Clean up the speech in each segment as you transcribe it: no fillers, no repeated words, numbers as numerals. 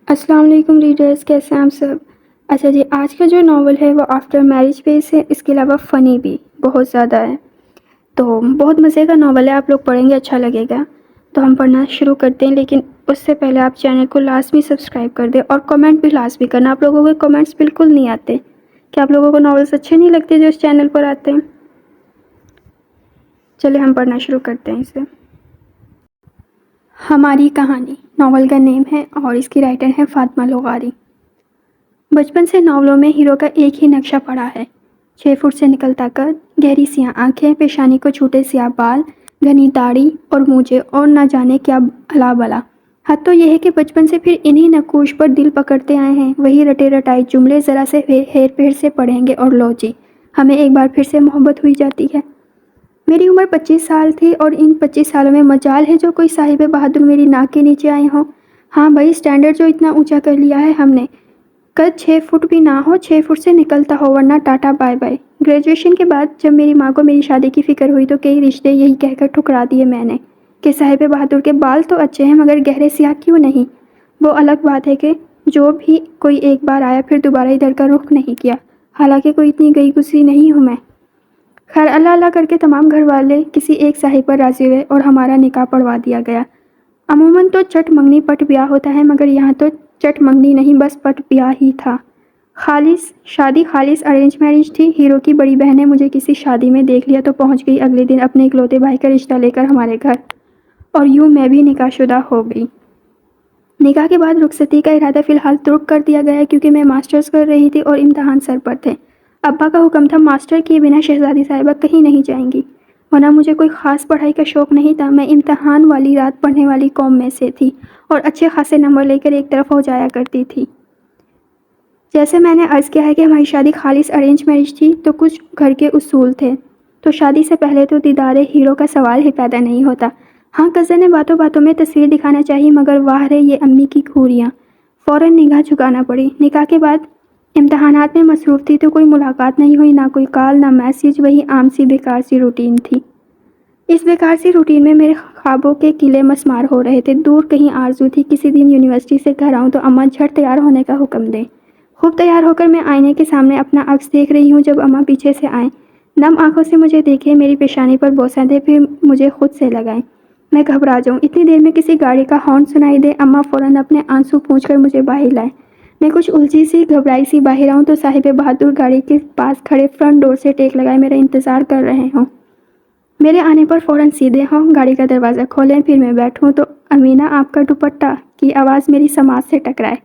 السلام علیکم ریڈرز، کیسے ہیں آپ سب؟ اچھا جی، آج کا جو ناول ہے وہ آفٹر میرج بیس ہے، اس کے علاوہ فنی بھی بہت زیادہ ہے، تو بہت مزے کا ناول ہے، آپ لوگ پڑھیں گے اچھا لگے گا۔ تو ہم پڑھنا شروع کرتے ہیں، لیکن اس سے پہلے آپ چینل کو لازمی سبسکرائب کر دیں اور کمنٹ بھی لازمی کرنا۔ آپ لوگوں کے کمنٹس بالکل نہیں آتے، کیا آپ لوگوں کو ناولس اچھے نہیں لگتے جو اس چینل پر آتے ہیں؟ چلے ہم پڑھنا شروع کرتے ہیں اسے۔ ہماری کہانی ناول کا نیم ہے اور اس کی رائٹر ہے فاطمہ لغاری۔ بچپن سے ناولوں میں ہیرو کا ایک ہی نقشہ پڑا ہے: 6 فٹ سے نکلتا قد، گہری سیاہ آنکھیں، پیشانی کو چھوٹے سیاہ بال، گھنی داڑھی اور مونچھیں اور نہ جانے کیا الا بلا۔ حد تو یہ ہے کہ بچپن سے پھر انہی نقوش پر دل پکڑتے آئے ہیں، وہی رٹے رٹائے جملے ذرا سے ہیر پھیر سے پڑھیں گے اور لو جی، ہمیں ایک بار پھر سے محبت ہوئی جاتی ہے۔ میری عمر 25 سال تھی اور ان 25 سالوں میں مجال ہے جو کوئی صاحب بہادر میری ناک کے نیچے آئے ہوں۔ ہاں بھائی، سٹینڈرڈ جو اتنا اونچا کر لیا ہے ہم نے، قد 6 فٹ بھی نہ ہو، 6 فٹ سے نکلتا ہو، ورنہ ٹاٹا بائے بائے۔ گریجویشن کے بعد جب میری ماں کو میری شادی کی فکر ہوئی تو کئی رشتے یہی کہہ کر ٹھکرا دیے میں نے کہ صاحب بہادر کے بال تو اچھے ہیں مگر گہرے سیاہ کیوں نہیں؟ وہ الگ بات ہے کہ جو بھی کوئی ایک بار آیا پھر دوبارہ ادھر کا رخ نہیں کیا، حالانکہ کوئی اتنی گئی گزری نہیں ہوں میں۔ خیر، اللہ اللہ کر کے تمام گھر والے کسی ایک صاحب پر راضی ہوئے اور ہمارا نکاح پڑھوا دیا گیا۔ عموماً تو چٹ منگنی پٹ بیاہ ہوتا ہے، مگر یہاں تو چٹ منگنی نہیں بس پٹ بیاہ ہی تھا۔ شادی خالص ارینج میرج تھی۔ ہیرو کی بڑی بہن نے مجھے کسی شادی میں دیکھ لیا تو پہنچ گئی اگلے دن اپنے اکلوتے بھائی کا رشتہ لے کر ہمارے گھر، اور یوں میں بھی نکاح شدہ ہو گئی۔ نکاح کے بعد رخصتی کا ارادہ فی الحال ترک کر دیا گیا کیونکہ میں ماسٹرز کر رہی تھی اور امتحان سر پر تھے۔ ابا کا حکم تھا ماسٹر کیے بنا شہزادی صاحبہ کہیں نہیں جائیں گی، ورنہ مجھے کوئی خاص پڑھائی کا شوق نہیں تھا۔ میں امتحان والی رات پڑھنے والی قوم میں سے تھی اور اچھے خاصے نمبر لے کر ایک طرف ہو جایا کرتی تھی۔ جیسے میں نے عرض کیا ہے کہ ہماری شادی خالص ارینج میرج تھی، تو کچھ گھر کے اصول تھے، تو شادی سے پہلے تو دیدار ہیرو کا سوال ہی پیدا نہیں ہوتا۔ ہاں، کزن نے باتوں باتوں میں تصویر دکھانا چاہی، مگر واہ رے یہ امی کی کھوریاں، فوراً نگاہ جھکانا پڑی۔ نکاح کے بعد امتحانات میں مصروف تھی تو کوئی ملاقات نہیں ہوئی، نہ کوئی کال نہ میسج، وہی عام سی بیکار سی روٹین تھی۔ اس بیکار سی روٹین میں میرے خوابوں کے قلعے مسمار ہو رہے تھے۔ دور کہیں آرزو تھی کسی دن یونیورسٹی سے گھر آؤں تو اماں جھٹ تیار ہونے کا حکم دیں۔ خوب تیار ہو کر میں آئینے کے سامنے اپنا عکس دیکھ رہی ہوں جب اماں پیچھے سے آئیں، نم آنکھوں سے مجھے دیکھیں، میری پیشانی پر بوسہ دے، پھر مجھے خود سے لگائیں۔ میں گھبرا جاؤں، اتنی دیر میں کسی گاڑی کا ہارن سنائی دے، اماں فوراً اپنے آنسو پونچھ کر مجھے باہر لائیں۔ میں کچھ الجھی سی گھبرائی سی باہر آؤں تو صاحب بہادر گاڑی کے پاس کھڑے فرنٹ ڈور سے ٹیک لگائے میرا انتظار کر رہے ہوں۔ میرے آنے پر فوراً سیدھے ہوں، گاڑی کا دروازہ کھولیں، پھر میں بیٹھوں تو امینا آپ کا دوپٹہ کی آواز میری سماعت سے ٹکرائے۔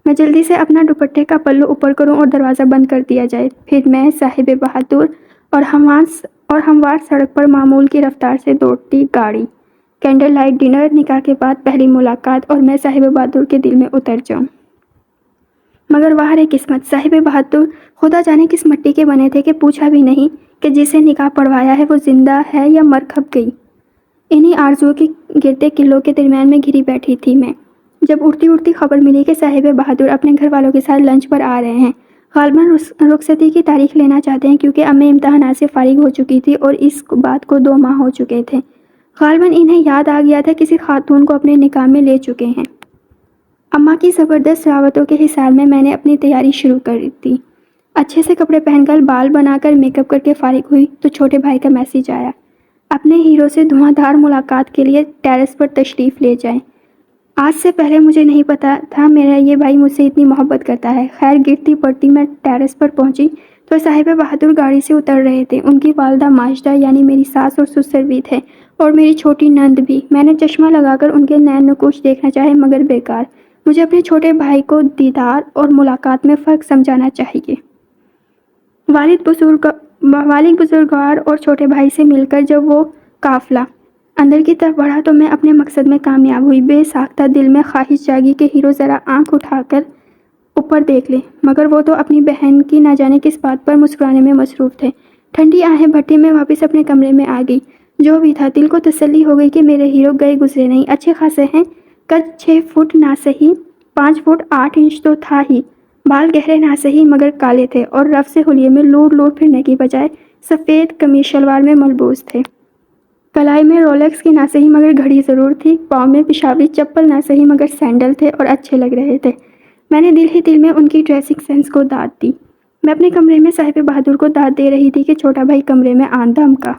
میں جلدی سے اپنا دوپٹے کا پلو اوپر کروں اور دروازہ بند کر دیا جائے، پھر میں صاحب بہادر اور ہموار سڑک پر معمول کی رفتار سے دوڑتی گاڑی، کینڈل لائٹ ڈنر، نکاح کے بعد پہلی ملاقات، اور میں صاحب بہادر کے دل میں اتر جاؤں۔ مگر واہ رے قسمت، صاحب بہادر خدا جانے کس مٹی کے بنے تھے کہ پوچھا بھی نہیں کہ جسے نکاح پڑھوایا ہے وہ زندہ ہے یا مر کھپ گئی۔ انہی آرزوؤں کے گرتے قلعوں کے درمیان میں گھری بیٹھی تھی میں، جب اڑتی اڑتی خبر ملی کہ صاحب بہادر اپنے گھر والوں کے ساتھ لنچ پر آ رہے ہیں۔ غالباً رخصتی کی تاریخ لینا چاہتے ہیں کیونکہ امیں امتحانات سے فارغ ہو چکی تھی اور اس بات کو 2 ماہ ہو چکے تھے۔ غالباً انہیں یاد آ گیا تھا کسی خاتون کو اپنے نکاح میں لے چکے ہیں۔ اماں کی زبردست دعوتوں کے حصار میں نے اپنی تیاری شروع کر دی۔ اچھے سے کپڑے پہن کر، بال بنا کر، میک اپ کر کے فارغ ہوئی تو چھوٹے بھائی کا میسج آیا، اپنے ہیرو سے دھواں دھار ملاقات کے لیے ٹیرس پر تشریف لے جائیں۔ آج سے پہلے مجھے نہیں پتا تھا میرا یہ بھائی مجھ سے اتنی محبت کرتا ہے۔ خیر، گرتی پڑتی میں ٹیرس پر پہنچی تو صاحب بہادر گاڑی سے اتر رہے تھے۔ ان کی والدہ ماجدہ یعنی میری ساس اور سسر بھی تھے اور میری چھوٹی نند بھی۔ میں نے چشمہ لگا کر ان کے نین نقوش دیکھنا چاہے مگر بیکار، مجھے اپنے چھوٹے بھائی کو دیدار اور ملاقات میں فرق سمجھانا چاہیے۔ والد بزرگوار اور چھوٹے بھائی سے مل کر جب وہ قافلہ اندر کی طرف بڑھا تو میں اپنے مقصد میں کامیاب ہوئی۔ بے ساختہ دل میں خواہش جاگی کہ ہیرو ذرا آنکھ اٹھا کر اوپر دیکھ لے، مگر وہ تو اپنی بہن کی نہ جانے کس بات پر مسکرانے میں مصروف تھے۔ ٹھنڈی آہیں بھرتی میں واپس اپنے کمرے میں آ گئی۔ جو بھی تھا، دل کو تسلی ہو گئی کہ میرے ہیرو گئے گزرے نہیں، اچھے خاصے ہیں۔ قد 6 فٹ نہ سہی 5 فٹ 8 انچ تو تھا ہی، بال گہرے نہ سہی مگر کالے تھے اور رف سے حلیے میں لوڑ لوڑ پھرنے کی بجائے سفید قمیص شلوار میں ملبوس تھے۔ کلائی میں رولیکس کی نہ صحیح مگر گھڑی ضرور تھی، پاؤں میں پیشابی چپل نہ صحیح مگر سینڈل تھے اور اچھے لگ رہے تھے۔ میں نے دل ہی دل میں ان کی ڈریسنگ سینس کو داد دی۔ میں اپنے کمرے میں صاحب بہادر کو داد دے رہی تھی کہ چھوٹا بھائی کمرے میں آن دھمکا۔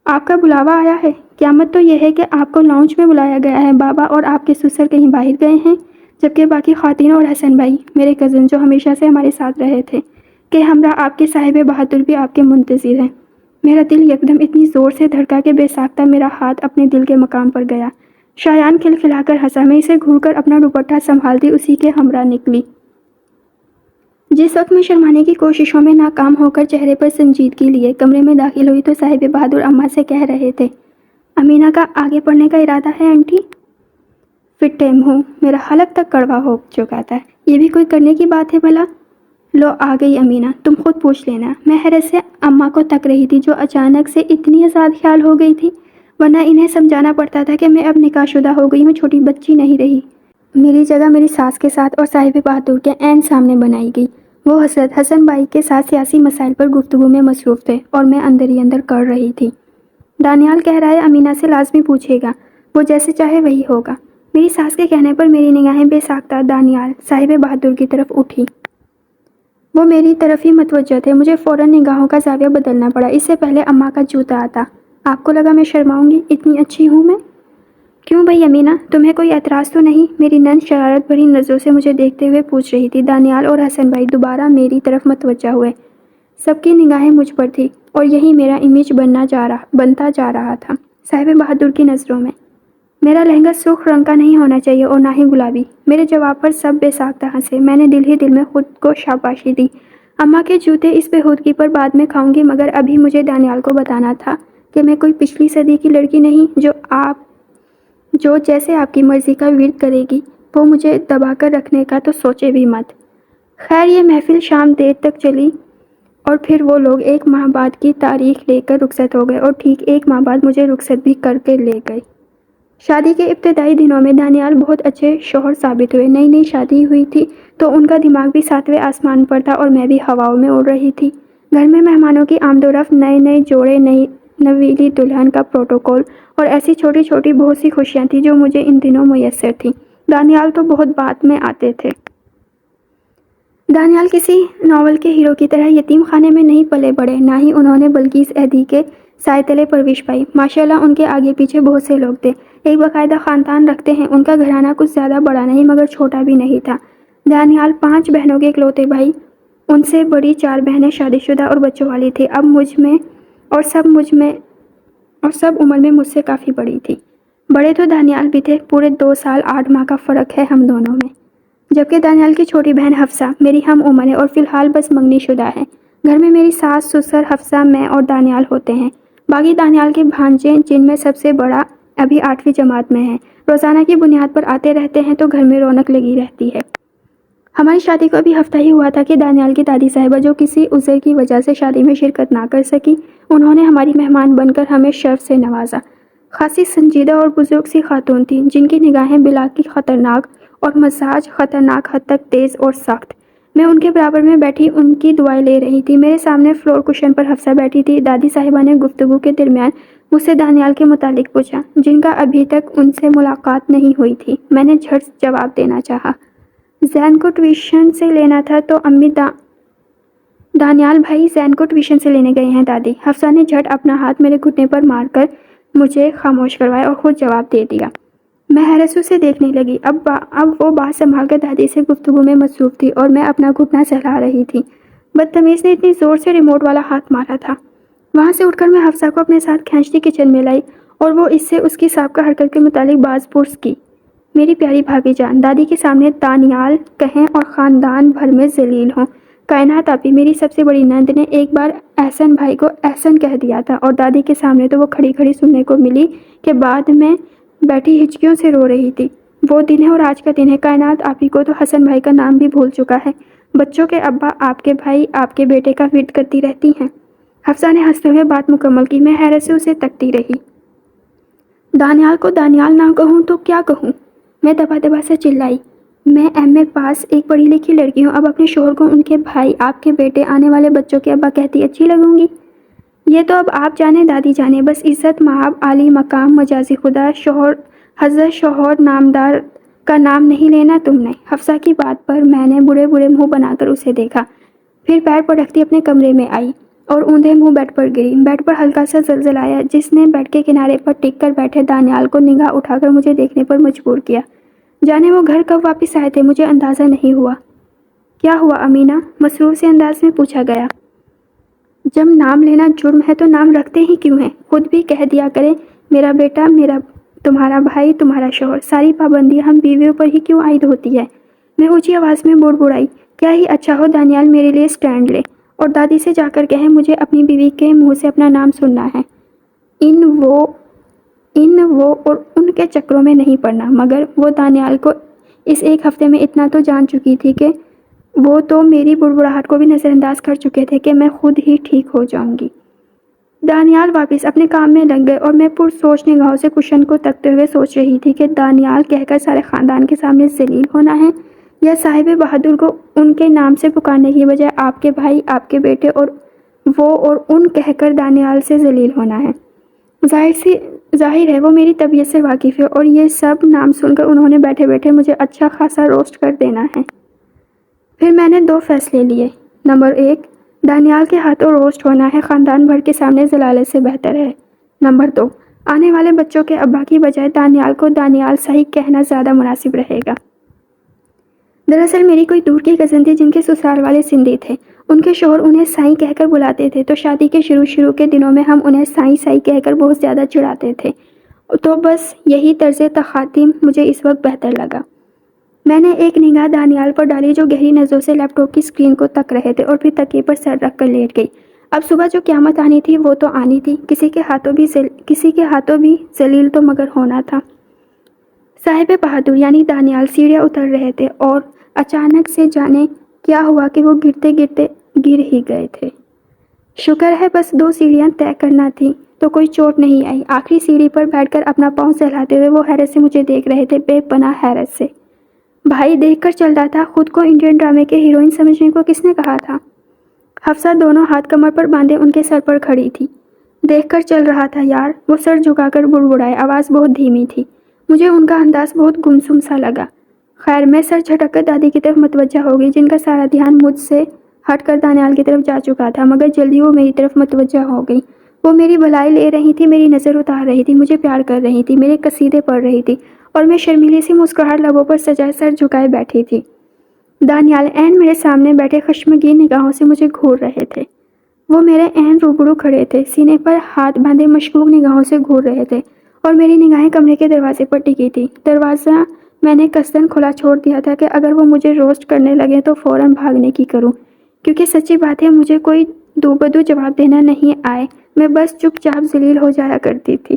آپ کا بلاوا آیا ہے؟ قیامت تو یہ ہے کہ آپ کو لاؤنج میں بلایا گیا ہے۔ بابا اور آپ کے سسر کہیں باہر گئے ہیں، جبکہ باقی خواتین اور حسن بھائی، میرے کزن جو ہمیشہ سے ہمارے ساتھ رہے تھے، کہ ہمراہ آپ کے صاحب بہادر بھی آپ کے منتظر ہیں۔ میرا دل یکدم اتنی زور سے دھڑکا کہ بے ساختہ میرا ہاتھ اپنے دل کے مقام پر گیا۔ شایان کھلکھلا کر ہنسا۔ میں اسے گھور کر اپنا دوپٹہ سنبھالتی اسی کے ہمراہ نکلی۔ جس وقت میں شرمانے کی کوششوں میں ناکام ہو کر چہرے پر سنجیدگی لیے کمرے میں داخل ہوئی تو صاحب بہادر اماں سے کہہ رہے تھے، امینہ کا آگے پڑھنے کا ارادہ ہے آنٹی؟ فٹ ٹائم ہوں، میرا حلق تک کڑوا ہو چکا تھا۔ یہ بھی کوئی کرنے کی بات ہے بھلا؟ لو آ گئی امینہ، تم خود پوچھ لینا۔ میں حیرت سے اماں کو تک رہی تھی جو اچانک سے اتنی آزاد خیال ہو گئی تھی، ورنہ انہیں سمجھانا پڑتا تھا کہ میں اب نکاح شدہ ہو گئی ہوں، چھوٹی بچی نہیں رہی۔ میری جگہ میری ساس کے ساتھ اور صاحب بہادر کے عین سامنے بنائی گئی۔ وہ حضرت حسن بھائی کے ساتھ سیاسی مسائل پر گفتگو میں مصروف تھے اور میں اندر ہی اندر کر رہی تھی۔ دانیال کہہ رہا ہے امینہ سے لازمی پوچھے گا، وہ جیسے چاہے وہی ہوگا۔ میری ساس کے کہنے پر میری نگاہیں بے ساختہ دانیال صاحب بہادر کی طرف اٹھی۔ وہ میری طرف ہی متوجہ تھے۔ مجھے فوراً نگاہوں کا زاویہ بدلنا پڑا۔ اس سے پہلے اماں کا جوتا آتا۔ آپ کو لگا میں شرماؤں گی؟ اتنی اچھی ہوں میں؟ کیوں بھائی امینہ، تمہیں کوئی اعتراض تو نہیں؟ میری نند شرارت بھری نظروں سے مجھے دیکھتے ہوئے پوچھ رہی تھی۔ دانیال اور حسن بھائی دوبارہ میری طرف متوجہ ہوئے۔ سب کی نگاہیں مجھ پر تھی اور یہی میرا امیج بنتا جا رہا تھا صاحب بہادر کی نظروں میں۔ میرا لہنگا سرخ رنگ کا نہیں ہونا چاہیے اور نہ ہی گلابی۔ میرے جواب پر سب بے ساختہ ہنسے۔ میں نے دل ہی دل میں خود کو شاباشی دی۔ اماں کے جوتے اس بےہودگی پر بعد میں کھاؤں گی، مگر ابھی مجھے دانیال کو بتانا تھا کہ میں کوئی پچھلی صدی کی لڑکی نہیں جو جیسے آپ کی مرضی کا ورد کرے گی۔ وہ مجھے دبا کر رکھنے کا تو سوچے بھی مت۔ خیر یہ محفل شام دیر تک چلی اور پھر وہ لوگ ایک ماہ بعد کی تاریخ لے کر رخصت ہو گئے اور ٹھیک ایک ماہ بعد مجھے رخصت بھی کر کے لے گئے۔ شادی کے ابتدائی دنوں میں دانیال بہت اچھے شوہر ثابت ہوئے۔ نئی نئی شادی ہوئی تھی تو ان کا دماغ بھی ساتویں آسمان پر تھا اور میں بھی ہواؤں میں اڑ رہی تھی۔ گھر میں مہمانوں کی آمد و رفت، نئے نئے جوڑے، نئی نویلی دلہن کا پروٹوکول اور ایسی چھوٹی چھوٹی بہت سی خوشیاں تھیں جو مجھے ان دنوں میسر تھیں۔ دانیال تو بہت بعد میں آتے تھے۔ دانیال کسی ناول کے ہیرو کی طرح یتیم خانے میں نہیں پلے بڑھے، نہ ہی انہوں نے بلقیس ایدھی کے سائے تلے پرورش پائی۔ ماشاءاللہ ان کے آگے پیچھے بہت سے لوگ تھے، ایک باقاعدہ خاندان رکھتے ہیں۔ ان کا گھرانہ کچھ زیادہ بڑا نہیں مگر چھوٹا بھی نہیں تھا۔ دانیال 5 بہنوں کے اکلوتے بھائی، ان سے بڑی 4 بہنیں شادی شدہ اور بچوں والی تھیں، اور سب عمر میں مجھ سے کافی بڑی تھی۔ بڑے تو دانیال بھی تھے، پورے 2 سال 8 ماہ کا فرق ہے ہم دونوں میں، جبکہ دانیال کی چھوٹی بہن حفصہ میری ہم عمر ہے اور فی الحال بس منگنی شدہ ہے۔ گھر میں میری ساس، سسر، حفصہ، میں اور دانیال ہوتے ہیں۔ باقی دانیال کے بھانجے جن میں سب سے بڑا ابھی 8ویں جماعت میں ہے، روزانہ کی بنیاد پر آتے رہتے ہیں تو گھر میں رونق لگی رہتی ہے۔ ہماری شادی کو ابھی ہفتہ ہی ہوا تھا کہ دانیال کی دادی صاحبہ جو کسی عذر کی وجہ سے شادی میں شرکت نہ کر سکی، انہوں نے ہماری مہمان بن کر ہمیں شرف سے نوازا۔ خاصی سنجیدہ اور بزرگ سی خاتون تھیں جن کی نگاہیں بلا کی خطرناک اور مزاج خطرناک حد تک تیز اور سخت۔ میں ان کے برابر میں بیٹھی ان کی دعائیں لے رہی تھی۔ میرے سامنے فلور کشن پر حفصہ بیٹھی تھی۔ دادی صاحبہ نے گفتگو کے درمیان مجھ سے دانیال کے متعلق پوچھا، جن کا ابھی تک ان سے ملاقات نہیں ہوئی تھی۔ میں نے جھٹ جواب دینا چاہا، زین کو ٹیوشن سے لینا تھا تو امی دانیال بھائی زین کو ٹیوشن سے لینے گئے ہیں دادی۔ حفصہ نے جھٹ اپنا ہاتھ میرے گھٹنے پر مار کر مجھے خاموش کروایا اور خود جواب دے دیا۔ میں حیرت سے اسے دیکھنے لگی۔ اب وہ بات سنبھال کر دادی سے گفتگو میں مصروف تھی اور میں اپنا گھٹنا سہلا رہی تھی۔ بدتمیز نے اتنی زور سے ریموٹ والا ہاتھ مارا تھا۔ وہاں سے اٹھ کر میں حفصہ کو اپنے ساتھ کھینچتی کچن میں لائی اور وہ اس سے اس کی سابقہ حرکت کے متعلق باز پرس کی۔ میری پیاری بھابھی جان، دادی کے سامنے دانیال کہیں اور خاندان بھر میں ذلیل ہوں۔ کائنات آپی، میری سب سے بڑی نند نے ایک بار احسن بھائی کو احسن کہہ دیا تھا اور دادی کے سامنے تو وہ کھڑی کھڑی سننے کو ملی کہ بعد میں بیٹھی ہچکیوں سے رو رہی تھی۔ وہ دن ہے اور آج کا دن ہے۔ کائنات آپی کو تو حسن بھائی کا نام بھی بھول چکا ہے۔ بچوں کے ابا آپ کے بھائی آپ کے بیٹے کا ورد کرتی رہتی ہیں۔ حفصہ نے ہنستے ہوئے بات مکمل کی۔ میں حیرت سے اسے تکتی رہی۔ دانیال کو دانیال نہ کہوں تو کیا کہوں؟ میں دبا دبا سے چلائی، میں ایم اے پاس ایک پڑھی لکھی لڑکی ہوں، اب اپنے شوہر کو ان کے بھائی آپ کے بیٹے آنے والے بچوں کے ابا کہتی اچھی لگوں گی؟ یہ تو اب آپ جانے دادی جانے، بس عزت مآب عالی مقام مجازی خدا شوہر حضرت شوہر نامدار کا نام نہیں لینا تم نے۔ حفصہ کی بات پر میں نے برے برے منہ بنا کر اسے دیکھا، پھر پیر پٹکتی اپنے کمرے میں آئی اور اوندھے منہ بیڈ پر گری۔ بیڈ پر ہلکا سا زلزلہ آیا جس نے بیڈ کے کنارے پر ٹک کر بیٹھے دانیال کو نگاہ اٹھا کر مجھے دیکھنے پر مجبور کیا۔ جانے وہ گھر کب واپس آئے تھے مجھے اندازہ نہیں ہوا۔ کیا ہوا امینا؟ مسرور سے انداز میں پوچھا گیا۔ جب نام لینا جرم ہے تو نام رکھتے ہی کیوں ہیں؟ خود بھی کہہ دیا کریں میرا بیٹا، میرا تمہارا بھائی، تمہارا شوہر۔ ساری پابندی ہم بیویوں پر ہی کیوں عائد ہوتی ہے؟ میں اونچی آواز میں بڑبڑائی۔ کیا ہی اچھا ہو دانیال میرے لیے اسٹینڈ لے اور دادی سے جا کر کہیں مجھے اپنی بیوی کے منہ سے اپنا نام سننا ہے۔ ان وہ اور ان کے چکروں میں نہیں پڑنا۔ مگر وہ دانیال کو اس ایک ہفتے میں اتنا تو جان چکی تھی کہ وہ تو میری بڑبڑاہٹ کو بھی نظر انداز کر چکے تھے کہ میں خود ہی ٹھیک ہو جاؤں گی۔ دانیال واپس اپنے کام میں لگ گئے اور میں پرسوچ نگاہوں سے کشن کو تکتے ہوئے سوچ رہی تھی کہ دانیال کہہ کر سارے خاندان کے سامنے ذلیل ہونا ہے یا صاحب بہادر کو ان کے نام سے پکارنے کی بجائے آپ کے بھائی، آپ کے بیٹے اور وہ اور ان کہہ کر دانیال سے ذلیل ہونا ہے۔ ظاہر ہے وہ میری طبیعت سے واقف ہے اور یہ سب نام سن کر انہوں نے بیٹھے بیٹھے مجھے اچھا خاصا روسٹ کر دینا ہے۔ پھر میں نے 2 فیصلے لیے۔ نمبر 1، دانیال کے ہاتھوں روسٹ ہونا ہے خاندان بھر کے سامنے ذلالت سے بہتر ہے۔ نمبر 2، آنے والے بچوں کے ابا کی بجائے دانیال کو دانیال صحیح کہنا زیادہ مناسب رہے گا۔ دراصل میری کوئی دور کی کزن تھی جن کے سسرال والے سندھی تھے۔ ان کے شوہر انہیں سائیں کہہ کر بلاتے تھے تو شادی کے شروع کے دنوں میں ہم انہیں سائیں کہہ کر بہت زیادہ چڑھاتے تھے، تو بس یہی طرز تخاطب مجھے اس وقت بہتر لگا۔ میں نے ایک نگاہ دانیال پر ڈالی جو گہری نظروں سے لیپ ٹاپ کی اسکرین کو تک رہے تھے اور پھر تکیے پر سر رکھ کر لیٹ گئی۔ اب صبح جو قیامت آنی تھی وہ تو آنی تھی، کسی کے ہاتھوں بھی ذلیل تو مگر ہونا تھا۔ صاحب بہادر یعنی دانیال سیڑھیاں اتر رہے تھے اور اچانک سے جانے کیا ہوا کہ وہ گرتے گرتے گر ہی گئے تھے۔ شکر ہے بس 2 سیڑھیاں طے کرنا تھی تو کوئی چوٹ نہیں آئی۔ آخری سیڑھی پر بیٹھ کر اپنا پاؤں سہلاتے ہوئے وہ حیرت سے مجھے دیکھ رہے تھے، بے پناہ حیرت سے۔ بھائی دیکھ کر چل رہا تھا، خود کو انڈین ڈرامے کے ہیروئن سمجھنے کو کس نے کہا تھا؟ حفصہ دونوں ہاتھ کمر پر باندھے ان کے سر پر کھڑی تھی۔ دیکھ کر چل رہا تھا یار، وہ سر جھکا کر بڑبڑائے، آواز بہت دھیمی تھی۔ مجھے ان کا انداز بہت گمسم سا لگا۔ خیر میں سر جھٹک کر دادی کی طرف متوجہ ہو گئی جن کا سارا دھیان مجھ سے ہٹ کر دانیال کی طرف جا چکا تھا، مگر جلدی وہ میری طرف متوجہ ہو گئی۔ وہ میری بھلائی لے رہی تھی، میری نظر اتار رہی تھی، مجھے پیار کر رہی تھی، میرے قصیدے پڑھ رہی تھی اور میں شرمیلی سی مسکراہٹ لبوں پر سجائے سر جھکائے بیٹھی تھی۔ دانیال عین میرے سامنے بیٹھے خشمگین نگاہوں سے مجھے گھور رہے تھے۔ وہ میرے عین روبرو کھڑے تھے، سینے پر ہاتھ باندھے مشکوک نگاہوں سے گھور رہے تھے اور میری نگاہیں کمرے کے دروازے پر ٹکی تھی۔ دروازہ میں نے قصداً کھلا چھوڑ دیا تھا کہ اگر وہ مجھے روسٹ کرنے لگے تو فوراً بھاگنے کی کروں، کیونکہ سچی بات ہے مجھے کوئی دو بدو جواب دینا نہیں آئے، میں بس چپ چاپ ذلیل ہو جایا کرتی تھی۔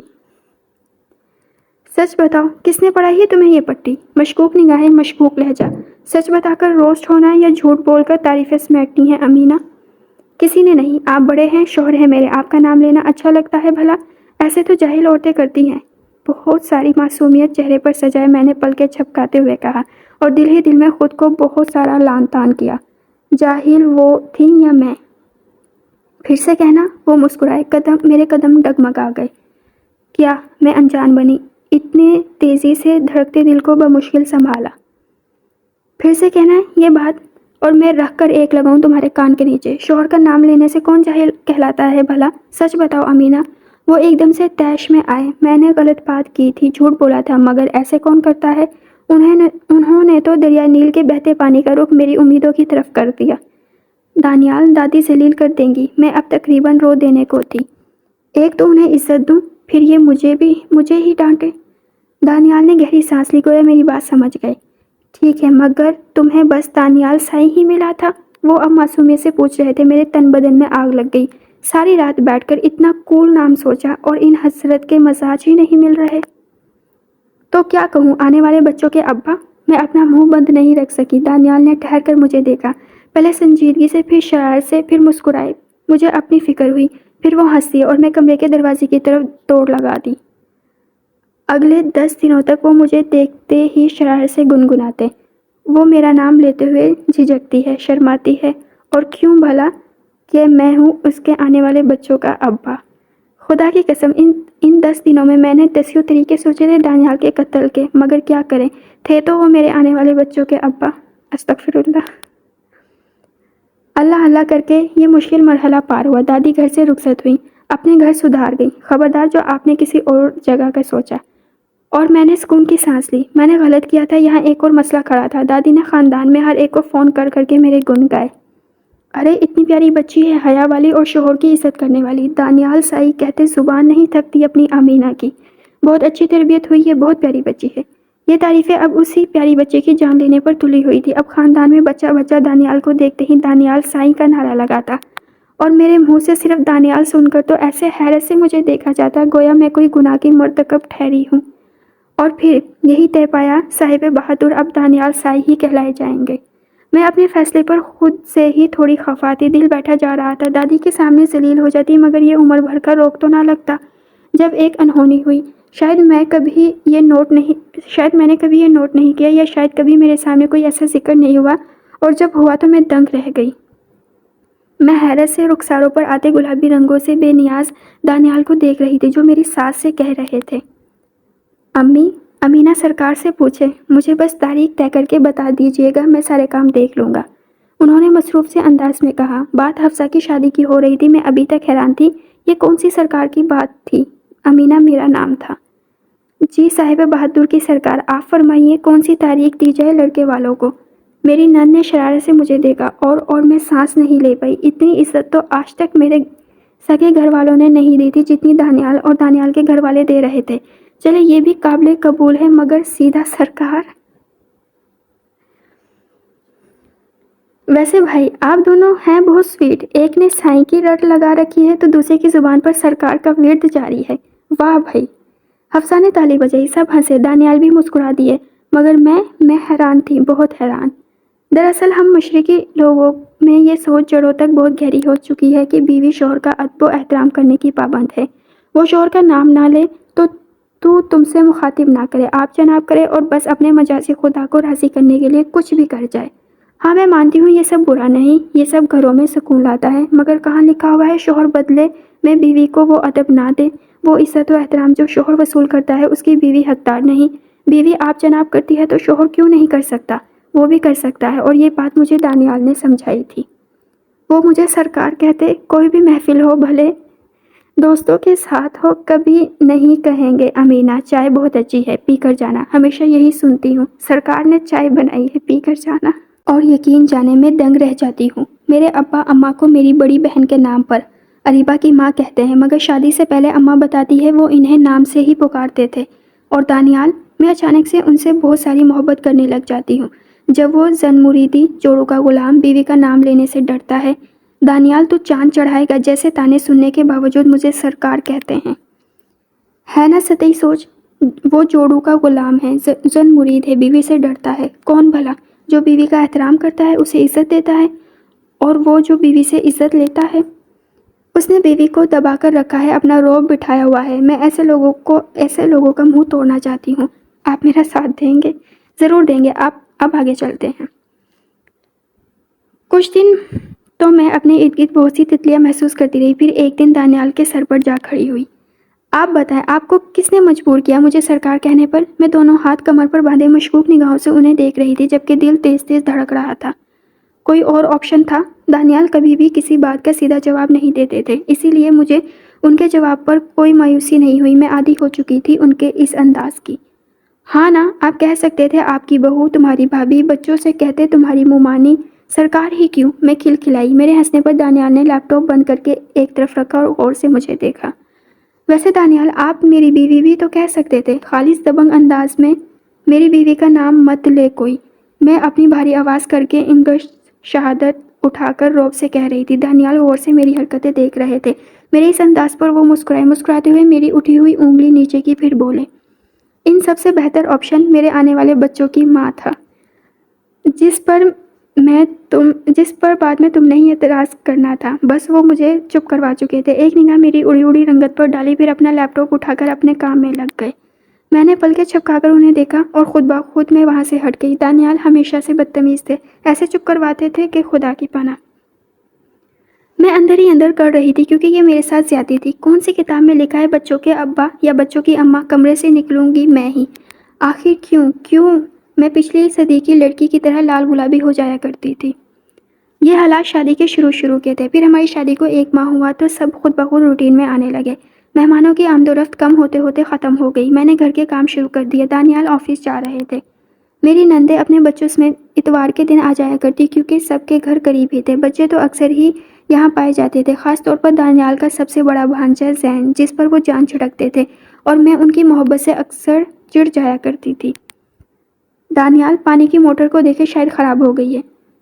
سچ بتاؤ کس نے پڑھائی ہے تمہیں یہ پٹی؟ مشکوک نگاہیں، مشکوک لہجہ۔ سچ بتا کر روسٹ ہونا یا جھوٹ بول کر تعریفیں سمیٹنی ہیں امینا؟ کسی نے نہیں، آپ بڑے ہیں، شوہر ہے میرے، آپ کا نام لینا اچھا لگتا ہے بھلا؟ ایسے تو جاہل عورتیں کرتی ہیں۔ بہت ساری معصومیت چہرے پر سجائے میں نے پلکیں جھپکاتے ہوئے کہا اور دل ہی دل میں خود کو بہت سارا لعن طعن کیا۔ جاہل وہ تھی یا میں؟ پھر سے کہنا؟ وہ مسکرائے، میرے قدم ڈگمگا گئے۔ کیا میں انجان بنی؟ اتنے تیزی سے دھڑکتے دل کو بمشکل سنبھالا۔ پھر سے کہنا ہے یہ بات اور میں رکھ کر ایک لگاؤں تمہارے کان کے نیچے؟ شوہر کا نام لینے سے کون جاہل کہلاتا ہے بھلا؟ سچ بتاؤ امینا۔ وہ ایک دم سے طیش میں آئے۔ میں نے غلط بات کی تھی، جھوٹ بولا تھا، مگر ایسے کون کرتا ہے؟ انہوں نے تو دریا نیل کے بہتے پانی کا رخ میری امیدوں کی طرف کر دیا۔ دانیال دادی ذلیل کر دیں گی، میں اب تقریباً رو دینے کو تھی۔ ایک تو انہیں عزت دوں، پھر یہ مجھے ہی ڈانٹے۔ دانیال نے گہری سانس لی، گویا میری بات سمجھ گئے۔ ٹھیک ہے، مگر تمہیں بس دانیال سائیں ہی ملا تھا؟ وہ اب معصومیت سے پوچھ رہے تھے۔ میرے تن بدن میں آگ لگ گئی۔ ساری رات بیٹھ کر اتنا کول نام سوچا اور ان حضرت کے مزاج ہی نہیں مل رہے۔ تو کیا کہوں، آنے والے بچوں کے ابا؟ میں اپنا منہ بند نہیں رکھ سکی۔ دانیال نے ٹھہر کر مجھے دیکھا، پہلے سنجیدگی سے، پھر شرارت سے، پھر مسکرائے۔ مجھے اپنی فکر ہوئی، پھر وہ ہنس دیے اور میں کمرے کے دروازے کی طرف دوڑ لگا دی۔ اگلے 10 دنوں تک وہ مجھے دیکھتے ہی شرارت سے گنگناتے۔ وہ میرا نام لیتے ہوئے جھجکتی ہے، شرماتی ہے، اور کیوں بھلا؟ کہ میں ہوں اس کے آنے والے بچوں کا ابا۔ خدا کی قسم ان 10 دنوں میں نے 10 طریقے سوچے تھے دانیال کے قتل کے، مگر کیا کریں، تھے تو وہ میرے آنے والے بچوں کے ابا۔ استغفر اللہ۔ اللہ اللہ کر کے یہ مشکل مرحلہ پار ہوا۔ دادی گھر سے رخصت ہوئی، اپنے گھر سدھار گئی۔ خبردار جو آپ نے کسی اور جگہ کا سوچا۔ اور میں نے سکون کی سانس لی۔ میں نے غلط کیا تھا، یہاں ایک اور مسئلہ کھڑا تھا۔ دادی نے خاندان میں ہر ایک کو فون کر کر کے میرے گن گائے۔ ارے اتنی پیاری بچی ہے، حیا والی اور شوہر کی عزت کرنے والی۔ دانیال سائی کہتے زبان نہیں تھکتی اپنی آمینہ کی۔ بہت اچھی تربیت ہوئی ہے، بہت پیاری بچی ہے۔ یہ تعریفیں اب اسی پیاری بچے کی جان لینے پر تلی ہوئی تھی۔ اب خاندان میں بچہ بچہ دانیال کو دیکھتے ہی دانیال سائی کا نعرہ لگاتا، اور میرے منہ سے صرف دانیال سن کر تو ایسے حیرت سے مجھے دیکھا جاتا گویا میں کوئی گناہ کی مرتکب ٹھہری ہوں۔ اور پھر یہی طے پایا، صاحب بہادر اب دانیال سائی ہی کہلائے جائیں گے۔ میں اپنے فیصلے پر خود سے ہی تھوڑی خفا تھی، دل بیٹھا جا رہا تھا۔ دادی کے سامنے ذلیل ہو جاتی مگر یہ عمر بھر کا روک تو نہ لگتا۔ جب ایک انہونی ہوئی، شاید میں نے کبھی یہ نوٹ نہیں کیا، یا شاید کبھی میرے سامنے کوئی ایسا ذکر نہیں ہوا، اور جب ہوا تو میں دنگ رہ گئی۔ میں حیرت سے رخساروں پر آتے گلابی رنگوں سے بے نیاز دانیال کو دیکھ رہی تھی، جو میری ساس سے کہہ رہے تھے، امی، امینہ سرکار سے پوچھے، مجھے بس تاریخ طے کر کے بتا دیجیے گا، میں سارے کام دیکھ لوں گا۔ انہوں نے مصروف سے انداز میں کہا۔ بات حفصہ کی شادی کی ہو رہی تھی، میں ابھی تک حیران تھی یہ کون سی سرکار کی بات تھی۔ امینہ میرا نام تھا۔ جی صاحب بہادر کی سرکار، آپ فرمائیے کون سی تاریخ دی جائے لڑکے والوں کو۔ میری نند نے شرارت سے مجھے دیکھا، اور میں سانس نہیں لے پائی۔ اتنی عزت تو آج تک میرے سگے گھر والوں نے نہیں دی تھی جتنی دانیال اور دانیال کے گھر والے دے رہے تھے۔ چلے یہ بھی قابل قبول ہے، مگر سیدھا سرکار۔ ویسے بھائی آپ دونوں ہیں بہت سویٹ، ایک نے سائیں کی رٹ لگا رکھی ہے تو دوسرے کی زبان پر سرکار کا ورد جاری ہے۔ واہ بھائی۔ حفصہ نے تالی بجائی، سب ہنسے، دانیال بھی مسکرا دیے، مگر میں حیران تھی، بہت حیران۔ دراصل ہم مشرقی لوگوں میں یہ سوچ جڑوں تک بہت گہری ہو چکی ہے کہ بیوی شوہر کا ادب و احترام کرنے کی پابند ہے۔ وہ شوہر کا نام نہ لے تو تم سے مخاطب نہ کرے، آپ جناب کرے، اور بس اپنے مجازی خدا کو راضی کرنے کے لیے کچھ بھی کر جائے۔ ہاں میں مانتی ہوں یہ سب برا نہیں، یہ سب گھروں میں سکون لاتا ہے، مگر کہاں لکھا ہوا ہے شوہر بدلے میں بیوی کو وہ ادب نہ دے، وہ عزت و احترام جو شوہر وصول کرتا ہے اس کی بیوی حقدار نہیں۔ بیوی آپ جناب کرتی ہے تو شوہر کیوں نہیں کر سکتا؟ وہ بھی کر سکتا ہے، اور یہ بات مجھے دانیال نے سمجھائی تھی۔ وہ مجھے سرکار کہتے، کوئی بھی محفل ہو، بھلے دوستوں کے ساتھ ہو، کبھی نہیں کہیں گے امینہ چائے بہت اچھی ہے، پی کر جانا۔ ہمیشہ یہی سنتی ہوں، سرکار نے چائے بنائی ہے، پی کر جانا۔ اور یقین جانے میں دنگ رہ جاتی ہوں۔ میرے ابا اماں کو میری بڑی بہن کے نام پر اریبہ کی ماں کہتے ہیں، مگر شادی سے پہلے اماں بتاتی ہے وہ انہیں نام سے ہی پکارتے تھے۔ اور دانیال، میں اچانک سے ان سے بہت ساری محبت کرنے لگ جاتی ہوں۔ جب وہ زن مریدی جوڑوں کا غلام بیوی کا نام لینے سے ڈرتا ہے، دانیال تو چاند چڑھائے گا جیسے تانے سننے کے باوجود مجھے سرکار کہتے ہیں۔ ہے نا سطحی سوچ؟ وہ جوڑوں کا غلام ہے، زن مرید ہے، بیوی سے ڈرتا ہے۔ کون بھلا؟ جو بیوی کا احترام کرتا ہے اسے عزت دیتا ہے، اور وہ جو بیوی سے عزت لیتا ہے اس نے بیوی کو دبا کر رکھا ہے، اپنا رعب بٹھایا ہوا ہے۔ میں ایسے لوگوں کا منہ توڑنا چاہتی ہوں۔ آپ میرا ساتھ دیں گے؟ ضرور دیں گے۔ آپ اب آگے چلتے ہیں۔ کچھ دن تو میں اپنے ارد گرد بہت سی تتلیاں محسوس کرتی رہی، پھر ایک دن دانیال کے سر پر جا کھڑی ہوئی۔ آپ بتائیں، آپ کو کس نے مجبور کیا مجھے سرکار کہنے پر؟ میں دونوں ہاتھ کمر پر باندھے مشکوک نگاہوں سے انہیں دیکھ رہی تھی، جبکہ دل تیز تیز دھڑک رہا تھا۔ کوئی اور آپشن تھا؟ دانیال کبھی بھی کسی بات کا سیدھا جواب نہیں دیتے تھے، اسی لیے مجھے ان کے جواب پر کوئی مایوسی نہیں ہوئی۔ میں عادی ہو چکی تھی ان کے اس انداز کی۔ ہاں نا، آپ کہہ سکتے تھے آپ کی بہو، تمہاری بھابھی، بچوں سے کہتے تمہاری ممانی، سرکار ہی کیوں؟ میں کھلکھلائی۔ میرے ہنسنے پر دانیال نے لیپ ٹاپ بند کر کے ایک طرف رکھا اور غور سے مجھے دیکھا۔ ویسے دانیال، آپ میری بیوی بھی تو کہہ سکتے تھے، خالص دبنگ انداز میں۔ میری بیوی کا نام مت لے کوئی، میں اپنی بھاری آواز کر کے انگشت شہادت اٹھا کر رعب سے کہہ رہی تھی۔ دانیال غور سے میری حرکتیں دیکھ رہے تھے۔ میرے اس انداز پر وہ مسکرائے، مسکراتے ہوئے میری اٹھی ہوئی انگلی نیچے کی، پھر بولے، ان سب سے بہتر آپشن میرے آنے والے بچوں کی ماں تھا، جس پر بعد میں تم نہیں اعتراض کرنا تھا۔ بس وہ مجھے چپ کروا چکے تھے۔ ایک نگاہ میری اڑی اڑی رنگت پر ڈالی، پھر اپنا لیپ ٹاپ اٹھا کر اپنے کام میں لگ گئے۔ میں نے پلکیں چھپکا کر انہیں دیکھا اور خود بخود میں وہاں سے ہٹ گئی۔ دانیال ہمیشہ سے بدتمیز تھے، ایسے چپ کرواتے تھے کہ خدا کی پناہ۔ میں اندر ہی اندر کر رہی تھی کیونکہ یہ میرے ساتھ زیادتی تھی۔ کون سی کتاب میں لکھا ہے بچوں کے ابا یا بچوں کی اماں کمرے سے نکلوں گی میں ہی؟ آخر کیوں میں پچھلی صدی کی لڑکی کی طرح لال گلابی ہو جایا کرتی تھی؟ یہ حالات شادی کے شروع کے تھے۔ پھر ہماری شادی کو 1 ماہ ہوا تو سب خود بخود روٹین میں آنے لگے۔ مہمانوں کی آمد و رفت کم ہوتے ہوتے ختم ہو گئی۔ میں نے گھر کے کام شروع کر دیے۔ دانیال آفس جا رہے تھے۔ میری نندیں اپنے بچوں سمیت اتوار کے دن آ جایا کرتی کیونکہ سب کے گھر قریب ہی تھے۔ بچے تو اکثر ہی یہاں پائے جاتے تھے، خاص طور پر دانیال کا سب سے بڑا بھانجا زین، جس پر وہ جان چھڑکتے تھے اور میں ان کی محبت سے اکثر چڑ جایا کرتی تھی۔ دانیال پانی کی موٹر کو دیکھے شاید خراب ہو گئی ہے،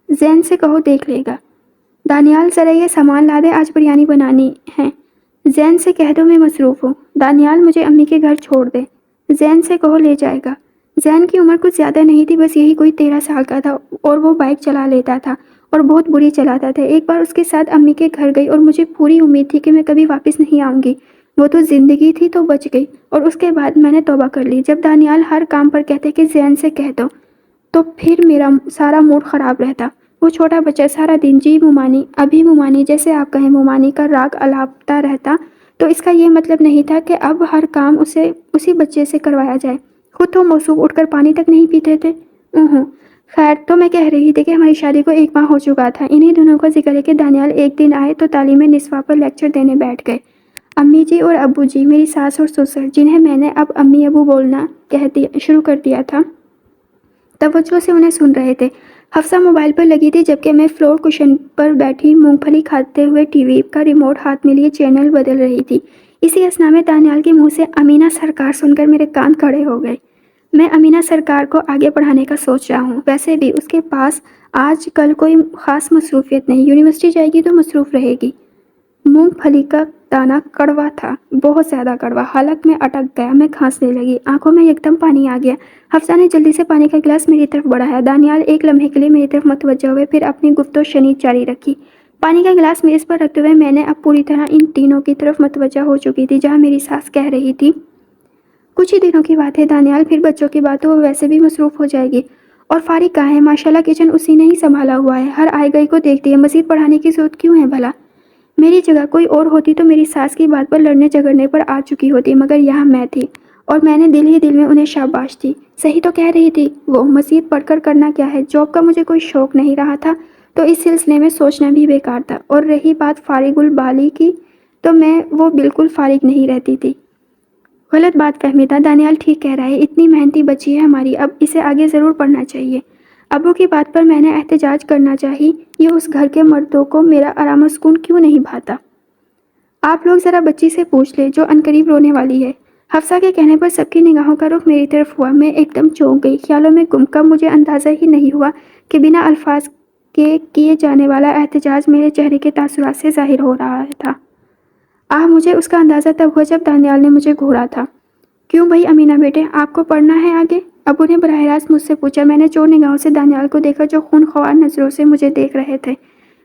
زین سے کہو دیکھ لے گا۔ دانیال ذرا یہ سامان لا دے، آج بریانی بنانی ہے۔ زین سے کہہ دو میں مصروف ہوں۔ دانیال مجھے امی کے گھر چھوڑ دے، زین سے کہو لے جائے گا۔ زین کی عمر کچھ زیادہ نہیں تھی، بس یہی کوئی 13 سال کا تھا اور وہ بائک چلا لیتا تھا اور بہت بری چلاتا تھا۔ ایک بار اس کے ساتھ امی کے گھر گئی اور مجھے پوری امید تھی کہ میں کبھی واپس نہیں آؤں گی۔ وہ تو زندگی تھی تو بچ گئی، اور اس کے بعد میں نے توبہ کر لی۔ جب دانیال ہر کام پر کہتے کہ زین سے کہہ دو تو پھر میرا سارا موڈ خراب رہتا۔ وہ چھوٹا بچہ سارا دن جی مومانی ابھی مومانی جیسے آپ کہیں مومانی کا راگ الاپتا رہتا، تو اس کا یہ مطلب نہیں تھا کہ اب ہر کام اسی بچے سے کروایا جائے۔ خود تو موصوف اٹھ کر پانی تک نہیں پیتے تھے۔ خیر، تو میں کہہ رہی تھی کہ ہماری شادی کو 1 ماہ ہو چکا تھا۔ انہی دنوں کا ذکر ہے کہ دانیال ایک دن آئے تو تعلیم نسواں پر لیکچر دینے بیٹھ گئے۔ امی جی اور ابو جی، میری ساس اور سسر، جنہیں میں نے اب امی ابو بولنا شروع کر دیا تھا، توجہ سے انہیں سن رہے تھے۔ حفصہ موبائل پر لگی تھی جبکہ میں فلور کشن پر بیٹھی مونگ پھلی کھاتے ہوئے ٹی وی کا ریموٹ ہاتھ میں لیے چینل بدل رہی تھی۔ اسی اثنا میں دانیال کے منہ سے امینہ سرکار سن کر میرے کان کھڑے ہو گئے۔ میں امینہ سرکار کو آگے پڑھانے کا سوچ رہا ہوں۔ ویسے بھی اس کے پاس آج کل کوئی خاص مصروفیت نہیں، یونیورسٹی جائے گی تو مصروف رہے گی۔ مونگ پھلی کا دانہ کڑوا تھا، بہت زیادہ کڑوا، حلق میں اٹک گیا۔ میں کھانسنے لگی، آنکھوں میں یکدم پانی آ گیا۔ حفصہ نے جلدی سے پانی کا گلاس میری طرف بڑھایا۔ دانیال ایک لمحے کے لیے میری طرف متوجہ ہوئے، پھر اپنی گفت و شنید جاری رکھی۔ پانی کا گلاس میز پر رکھتے ہوئے میں نے اب پوری طرح ان تینوں کی طرف متوجہ ہو چکی تھی، جہاں میری ساس کہہ رہی تھی، کچھ ہی دنوں کی بات ہے دانیال، پھر بچوں کی بات تو وہ ویسے بھی مصروف ہو جائے گی۔ اور فارغ کہاں ہے؟ ماشاءاللہ کچن اسی نے ہی سنبھالا ہوا ہے، ہر آئے گئی کو دیکھتی ہے، مزید پڑھانے کی ضرورت کیوں ہے بھلا؟ میری جگہ کوئی اور ہوتی تو میری ساس کی بات پر لڑنے جھگڑنے پر آ چکی ہوتی، مگر یہاں میں تھی اور میں نے دل ہی دل میں انہیں شاباش دی۔ صحیح تو کہہ رہی تھی وہ، مزید پڑھ کر کرنا کیا ہے؟ جاب کا مجھے کوئی شوق نہیں رہا تھا تو اس سلسلے میں سوچنا بھی بیکار تھا، اور رہی بات فارغ البالی کی تو میں وہ بالکل فارغ نہیں رہتی تھی۔ غلط بات فہمی تھا، دانیال ٹھیک کہہ رہا ہے، اتنی محنتی بچی ہے ہماری، اب اسے آگے ضرور پڑھنا چاہیے۔ ابو کی بات پر میں نے احتجاج کرنا چاہی، یہ اس گھر کے مردوں کو میرا آرام و سکون کیوں نہیں بھاتا؟ آپ لوگ ذرا بچی سے پوچھ لیں جو عنقریب رونے والی ہے۔ حفصہ کے کہنے پر سب کی نگاہوں کا رخ میری طرف ہوا۔ میں ایک دم چونک گئی، خیالوں میں گم، کب مجھے اندازہ ہی نہیں ہوا کہ بنا الفاظ کے کیے جانے والا احتجاج میرے چہرے کے تاثرات سے ظاہر ہو رہا تھا۔ مجھے اس کا اندازہ تب ہوا جب دانیال نے مجھے گھورا تھا۔ کیوں بھائی امینہ بیٹے، آپ کو پڑھنا ہے آگے؟ ابو نے براہ راست مجھ سے پوچھا۔ میں نے چور نگاہوں سے دانیال کو دیکھا جو خونخوار نظروں سے مجھے دیکھ رہے تھے۔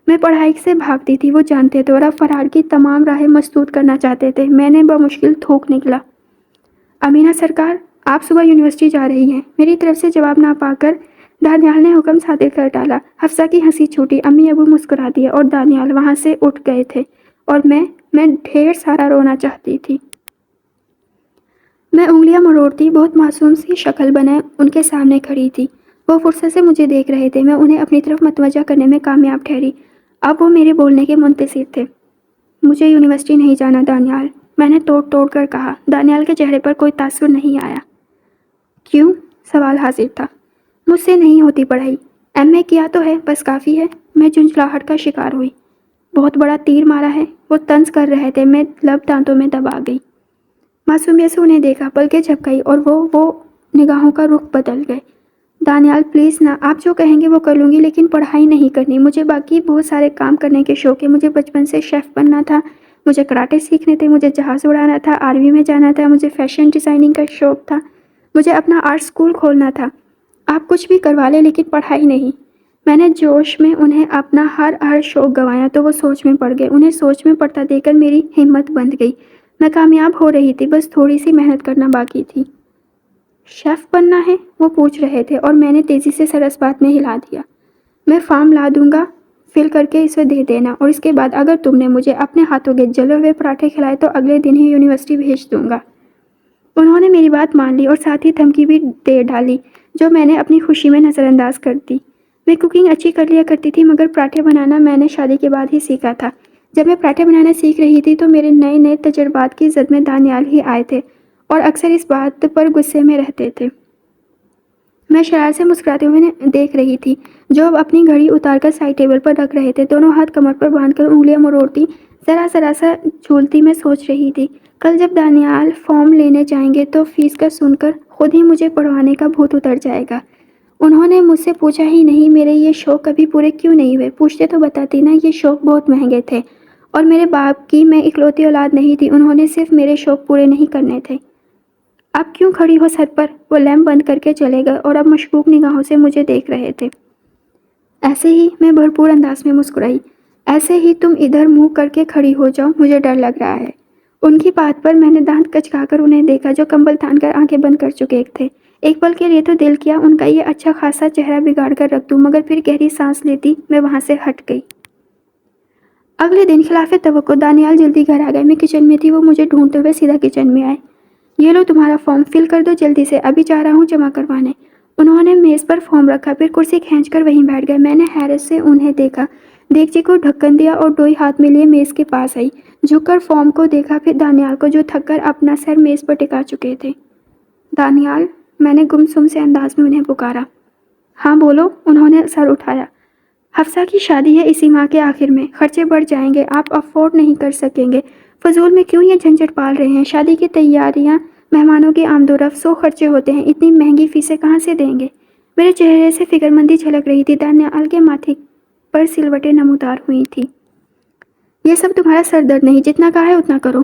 میں پڑھائی سے بھاگتی تھی، وہ جانتے تھے، اور اب فرار کی تمام راہیں مسدود کرنا چاہتے تھے۔ میں نے بمشکل تھوک نکلا، امینہ سرکار، آپ صبح یونیورسٹی جا رہی ہیں؟ میری طرف سے جواب نہ پا کر دانیال نے حکم صادر کر ڈالا۔ حفصہ کی ہنسی چھوٹی، امی ابو مسکرا دیے اور دانیال وہاں سے اٹھ گئے تھے، اور میں ڈھیر سارا رونا چاہتی تھی۔ میں انگلیاں مروڑتی بہت معصوم سی شکل بنائے ان کے سامنے کھڑی تھی۔ وہ فرصت سے مجھے دیکھ رہے تھے، میں انہیں اپنی طرف متوجہ کرنے میں کامیاب ٹھہری۔ اب وہ میرے بولنے کے منتظر تھے۔ مجھے یونیورسٹی نہیں جانا دانیال، میں نے توڑ کر کہا۔ دانیال کے چہرے پر کوئی تاثر نہیں آیا۔ کیوں؟ سوال حاضر تھا۔ مجھ سے نہیں ہوتی پڑھائی، ایم اے کیا تو ہے، بس کافی ہے۔ میں جھنجھلاہٹ کا شکار ہوئی۔ بہت بڑا تیر مارا ہے، وہ طنز کر رہے تھے۔ میں لب دانتوں میں دبا گئی، معصومیت سے انہیں دیکھا، پلکیں جھپکائی اور وہ نگاہوں کا رخ بدل گئے۔ دانیال پلیز نہ، آپ جو کہیں گے وہ کر لوں گی، لیکن پڑھائی نہیں کرنی۔ مجھے باقی بہت سارے کام کرنے کے شوق ہے، مجھے بچپن سے شیف بننا تھا، مجھے کراٹے سیکھنے تھے، مجھے جہاز اڑانا تھا، آرمی میں جانا تھا، مجھے فیشن ڈیزائننگ کا شوق تھا، مجھے اپنا آرٹ اسکول کھولنا تھا۔ آپ کچھ بھی کروا لیں لیکن پڑھائی نہیں۔ میں نے جوش میں انہیں اپنا ہر شوق گنوایا تو وہ سوچ میں پڑ گئے۔ انہیں سوچ میں پڑتا دیکھ کر میری ہمت بندھ گئی۔ میں کامیاب ہو رہی تھی، بس تھوڑی سی محنت کرنا باقی تھی۔ شیف بننا ہے؟ وہ پوچھ رہے تھے اور میں نے تیزی سے سر اس بات میں ہلا دیا۔ میں فارم لا دوں گا، فل کر کے اسے دے دینا، اور اس کے بعد اگر تم نے مجھے اپنے ہاتھوں کے جلے ہوئے پراٹھے کھلائے تو اگلے دن ہی یونیورسٹی بھیج دوں گا۔ انہوں نے میری بات مان لی اور ساتھ ہی دھمکی بھی دے ڈالی، جو میں نے اپنی خوشی میں نظر انداز کر دی۔ میں کوکنگ اچھی کر لیا کرتی تھی، مگر پراٹھے بنانا میں نے شادی کے بعد ہی سیکھا تھا۔ جب میں پراٹھے بنانا سیکھ رہی تھی تو میرے نئے نئے تجربات کی زد میں دانیال ہی آئے تھے اور اکثر اس بات پر غصے میں رہتے تھے۔ میں شرارت سے مسکراتے ہوئے دیکھ رہی تھی جو اب اپنی گھڑی اتار کر سائڈ ٹیبل پر رکھ رہے تھے، دونوں ہاتھ کمر پر باندھ کر انگلیاں مروڑتی ذرا سا جھولتی میں سوچ رہی تھی، کل جب دانیال فارم لینے جائیں گے تو فیس کا سن کر خود ہی مجھے پڑھوانے کا بھوت اتر جائے گا۔ انہوں نے مجھ سے پوچھا ہی نہیں میرے یہ شوق کبھی پورے کیوں نہیں ہوئے، پوچھتے تو بتاتی نا، یہ شوق بہت مہنگے تھے اور میرے باپ کی میں اکلوتی اولاد نہیں تھی، انہوں نے صرف میرے شوق پورے نہیں کرنے تھے۔ اب کیوں کھڑی ہو چھت پر؟ وہ لیمپ بند کر کے چلے گئے اور اب مشکوک نگاہوں سے مجھے دیکھ رہے تھے۔ ایسے ہی میں بھرپور انداز میں مسکرائی، ایسے ہی تم ادھر منہ کر کے کھڑی ہو جاؤ، مجھے ڈر لگ رہا ہے۔ ان کی بات پر میں نے دانت کچکا کر انہیں دیکھا جو کمبل تان کر آنکھیں بند کر چکے تھے۔ ایک پل کے لیے تو دل کیا ان کا یہ اچھا خاصا چہرہ بگاڑ کر رکھ دوں، مگر پھر گہری سانس لیتی میں وہاں سے ہٹ گئی۔ اگلے دن خلاف توقع دانیال جلدی گھر آ گئے۔ میں کچن میں تھی، وہ مجھے ڈھونڈتے ہوئے سیدھا کچن میں آئے۔ یہ لو تمہارا فارم فل کر دو جلدی سے، ابھی جا رہا ہوں جمع کروانے۔ انہوں نے میز پر فارم رکھا، پھر کرسی کھینچ کر وہیں بیٹھ گئے۔ میں نے حیرت سے انہیں دیکھا، دیگچی کو ڈھکن دیا اور ڈوئی ہاتھ میں لیے میز کے پاس آئی، جھک کر فارم کو دیکھا، پھر دانیال کو جو تھک کر اپنا سر میز پر ٹکا چکے تھے۔ دانیال، میں نے گمسم سے انداز میں انہیں پکارا۔ ہاں بولو، انہوں نے سر اٹھایا۔ حفصہ کی شادی ہے اسی ماہ کے آخر میں، خرچے بڑھ جائیں گے، آپ افورڈ نہیں کر سکیں گے، فضول میں کیوں یہ جھنجھٹ پال رہے ہیں؟ شادی کی تیاریاں، مہمانوں کی آمد و رفت، 100 خرچے ہوتے ہیں، اتنی مہنگی فیسیں کہاں سے دیں گے؟ میرے چہرے سے فکرمندی جھلک رہی تھی، دانیال کے ماتھے پر سلوٹیں نمودار ہوئی تھی۔ یہ سب تمہارا سر درد نہیں، جتنا کہا ہے اتنا کرو۔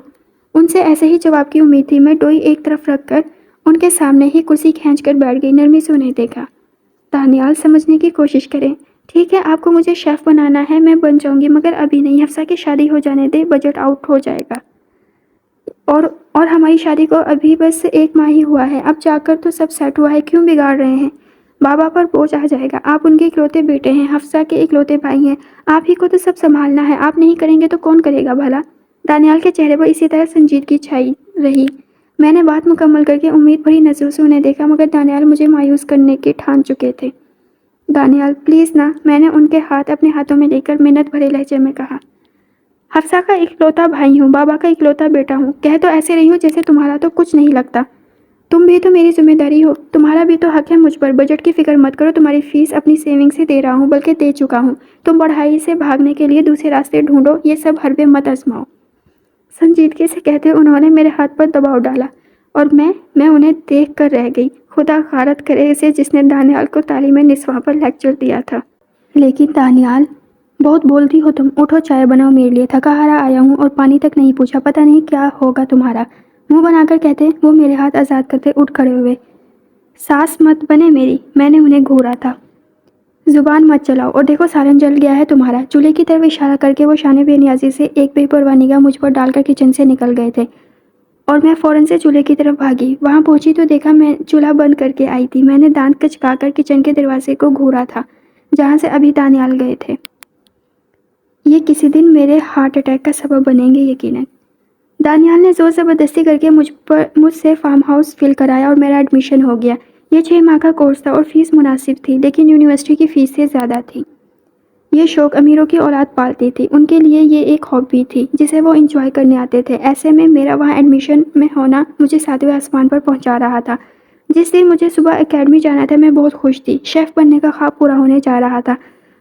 ان سے ایسے ہی جواب کی امید تھی۔ میں ڈوئی ایک طرف رکھ کر ان کے سامنے ہی کرسی کھینچ کر بیٹھ گئی، نرمی سے انہیں دیکھا۔ دانیال، سمجھنے کی کوشش کریں، ٹھیک ہے آپ کو مجھے شیف بنانا ہے، میں بن جاؤں گی، مگر ابھی نہیں، حفصہ کی شادی ہو جانے دے، بجٹ آؤٹ ہو جائے گا، اور ہماری شادی کو ابھی بس 1 ماہ ہی ہوا ہے، اب جا کر تو سب سیٹ ہوا ہے، کیوں بگاڑ رہے ہیں؟ بابا پر بوجھ آ جائے گا، آپ ان کے اکلوتے بیٹے ہیں، حفصہ کے اکلوتے بھائی ہیں، آپ ہی کو تو سب سنبھالنا ہے، آپ نہیں کریں گے تو کون کرے گا بھلا؟ دانیال کے چہرے پر اسی طرح سنجیدگی چھائی رہی۔ میں نے بات مکمل کر کے امید بھری نظروں سے انہیں دیکھا، مگر دانیال مجھے مایوس کرنے کے ٹھان چکے تھے۔ دانیال پلیز نا، میں نے ان کے ہاتھ اپنے ہاتھوں میں لے کر منت بھرے لہجے میں کہا۔ حفصہ کا اکلوتا بھائی ہوں، بابا کا اکلوتا بیٹا ہوں، کہہ تو ایسے رہی ہوں جیسے تمہارا تو کچھ نہیں لگتا، تم بھی تو میری ذمہ داری ہو، تمہارا بھی تو حق ہے مجھ پر، بجٹ کی فکر مت کرو، تمہاری فیس اپنی سیونگ سے دے رہا ہوں، بلکہ دے چکا ہوں، تم پڑھائی سے بھاگنے کے لیے دوسرے راستے ڈھونڈو، یہ سب حربے مت آزماؤ۔ سنجیدگی سے کہتے انہوں نے میرے ہاتھ پر دباؤ ڈالا اور میں انہیں دیکھ کر رہ گئی، خدا غارت کرے اسے جس نے دانیال کو تعلیم نسواں پر لیکچر دیا تھا۔ لیکن دانیال، بہت بولتی ہو تم، اٹھو چائے بناؤ میرے لیے، تھکا ہارا آیا ہوں اور پانی تک نہیں پوچھا، پتہ نہیں کیا ہوگا تمہارا، منہ بنا کر کہتے وہ میرے ہاتھ آزاد کرتے اٹھ کھڑے ہوئے۔ ساس مت بنے میری، میں نے انہیں گھورا تھا۔ زبان مت چلاؤ، اور دیکھو سالن جل گیا ہے تمہارا۔ چولہے کی طرف اشارہ کر کے وہ شانے بے نیازی سے ایک بے پرواہ نگاہ مجھ پر ڈال کر کچن سے نکل گئے تھے، اور میں فوراً سے چولہے کی طرف بھاگی۔ وہاں پہنچی تو دیکھا میں چولہا بند کر کے آئی تھی۔ میں نے دانت کچکا کر کچن کے دروازے کو گھورا تھا جہاں سے ابھی دانیال گئے تھے۔ یہ کسی دن میرے ہارٹ اٹیک کا سبب بنیں گے یقیناً۔ دانیال نے زور زبردستی کر کے مجھ سے فارم ہاؤس فل کرایا اور میرا ایڈمیشن ہو گیا۔ یہ 6 ماہ کا کورس تھا اور فیس مناسب تھی، لیکن یونیورسٹی کی فیس سے زیادہ تھی۔ یہ شوق امیروں کی اولاد پالتی تھی، ان کے لیے یہ ایک ہابی تھی جسے وہ انجوائے کرنے آتے تھے۔ ایسے میں میرا وہاں ایڈمیشن میں ہونا مجھے 7ویں آسمان پر پہنچا رہا تھا۔ جس دن مجھے صبح اکیڈمی جانا تھا میں بہت خوش تھی، شیف بننے کا خواب پورا ہونے جا رہا تھا۔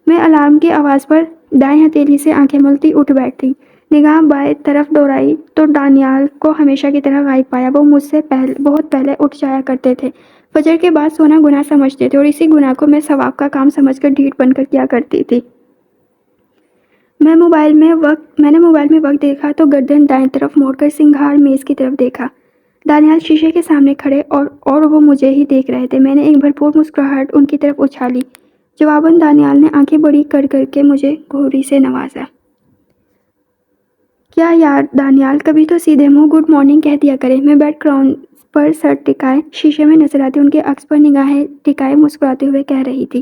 میں الارم کی آواز پر دائیں ہتھیلی سے آنکھیں ملتی اٹھ بیٹھی، نگاہ بائیں طرف دوڑائی تو دانیال کو ہمیشہ کی طرح غائب پایا۔ وہ مجھ سے بہت پہلے اٹھ جایا کرتے تھے، فجر کے بعد سونا گناہ سمجھتے تھے، اور اسی گناہ کو میں ثواب کا کام سمجھ کر ڈھیٹ بن کر کیا کرتی تھی۔ میں نے موبائل میں وقت دیکھا تو گردن دائیں طرف موڑ کر سنگھار میز کی طرف دیکھا۔ دانیال شیشے کے سامنے کھڑے اور وہ مجھے ہی دیکھ رہے تھے۔ میں نے ایک بھرپور مسکراہٹ ان کی طرف اچھالی۔ جواباً دانیال نے آنکھیں بڑی کر کے مجھے گھوری سے نوازا۔ کیا یار دانیال، کبھی تو سیدھے منہ گڈ مارننگ کہہ دیا کرے۔ میں بیڈ گراؤنڈ پر سر ٹکائے شیشے میں نظر آتی ان کے عکس پر نگاہیں ٹکائے مسکراتے ہوئے کہہ رہی تھی،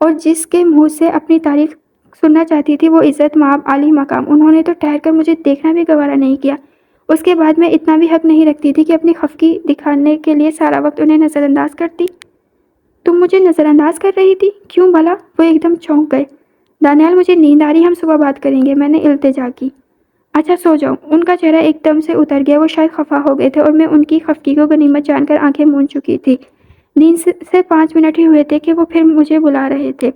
اور جس کے منہ سے اپنی تعریف سننا چاہتی تھی وہ عزت مآب عالی مقام، انہوں نے تو ٹھہر کر مجھے دیکھنا بھی گوارا نہیں کیا۔ اس کے بعد میں اتنا بھی حق نہیں رکھتی تھی کہ اپنی خفگی دکھانے کے لیے سارا وقت انہیں نظر انداز کرتی۔ تم مجھے نظر انداز کر رہی تھی؟ کیوں بھلا؟ وہ ایک دم چونک گئے۔ دانیال مجھے نیند آ رہی، ہم صبح بات کریں گے، میں نے التجا کی۔ اچھا سو جاؤ۔ ان کا چہرہ ایک دم سے اتر گیا، وہ شاید خفا ہو گئے تھے اور میں ان کی خفگی کو غنیمت جان کر آنکھیں مون چکی تھی۔ نیند سے 5 منٹ ہی ہوئے تھے کہ وہ پھر مجھے بلا رہے تھے۔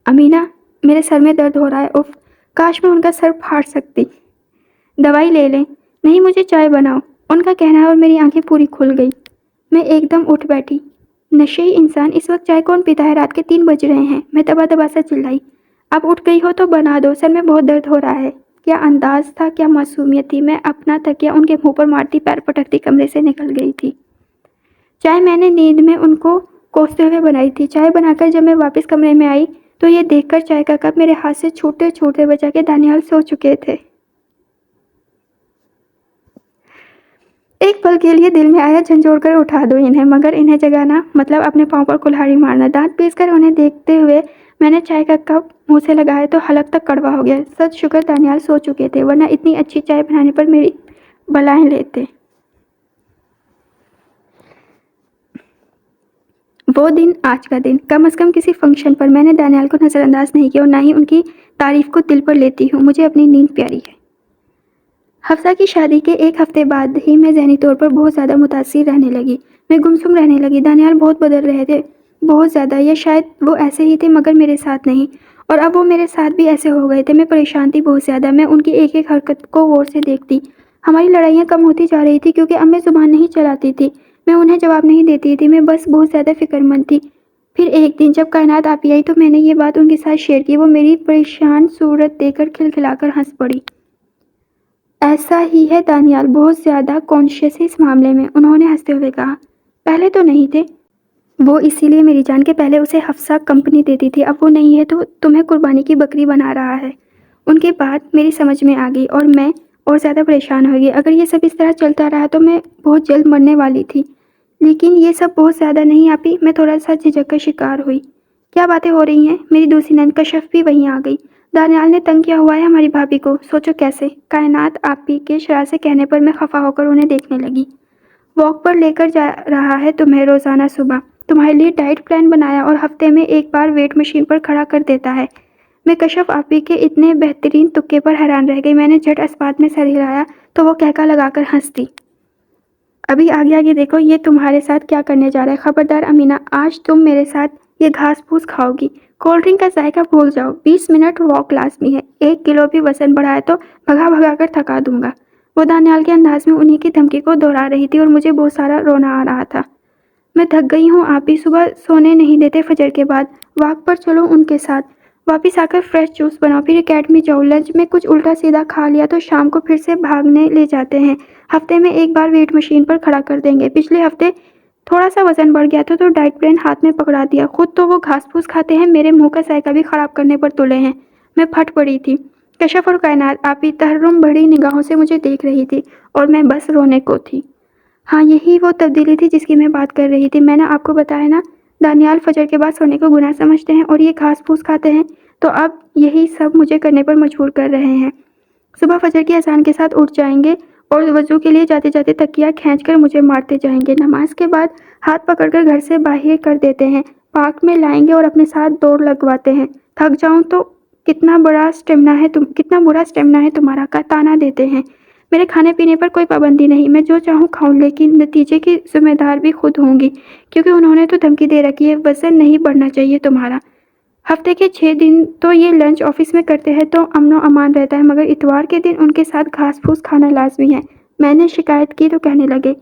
امینا، میرے سر میں درد ہو رہا ہے، اف، کاش میں ان کا سر پھاڑ سکتی۔ دوائی لے لیں۔ نہیں، مجھے چائے بناؤ، ان کا کہنا ہے اور میری آنکھیں پوری کھل گئی۔ میں ایک دم اٹھ بیٹھی۔ نشئی انسان، اس وقت چائے کون پیتا ہے؟ رات کے 3 بج رہے ہیں، میں دبا دبا سا چلائی۔ اب اٹھ گئی ہو تو بنا دو، سر میں بہت درد ہو رہا ہے۔ کیا انداز تھا، کیا معصومیت تھی! میں اپنا تکیہ ان کے منہ پر مارتی پیر پٹکتی کمرے سے نکل گئی تھی۔ چائے میں نے نیند میں ان کو کوستے ہوئے بنائی تھی۔ چائے بنا کر جب میں واپس کمرے میں آئی تو یہ دیکھ کر چائے کا کپ میرے ہاتھ سے چھوٹے چھوٹے بچا کے دانیال سو چکے تھے۔ ایک پل کے لیے دل میں آیا جھنجھوڑ کر اٹھا دو انہیں، مگر انہیں جگانا مطلب اپنے پاؤں پر کلہاڑی مارنا۔ دانت پیس کر انہیں دیکھتے ہوئے میں نے چائے کا کپ منہ سے لگایا تو حلق تک کڑوا ہو گیا۔ سد شکر دانیال سو چکے تھے، ورنہ اتنی اچھی چائے بنانے پر میری بلائیں لیتے۔ وہ دن آج کا دن، کم از کم کسی فنکشن پر میں نے دانیال کو نظر انداز نہیں کیا اور نہ ہی ان کی تعریف کو دل پر لیتی ہوں۔ مجھے اپنی نیند پیاری ہے۔ حفصہ کی شادی کے ایک ہفتے بعد ہی میں ذہنی طور پر بہت زیادہ متاثر رہنے لگی۔ میں گمسم رہنے لگی۔ دانیال بہت بدل رہے تھے، بہت زیادہ، یا شاید وہ ایسے ہی تھے مگر میرے ساتھ نہیں، اور اب وہ میرے ساتھ بھی ایسے ہو گئے تھے۔ میں پریشان تھی بہت زیادہ۔ میں ان کی ایک ایک حرکت کو غور سے دیکھتی۔ ہماری لڑائیاں کم ہوتی جا رہی تھی کیونکہ اب میں زبان نہیں چلاتی تھی، میں انہیں جواب نہیں دیتی تھی، میں بس بہت زیادہ فکر مند تھی۔ پھر ایک دن جب کائنات آپی آئی تو میں نے یہ بات ان کے ساتھ شیئر کی۔ وہ میری پریشان صورت دیکھ کر کھلکھلا کر ہنس پڑی۔ ایسا ہی ہے دانیال، بہت زیادہ کانشیس ہے اس معاملے میں، انہوں نے ہنستے ہوئے کہا۔ پہلے تو نہیں تھے وہ، اسی لیے میری جان کے پہلے اسے حفصہ کمپنی دیتی تھی، اب وہ نہیں ہے تو تمہیں قربانی کی بکری بنا رہا ہے۔ ان کی بات میری سمجھ میں آ گئی اور میں اور زیادہ پریشان ہو گئی۔ اگر یہ سب اس طرح چلتا رہا تو میں بہت جلد مرنے والی تھی۔ لیکن یہ سب بہت زیادہ نہیں آپی، میں تھوڑا سا جھجک کا شکار ہوئی۔ کیا باتیں ہو رہی ہیں؟ میری دوسری نند کشف بھی وہیں آ گئی۔ دانیال نے تنگ کیا ہوا ہے ہماری بھابھی کو، سوچو کیسے؟ کائنات آپی کے شراسے کہنے پر میں خفا ہو کر انہیں دیکھنے لگی۔ واک پر لے کر جا رہا ہے تمہیں روزانہ صبح، تمہارے لیے ڈائٹ پلان بنایا اور ہفتے میں ایک بار ویٹ مشین پر کھڑا کر دیتا ہے۔ میں کشف آپی کے اتنے بہترین تکے پر حیران رہ گئی۔ میں نے جھٹ اسبات میں سر ہلایا تو وہ کہکا لگا کر ہنس دی۔ ابھی آگے آگے دیکھو یہ تمہارے ساتھ کیا کرنے جا رہا ہے۔ خبردار امینا، آج تم میرے ساتھ یہ گھاس پھوس کھاؤ گی۔ کولڈ ڈرنک کا ذائقہ بھول جاؤ۔ 20 منٹ واک لازمی ہے۔ 1 کلو بھی وزن بڑھائے تو بھگا بھگا کر تھکا دوں گا۔ وہ دانیال کے انداز میں انہی کی دھمکی کو دہرا رہی تھی اور مجھے بہت سارا رونا آ رہا تھا۔ میں تھک گئی ہوں آپی، صبح سونے نہیں دیتے فجر کے بعد، واک پر چلو ان کے ساتھ، واپس آ کر فریش جوس بناؤ، پھر اکیڈمی جاؤ، لنچ میں کچھ الٹا سیدھا کھا لیا تو شام کو پھر سے بھاگنے لے جاتے ہیں۔ ہفتے میں ایک بار ویٹ مشین پر کھڑا کر دیں گے۔ پچھلے ہفتے تھوڑا سا وزن بڑھ گیا تھا تو ڈائٹ پلان ہاتھ میں پکڑا دیا۔ خود تو وہ گھاس پھوس کھاتے ہیں، میرے منہ کا ذائقہ بھی خراب کرنے پر تلے ہیں۔ میں پھٹ پڑی تھی۔ کشف اور کائنات آپی تحرم بھری نگاہوں سے مجھے دیکھ رہی تھی اور میں بس رونے کو تھی۔ ہاں، یہی وہ تبدیلی تھی جس کی میں بات کر رہی تھی۔ میں نے آپ کو بتایا نا، دانیال فجر کے بعد سونے کو گناہ سمجھتے ہیں اور یہ گھاس پھوس کھاتے ہیں، تو اب یہی سب مجھے کرنے پر مجبور کر رہے ہیں۔ صبح فجر کی اذان کے ساتھ اٹھ جائیں گے اور وضو کے لیے جاتے جاتے تکیہ کھینچ کر مجھے مارتے جائیں گے۔ نماز کے بعد ہاتھ پکڑ کر گھر سے باہر کر دیتے ہیں، پارک میں لائیں گے اور اپنے ساتھ دوڑ لگواتے ہیں۔ تھک جاؤں تو کتنا برا اسٹیمنا ہے تمہارا کا تانا دیتے ہیں۔ میرے کھانے پینے پر کوئی پابندی نہیں، میں جو چاہوں کھاؤں، لیکن نتیجے کی ذمہ دار بھی خود ہوں گی، کیونکہ انہوں نے تو دھمکی دے رکھی ہے، وزن نہیں بڑھنا چاہیے تمہارا۔ ہفتے کے 6 دن تو یہ لنچ آفس میں کرتے ہیں تو امن و امان رہتا ہے، مگر اتوار کے دن ان کے ساتھ گھاس پھوس کھانا لازمی ہے۔ میں نے شکایت کی تو کہنے لگے،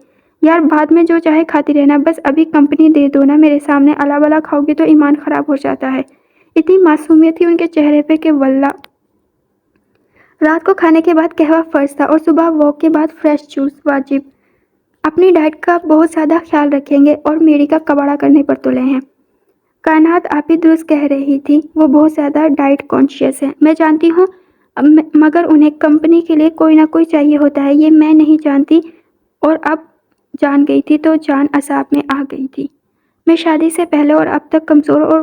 یار بعد میں جو چاہے کھاتی رہنا، بس ابھی کمپنی دے دو نا میرے سامنے، الا بلا کھاؤ گی تو ایمان خراب ہو جاتا ہے۔ اتنی معصومیت تھی ان کے چہرے پہ کہ واللہ۔ رات کو کھانے کے بعد قہوہ فرض تھا اور صبح واک کے بعد فریش جوس واجب۔ اپنی ڈائٹ کا بہت زیادہ خیال رکھیں گے اور میری کا کباڑہ کرنے پر تلے ہیں۔ کائنات آپی درست کہہ رہی تھی، وہ بہت زیادہ ڈائٹ کانشیس ہے، میں جانتی ہوں، مگر انہیں کمپنی کے لیے کوئی نہ کوئی چاہیے ہوتا ہے، یہ میں نہیں جانتی، اور اب جان گئی تھی تو جان اعصاب میں آ گئی تھی۔ میں شادی سے پہلے اور اب تک کمزور اور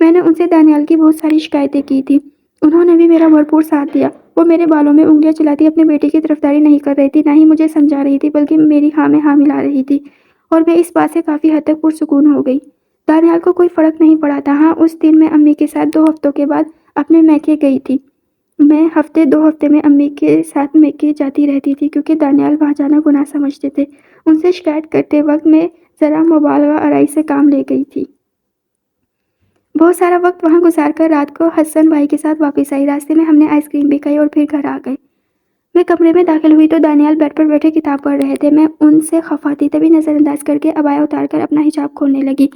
میں نے ان سے دانیال کی بہت ساری شکایتیں کی تھی، انہوں نے بھی میرا بھرپور ساتھ دیا۔ وہ میرے بالوں میں انگلیاں چلاتی اپنے بیٹے کی طرفداری نہیں کر رہی تھی، نہ ہی مجھے سمجھا رہی تھی، بلکہ میری ہاں میں ہاں ملا رہی تھی، اور میں اس بات سے کافی حد تک پرسکون ہو گئی۔ دانیال کو کوئی فرق نہیں پڑا تھا۔ ہاں، اس دن میں امی کے ساتھ 2 ہفتوں کے بعد اپنے میکے گئی تھی۔ میں 2 ہفتے میں امی کے ساتھ میکے جاتی رہتی تھی، کیونکہ دانیال وہاں جانا گناہ سمجھتے تھے۔ ان سے شکایت کرتے وقت میں ذرا مبالغہ آرائی سے کام لے گئی تھی۔ بہت سارا وقت وہاں گزار کر رات کو حسن بھائی کے ساتھ واپس آئی۔ راستے میں ہم نے آئس کریم بھی کھائی اور پھر گھر آ گئے۔ میں کمرے میں داخل ہوئی تو دانیال بیڈ پر بیٹھے کتاب پڑھ رہے تھے۔ میں ان سے خفا تھی، تبھی نظر انداز کر کے عبایا اتار کر اپنا حجاب کھولنے لگی۔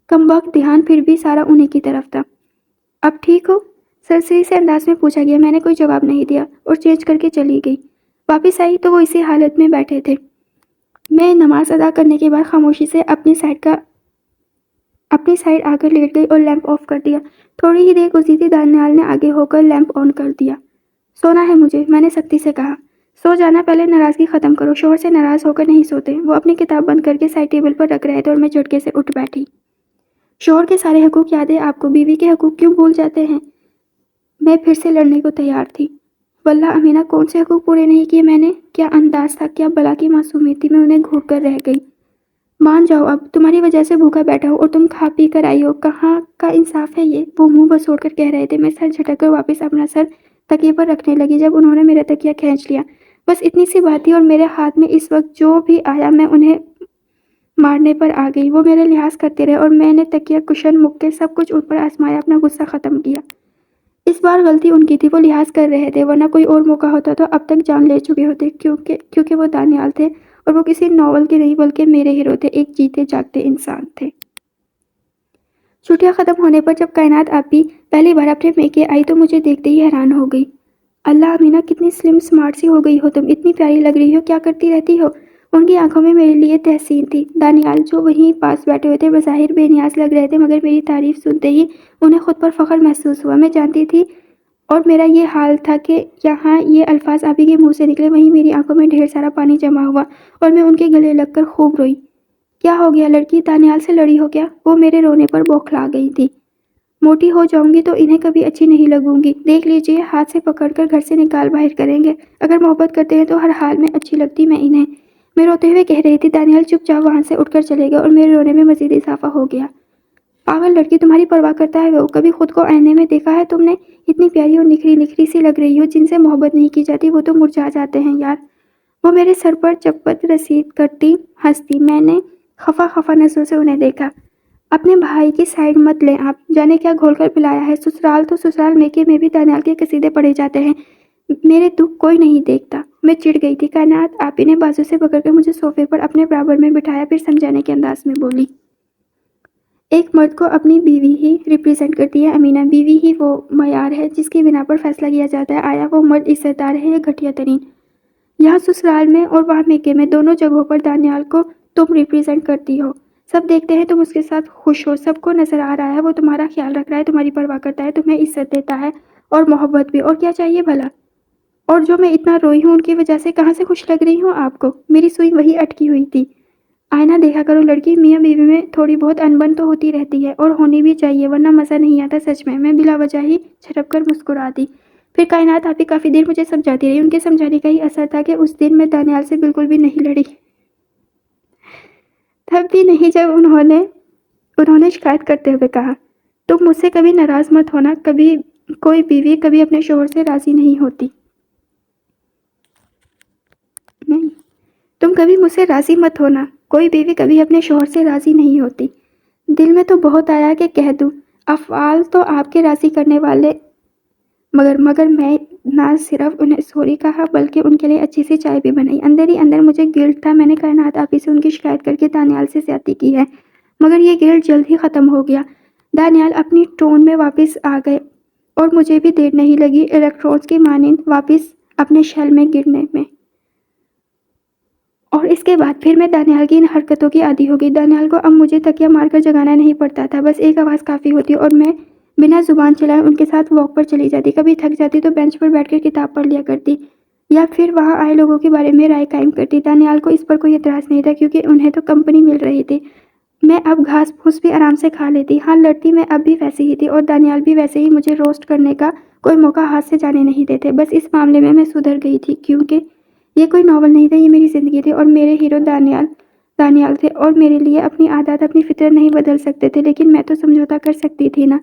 کمبخت دھیان پھر بھی سارا انہیں کی طرف تھا۔ اب ٹھیک ہو؟ سرسری سے انداز میں پوچھا گیا۔ میں نے کوئی جواب نہیں دیا اور چینج کر کے چلی گئی۔ واپس آئی تو وہ اسی حالت میں بیٹھے تھے۔ میں نماز ادا کرنے کے بعد خاموشی سے اپنی سائڈ آ کر لیٹ گئی اور لیمپ آف کر دیا۔ تھوڑی ہی دیر گزری تھی، دانیال نے آگے ہو کر لیمپ آن کر دیا۔ سونا ہے مجھے، میں نے سختی سے کہا۔ سو جانا، پہلے ناراضگی ختم کرو۔ شوہر سے ناراض ہو کر نہیں سوتے۔ وہ اپنی کتاب بند کر کے سائڈ ٹیبل پر رکھ رہے تھے اور میں جھٹکے سے اٹھ بیٹھی۔ شوہر کے سارے حقوق یاد ہے آپ کو، بیوی کے حقوق کیوں بھول جاتے ہیں؟ میں پھر سے لڑنے کو تیار تھی۔ واللہ امینا، کون سے حقوق پورے نہیں کیے میں نے؟ کیا انداز تھا، کیا بلا کی معصومیت تھی، میں انہیں گھونٹ کر رہ گئی۔ مان جاؤ، اب تمہاری وجہ سے بھوکا بیٹھا ہوں اور تم کھا پی کر آئی ہو، کہاں کا انصاف ہے یہ؟ وہ منہ بسوڑ کر کہہ رہے تھے۔ میں سر جھٹک کر واپس اپنا سر تکیے پر رکھنے لگی جب انہوں نے میرا تکیہ کھینچ لیا۔ بس اتنی سی بات تھی اور میرے ہاتھ میں اس وقت جو بھی آیا میں انہیں مارنے پر آ گئی۔ وہ میرا لحاظ کرتے رہے اور میں نے تکیہ، کشن، مکے سب کچھ ان پر آزمایا، اپنا غصہ ختم کیا۔ اس بار غلطی ان کی تھی، وہ لحاظ کر رہے تھے، ورنہ کوئی اور موقع ہوتا تو اب تک جان لے چکے ہوتے، کیونکہ وہ دانیال تھے اور وہ کسی ناول کے نہیں بلکہ میرے ہیرو تھے، ایک جیتے جاگتے انسان تھے۔ چھٹیاں ختم ہونے پر جب کائنات آپی پہلی بار اپنے میکے آئی تو مجھے دیکھتے ہی حیران ہو گئی۔ اللہ امینا، کتنی سلم سمارٹ سی ہو گئی ہو تم، اتنی پیاری لگ رہی ہو، کیا کرتی رہتی ہو؟ ان کی آنکھوں میں میرے لیے تحسین تھی۔ دانیال جو وہیں پاس بیٹھے ہوئے تھے بظاہر بے نیاز لگ رہے تھے، مگر میری تعریف سنتے ہی انہیں خود پر فخر محسوس ہوا۔ میں جانتی تھی اور میرا یہ حال تھا کہ یہاں یہ الفاظ آپی کے منہ سے نکلے، وہیں میری آنکھوں میں ڈھیر سارا پانی جمع ہوا اور میں ان کے گلے لگ کر خوب روئی۔ کیا ہو گیا لڑکی، دانیال سے لڑی ہو کیا؟ وہ میرے رونے پر بوکھلا گئی تھی۔ موٹی ہو جاؤں گی تو انہیں کبھی اچھی نہیں لگوں گی، دیکھ لیجئے، ہاتھ سے پکڑ کر گھر سے نکال باہر کریں گے۔ اگر محبت کرتے ہیں تو ہر حال میں اچھی لگتی میں انہیں۔ میں روتے ہوئے کہہ رہی تھی۔ دانیال چپ چاپ وہاں سے اٹھ کر چلے گئے اور میرے رونے میں مزید اضافہ ہو گیا۔ پاگل لڑکی، تمہاری پرواہ کرتا ہے وہ؟ کبھی خود کو آئینے میں دیکھا ہے تم نے؟ اتنی پیاری اور نکھری نکھری سی لگ رہی ہو، جن سے محبت نہیں کی جاتی وہ تو مرجھا جاتے ہیں یار۔ وہ میرے سر پر چپت رسید کرتی ہنستی۔ میں نے خفا نظروں سے انہیں دیکھا۔ اپنے بھائی کی سائڈ مت لیں آپ، جانے کیا گھول کر پلایا ہے۔ سسرال تو سسرال، میکے میں بھی دانیال کے قصیدے پڑھے جاتے ہیں، میرے دکھ کوئی نہیں دیکھتا۔ میں چڑ گئی تھی۔ کائنات آپی نے بازو سے پکڑ کر مجھے صوفے پر اپنے برابر میں بٹھایا، پھر سمجھانے کے انداز میں بولی۔ ایک مرد کو اپنی بیوی ہی ریپرزینٹ کرتی ہے امینا، بیوی ہی وہ معیار ہے جس کی بنا پر فیصلہ کیا جاتا ہے آیا وہ مرد عزت دار ہے یا گھٹیا ترین۔ یہاں سسرال میں اور وہاں میکے میں، دونوں جگہوں پر دانیال کو تم ریپرزینٹ کرتی ہو۔ سب دیکھتے ہیں تم اس کے ساتھ خوش ہو، سب کو نظر آ رہا ہے وہ تمہارا خیال رکھ رہا ہے، تمہاری پرواہ کرتا ہے، تمہیں عزت دیتا ہے اور محبت بھی، اور کیا چاہیے بھلا؟ اور جو میں اتنا روئی ہوں ان کی وجہ سے، کہاں سے خوش لگ رہی ہوں آپ کو؟ میری سوئی وہی اٹکی ہوئی تھی۔ آئینہ دیکھا کرو لڑکی، میاں بیوی میں تھوڑی بہت انبن تو ہوتی رہتی ہے اور ہونی بھی چاہیے، ورنہ مزہ نہیں آتا سچ میں بلا وجہ ہی چھٹک کر مسکرا دی۔ پھر کائنات آپی کافی دیر مجھے سمجھاتی رہی۔ ان کے سمجھانے کا ہی اثر تھا کہ اس دن میں دانیال سے بالکل بھی نہیں لڑی، تب بھی نہیں جب انہوں نے شکایت کرتے ہوئے کہا، تم مجھ سے کبھی ناراض مت ہونا، کبھی کوئی بیوی کبھی اپنے شوہر سے راضی نہیں ہوتی۔ نہیں، تم کبھی مجھ سے راضی مت ہونا، کوئی بیوی کبھی اپنے شوہر سے راضی نہیں ہوتی۔ دل میں تو بہت آیا کہ کہہ دوں، افعال تو آپ کے راضی کرنے والے، مگر میں نہ صرف انہیں سوری کہا بلکہ ان کے لیے اچھی سی چائے بھی بنائی۔ اندر ہی اندر مجھے گلٹ تھا، میں نے کائنات آپی سے ان کی شکایت کر کے دانیال سے زیادتی کی ہے، مگر یہ گلٹ جلد ہی ختم ہو گیا۔ دانیال اپنی ٹون میں واپس آ گئے اور مجھے بھی دیر نہیں لگی الیکٹرونز کی مانند واپس اپنے شیل میں گرنے میں۔ اور اس کے بعد پھر میں دانیال کی ان حرکتوں کی عادی ہو گئی۔ دانیال کو اب مجھے تکیہ مار کر جگانا نہیں پڑتا تھا، بس ایک آواز کافی ہوتی اور میں بنا زبان چلائے ان کے ساتھ واک پر چلی جاتی۔ کبھی تھک جاتی تو بینچ پر بیٹھ کر کتاب پڑھ لیا کرتی یا پھر وہاں آئے لوگوں کے بارے میں رائے قائم کرتی۔ دانیال کو اس پر کوئی اعتراض نہیں تھا کیونکہ انہیں تو کمپنی مل رہی تھی، میں اب گھاس پھوس بھی آرام سے کھا لیتی. ہاں لڑتی میں اب بھی ویسے ہی تھی اور دانیال بھی ویسے ہی مجھے روسٹ کرنے کا کوئی موقع ہاتھ سے جانے نہیں دیتے. بس اس معاملے میں سدھر گئی تھی کیونکہ یہ کوئی ناول نہیں تھا, یہ میری زندگی تھی اور میرے ہیرو دانیال تھے اور میرے لیے اپنی عادات اپنی فطرت نہیں بدل سکتے تھے لیکن میں تو سمجھوتا کر سکتی تھی نا.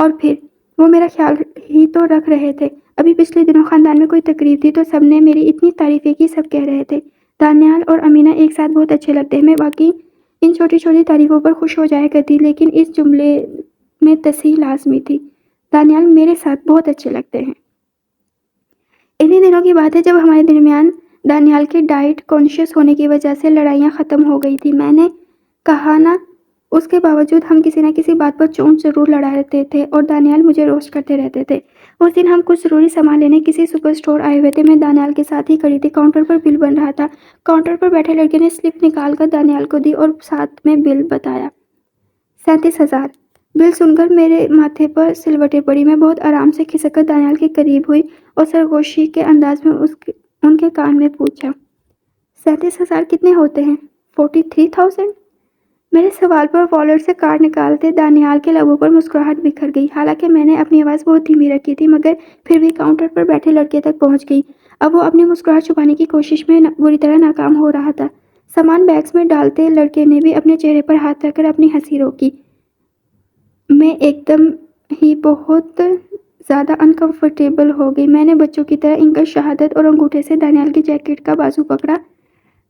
اور پھر وہ میرا خیال ہی تو رکھ رہے تھے. ابھی پچھلے دنوں خاندان میں کوئی تقریب تھی تو سب نے میری اتنی تعریفیں کی. سب کہہ رہے تھے دانیال اور امینہ ایک ساتھ بہت اچھے لگتے ہیں. میں واقعی ان چھوٹی چھوٹی تعریفوں پر خوش ہو جایا کرتی لیکن اس جملے میں تصحیح لازمی تھی. دانیال میرے ساتھ بہت اچھے لگتے ہیں. انہی دنوں کی بات ہے جب ہمارے درمیان دانیال کے ڈائٹ کانشیس ہونے کی وجہ سے لڑائیاں ختم ہو گئی تھی. میں نے کہا نا, اس کے باوجود ہم کسی نہ کسی بات پر چونچ ضرور لڑاتے تھے اور دانیال مجھے روسٹ کرتے رہتے تھے. اس دن ہم کچھ ضروری سامان لینے کسی سپر اسٹور آئے ہوئے تھے. میں دانیال کے ساتھ ہی کھڑی تھی. کاؤنٹر پر بل بن رہا تھا. کاؤنٹر پر بیٹھے لڑکے نے سلپ نکال کر دانیال کو دی اور ساتھ میں بل بتایا. 37,000. بل سن کر میرے ماتھے پر سلوٹیں پڑی. میں بہت آرام سے کھسک کر دانیال کے قریب ہوئی اور سرگوشی کے انداز میں ان کے کان میں پوچھا, 37,000 کتنے ہوتے ہیں؟ 43,000. میرے سوال پر والٹ سے کارڈ نکالتے دانیال کے لبوں پر مسکراہٹ بکھر گئی. حالانکہ میں نے اپنی آواز بہت دھیمی رکھی تھی مگر پھر بھی کاؤنٹر پر بیٹھے لڑکے تک پہنچ گئی. اب وہ اپنی مسکراہٹ چھپانے کی کوشش میں بری طرح ناکام ہو رہا تھا. سامان بیگز میں ڈالتے لڑکے نے بھی اپنے چہرے پر ہاتھ رکھ کر اپنی ہنسی روکی. میں ایک دم ہی بہت زیادہ انکمفرٹیبل ہو گئی. میں نے بچوں کی طرح انگل شہادت اور انگوٹھے سے دانیال کی جیکٹ کا بازو پکڑا.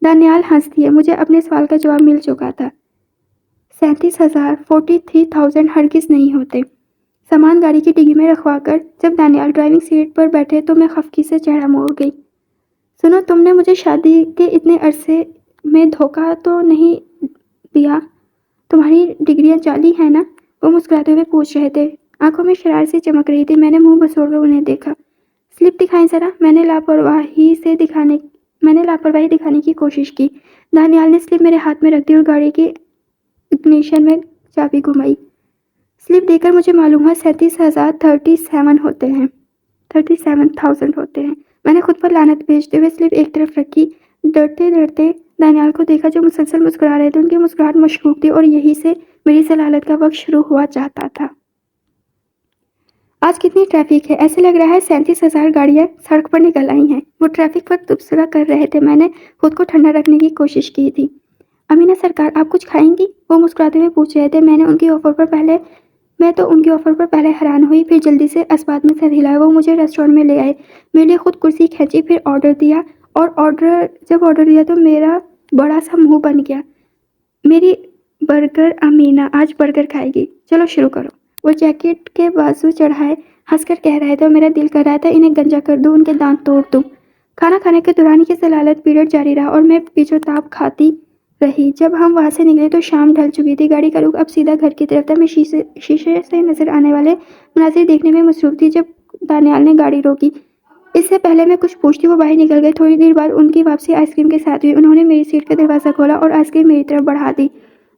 دانیال ہنس دیے. مجھے اپنے سوال کا جواب مل چکا تھا. 37,000 43,000 ہرگز نہیں ہوتے. سامان گاڑی کی ڈگی میں رکھوا کر جب دانیال ڈرائیونگ سیٹ پر بیٹھے تو میں خفگی سے چہرہ موڑ گئی. سنو, تم نے مجھے شادی کے اتنے عرصے میں دھوکہ تو نہیں دیا؟ تمہاری ڈگریاں جعلی ہیں نا؟ وہ مسکراتے ہوئے پوچھ رہے تھے. آنکھوں میں شرارت سی چمک رہی تھی. میں نے منہ بسوڑ کر انہیں دیکھا. سلپ دکھائیں ذرا. میں نے لاپرواہی دکھانے کی کوشش کی. دانیال نے سلپ میرے ہاتھ میں رکھ دی اور گاڑی کی اگنیشن میں چابی گھمائی. سلپ دے کر مجھے معلوم ہوا 37,000 ہوتے ہیں. 37,000 ہوتے ہیں. میں نے خود پر لعنت بھیجتے ہوئے سلپ ایک طرف رکھی. ڈرتے ڈرتے دانیال کو دیکھا جو مسلسل مسکرا رہے تھے. ان کی مسکراہٹ مشکوک تھی اور یہی سے میری ضلالت کا وقت شروع ہوا چاہتا تھا. آج کتنی ٹریفک ہے. ایسے لگ رہا ہے 37,000 گاڑیاں سڑک پر نکل آئی ہیں. وہ ٹریفک پر تبصرہ کر رہے تھے. میں نے خود کو ٹھنڈا رکھنے کی کوشش کی تھی. امینہ سرکار, آپ کچھ کھائیں گی؟ وہ مسکراتے ہوئے پوچھ رہے تھے. میں تو ان کی آفر پر پہلے حیران ہوئی, پھر جلدی سے اسبات میں سر ہلایا. وہ مجھے ریسٹورینٹ میں لے آئے. میرے لیے خود کرسی کھینچی, پھر آرڈر دیا اور جب آرڈر دیا تو میرا بڑا سا منہ بن گیا. میری برگر امینہ آج برگر کھائے گی. چلو شروع کرو. وہ جیکٹ کے بازو چڑھائے ہنس کر کہہ رہے تھے اور میرا دل کر رہا تھا انہیں گنجا کر دوں, ان کے دانت توڑ دوں. کھانا کھانے کے دوران یہ ضلالت پیریڈ جاری رہا اور میں پیچو تاب کھاتی رہی. جب ہم وہاں سے نکلے تو شام ڈھل چکی تھی. گاڑی کا رخ اب سیدھا گھر کی طرف تھا. میں شیشے سے نظر آنے والے مناظر دیکھنے میں مصروف تھی جب دانیال نے گاڑی روکی. اس سے پہلے میں کچھ پوچھتی وہ باہر نکل گئے. تھوڑی دیر بعد ان کی واپسی آئس کریم کے ساتھ ہوئی. انہوں نے میری سیٹ کا دروازہ کھولا اور آئس کریم میری طرف بڑھا دی.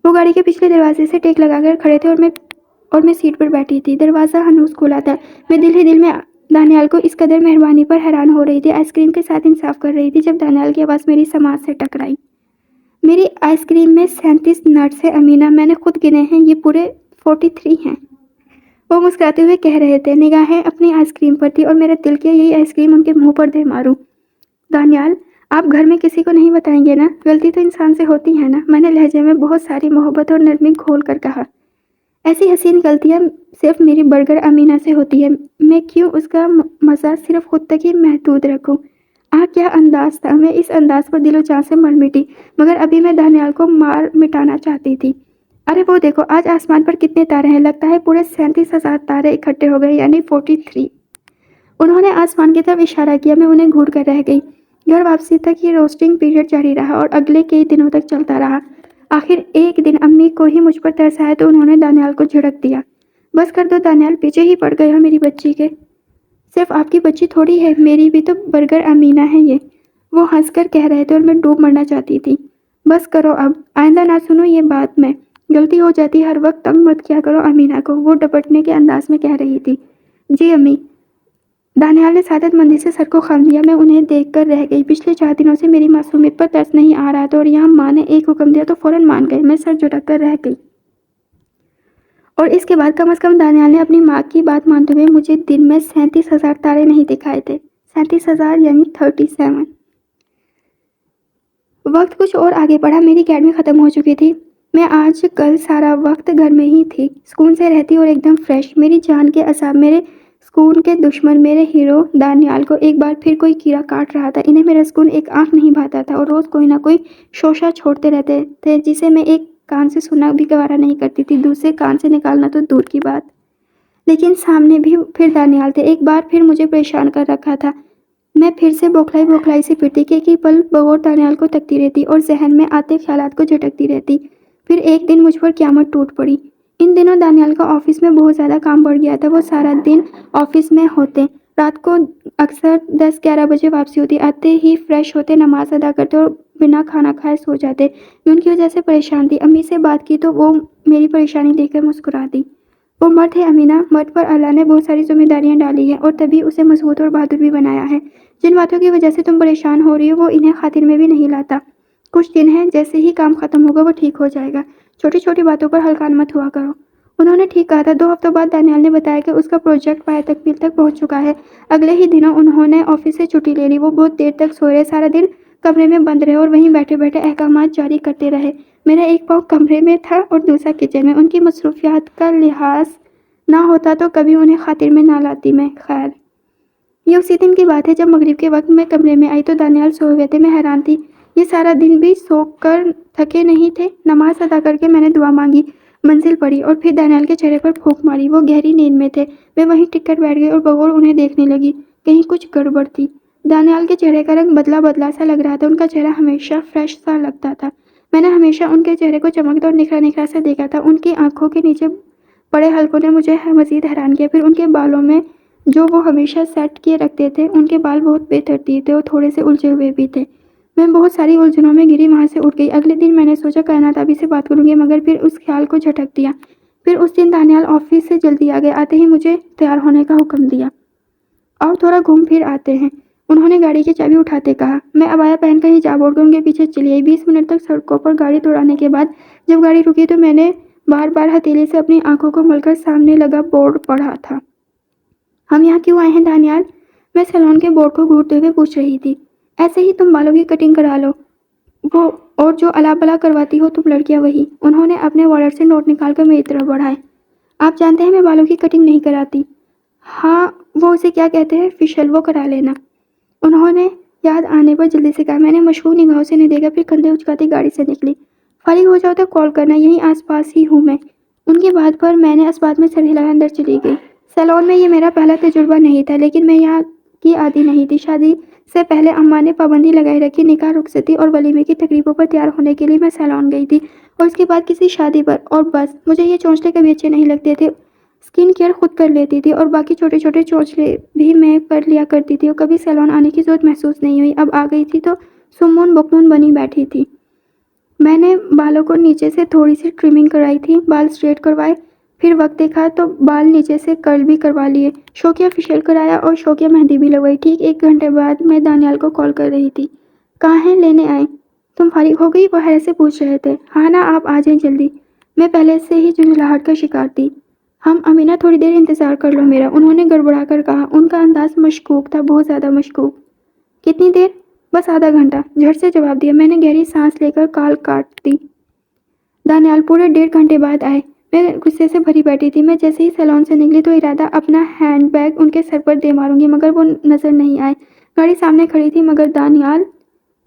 وہ گاڑی کے پچھلے دروازے سے ٹیک لگا کر کھڑے تھے اور میں سیٹ پر بیٹھی تھی. دروازہ ہنوز کھلا تھا. میں دل ہی دل میں دانیال کو اس قدر مہربانی پر حیران ہو رہی تھی. آئس کریم کے ساتھ انصاف کر رہی تھی جب دانیال کی آواز میری سماعت سے ٹکرائی. میری آئس کریم میں 37 نٹس ہیں امینہ. میں نے خود گنے ہیں, یہ پورے 43 ہیں. وہ مسکراتے ہوئے کہہ رہے تھے. نگاہیں اپنی آئس کریم پر تھی اور میرا دل کیا یہی آئس کریم ان کے منہ پر دے ماروں. دانیال, آپ گھر میں کسی کو نہیں بتائیں گے نا؟ غلطی تو انسان سے ہوتی ہے نا. میں نے لہجے میں بہت ساری محبت اور نرمی کھول کر کہا. ایسی حسین غلطیاں صرف میری برگر امینہ سے ہوتی ہے. میں کیوں اس کا مزہ صرف خود تک ہی محدود رکھوں؟ کیا انداز تھا. میں اس انداز پر دل و جان سے مر مٹی مگر ابھی میں دانیال کو مار مٹانا چاہتی تھی. ارے وہ دیکھو, آج آسمان پر کتنے تارے ہیں. لگتا ہے پورے 37,000 تارے اکٹھے ہو گئے, یعنی 43. انہوں نے آسمان کی طرف اشارہ کیا. میں انہیں گھور کر رہ گئی. گھر واپسی تک یہ روسٹنگ پیریڈ جاری رہا اور اگلے کئی دنوں تک چلتا رہا. آخر ایک دن امی کو ہی مجھ پر ترس آیا تو انہوں نے دانیال کو جھڑک دیا. بس کر دو دانیال, پیچھے ہی پڑ گئے ہو میری بچی کے. صرف آپ کی بچی تھوڑی ہے, میری بھی تو برگر امینہ ہے یہ. وہ ہنس کر کہہ رہے تھے اور میں ڈوب مرنا چاہتی تھی. بس کرو اب, آئندہ نہ سنو یہ بات. میں غلطی ہو جاتی, ہر وقت تنگ مت کیا کرو امینہ کو. وہ ڈپٹنے کے انداز میں کہہ رہی تھی. جی امی. دانیال نے سعادت مندی سے سر کو خم دیا۔ میں انہیں دیکھ کر رہ گئی۔ پچھلے 4 دنوں سے میری معصومیت پر ترس نہیں آ رہا تھا اور یہاں ماں نے ایک حکم دیا تو فوراً مان گئے۔ میں سر جھٹک کر رہ گئی۔ اور اس کے بعد کم از کم دانیال نے اپنی ماں کی بات مانتے ہوئے مجھے دن میں 37,000 تارے نہیں دکھائے تھے۔ 37,000 یعنی 37۔ وقت کچھ اور آگے بڑھا۔ میری اکیڈمی ختم ہو چکی تھی۔ میں آج کل سارا وقت گھر میں ہی تھی، سکون سے رہتی اور ایک دم فریش۔ میری جان کے اعصاب، میرے سکون کے دشمن، میرے ہیرو دانیال کو ایک بار پھر کوئی کیڑا کاٹ رہا تھا۔ انہیں میرا سکون ایک آنکھ نہیں بھاتا تھا اور روز کوئی نہ کوئی شوشہ چھوڑتے رہتے تھے جسے میں ایک کان سے سننا بھی گوارا نہیں کرتی تھی، دوسرے کان سے نکالنا تو دور کی بات۔ لیکن سامنے بھی پھر دانیال تھے، ایک بار پھر مجھے پریشان کر رکھا تھا۔ میں پھر سے بوکھلائی سے پھرتی کہ ایک ہی پل بغور دانیال کو تکتی رہتی اور ذہن میں آتے خیالات کو جھٹکتی رہتی۔ پھر ایک دن مجھ پر قیامت ٹوٹ پڑی۔ ان دنوں دانیال کا آفس میں بہت زیادہ کام بڑھ گیا تھا۔ وہ سارا دن آفس میں ہوتے، رات کو اکثر 10-11 بجے واپسی ہوتی، آتے ہی فریش ہوتے، نماز ادا کرتے اور بنا کھانا کھائے سو جاتے۔ میں ان کی وجہ سے پریشان تھی۔ امی سے بات کی تو وہ میری پریشانی دیکھ کر مسکرا دی۔ وہ مرد ہے امینا، مرد پر اللہ نے بہت ساری ذمہ داریاں ڈالی ہیں اور تبھی اسے مضبوط اور بہادر بھی بنایا ہے۔ جن باتوں کی وجہ سے تم پریشان ہو رہی ہو وہ انہیں خاطر میں بھی نہیں لاتا۔ کچھ دن ہیں، جیسے ہی کام ختم ہوگا وہ ٹھیک ہو جائے گا۔ چھوٹی چھوٹی باتوں پر ہلکان مت ہوا کرو۔ انہوں نے ٹھیک کہا تھا۔ 2 ہفتوں بعد دانیال نے بتایا کہ اس کا پروجیکٹ پایہ تکمیل تک پہنچ چکا ہے۔ اگلے ہی دنوں انہوں نے آفس سے چھٹی لے لی۔ وہ بہت دیر تک سوئے رہے، سارا دن کمرے میں بند رہے اور وہیں بیٹھے بیٹھے احکامات جاری کرتے رہے۔ میرا ایک پاؤں کمرے میں تھا اور دوسرا کچن میں۔ ان کی مصروفیات کا لحاظ نہ ہوتا تو کبھی انہیں خاطر میں نہ لاتی میں۔ خیر، یہ اسی دن کی بات ہے جب مغرب کے وقت میں کمرے میں آئی تو دانیال سوئے ہوئے تھے۔ میں حیران تھی، یہ سارا دن بھی سو کر تھکے نہیں تھے۔ نماز ادا کر کے میں نے دعا مانگی، منزل پڑھی اور پھر دانیال کے چہرے پر پھونک ماری۔ وہ گہری نیند میں تھے۔ میں وہیں ٹک کر بیٹھ گئی اور بغور انہیں دیکھنے لگی، کہیں کچھ گڑبڑ تھی۔ دانیال کے چہرے کا رنگ بدلا بدلا سا لگ رہا تھا۔ ان کا چہرہ ہمیشہ فریش سا لگتا تھا۔ میں نے ہمیشہ ان کے چہرے کو چمکتا اور نکھرا نکھرا سا دیکھا تھا۔ ان کی آنکھوں کے نیچے بڑے حلقوں نے مجھے مزید حیران کیا۔ پھر ان کے بالوں میں جو وہ ہمیشہ سیٹ کیے رکھتے تھے، ان کے بال بہت بے ترتیب تھے اور تھوڑے سے الجھے ہوئے بھی تھے۔ میں بہت ساری الجھنوں میں گری، وہاں سے اٹھ گئی۔ اگلے دن میں نے سوچا کائنات ابھی سے بات کروں گی، مگر پھر اس خیال کو جھٹک دیا۔ پھر اس دن دانیال آفس سے جلدی آ گئے۔ آتے ہی مجھے تیار ہونے کا حکم دیا۔ اور تھوڑا گھوم پھر آتے ہیں، انہوں نے گاڑی کی چابی اٹھاتے کہا۔ میں عبایا پہن کر حجاب اوڑھ کر ان کے پیچھے چلی آئی۔ 20 منٹ تک سڑکوں پر گاڑی دوڑانے کے بعد جب گاڑی رکی تو میں نے بار بار ہتھیلی سے اپنی آنکھوں کو مل کر سامنے لگا بورڈ پڑھا تھا۔ ہم یہاں کیوں آئے ہیں دانیال؟ میں سیلون کے بورڈ کو گھورتے ہوئے پوچھ رہی تھی۔ ایسے ہی، تم بالوں کی کٹنگ کرا لو، وہ اور جو الا بلا کرواتی ہو تم لڑکیاں وہی۔ انہوں نے اپنے والیٹ سے نوٹ نکال کر میری طرف بڑھائے۔ آپ جانتے ہیں میں بالوں کی کٹنگ نہیں کراتی۔ ہاں، وہ اسے کیا کہتے ہیں، فیشل، وہ کرا لینا، انہوں نے یاد آنے پر جلدی سے کہا۔ میں نے مشکوک نگاہوں سے انہیں دیکھا، پھر کندھے اچکاتی گاڑی سے نکلی۔ فارغ ہو جاؤ تو کال کرنا، یہیں آس پاس ہی ہوں میں۔ ان کی بات پر میں نے اسبات میں سر ہلائے اندر چلی گئی۔ سیلون میں یہ میرا پہلا تجربہ نہیں تھا، لیکن میں یہاں کی عادی نہیں تھی۔ شادی سے پہلے اماں نے پابندی لگائی رکھی، نکاح، رخصتی اور ولیمے کی تقریبوں پر تیار ہونے کے لیے میں سیلون گئی تھی اور اس کے بعد کسی شادی پر، اور بس۔ مجھے یہ چونچلے کبھی اچھے نہیں لگتے تھے۔ اسکن کیئر خود کر لیتی تھی اور باقی چھوٹے چھوٹے چونچلے بھی میں کر لیا کرتی تھی اور کبھی سیلون آنے کی ضرورت محسوس نہیں ہوئی۔ اب آ گئی تھی تو سمون بکمون بنی بیٹھی تھی۔ میں نے بالوں کو نیچے سے تھوڑی سی ٹرمنگ کرائی تھی، بال اسٹریٹ کروائے، پھر وقت دیکھا تو بال نیچے سے کرل بھی کروا لیے، شوقیہ فیشل کرایا اور شوقیہ مہندی بھی لگوائی۔ ٹھیک 1 گھنٹے بعد میں دانیال کو کال کر رہی تھی۔ کہاں ہیں، لینے آئیں؟ تم فارغ ہو گئی؟ وہ حیرت سے پوچھ رہے تھے۔ ہاں نا، آپ آ جائیں جلدی۔ میں پہلے سے ہی جھنجھلاہٹ کا شکار تھی۔ ہم امینا تھوڑی دیر انتظار کر لو میرا، انہوں نے گڑبڑا کر کہا۔ ان کا انداز مشکوک تھا، بہت زیادہ مشکوک۔ کتنی دیر؟ بس آدھا گھنٹہ، جھٹ سے جواب دیا۔ میں نے گہری سانس لے کر کال کاٹ دی۔ دانیال پورے 1.5 گھنٹے بعد آئے۔ میں غصے سے بھری بیٹھی تھی۔ میں جیسے ہی سیلون سے نکلی تو ارادہ اپنا ہینڈ بیگ ان کے سر پر دے ماروں گی، مگر وہ نظر نہیں آئے۔ گاڑی سامنے کھڑی تھی، مگر دانیال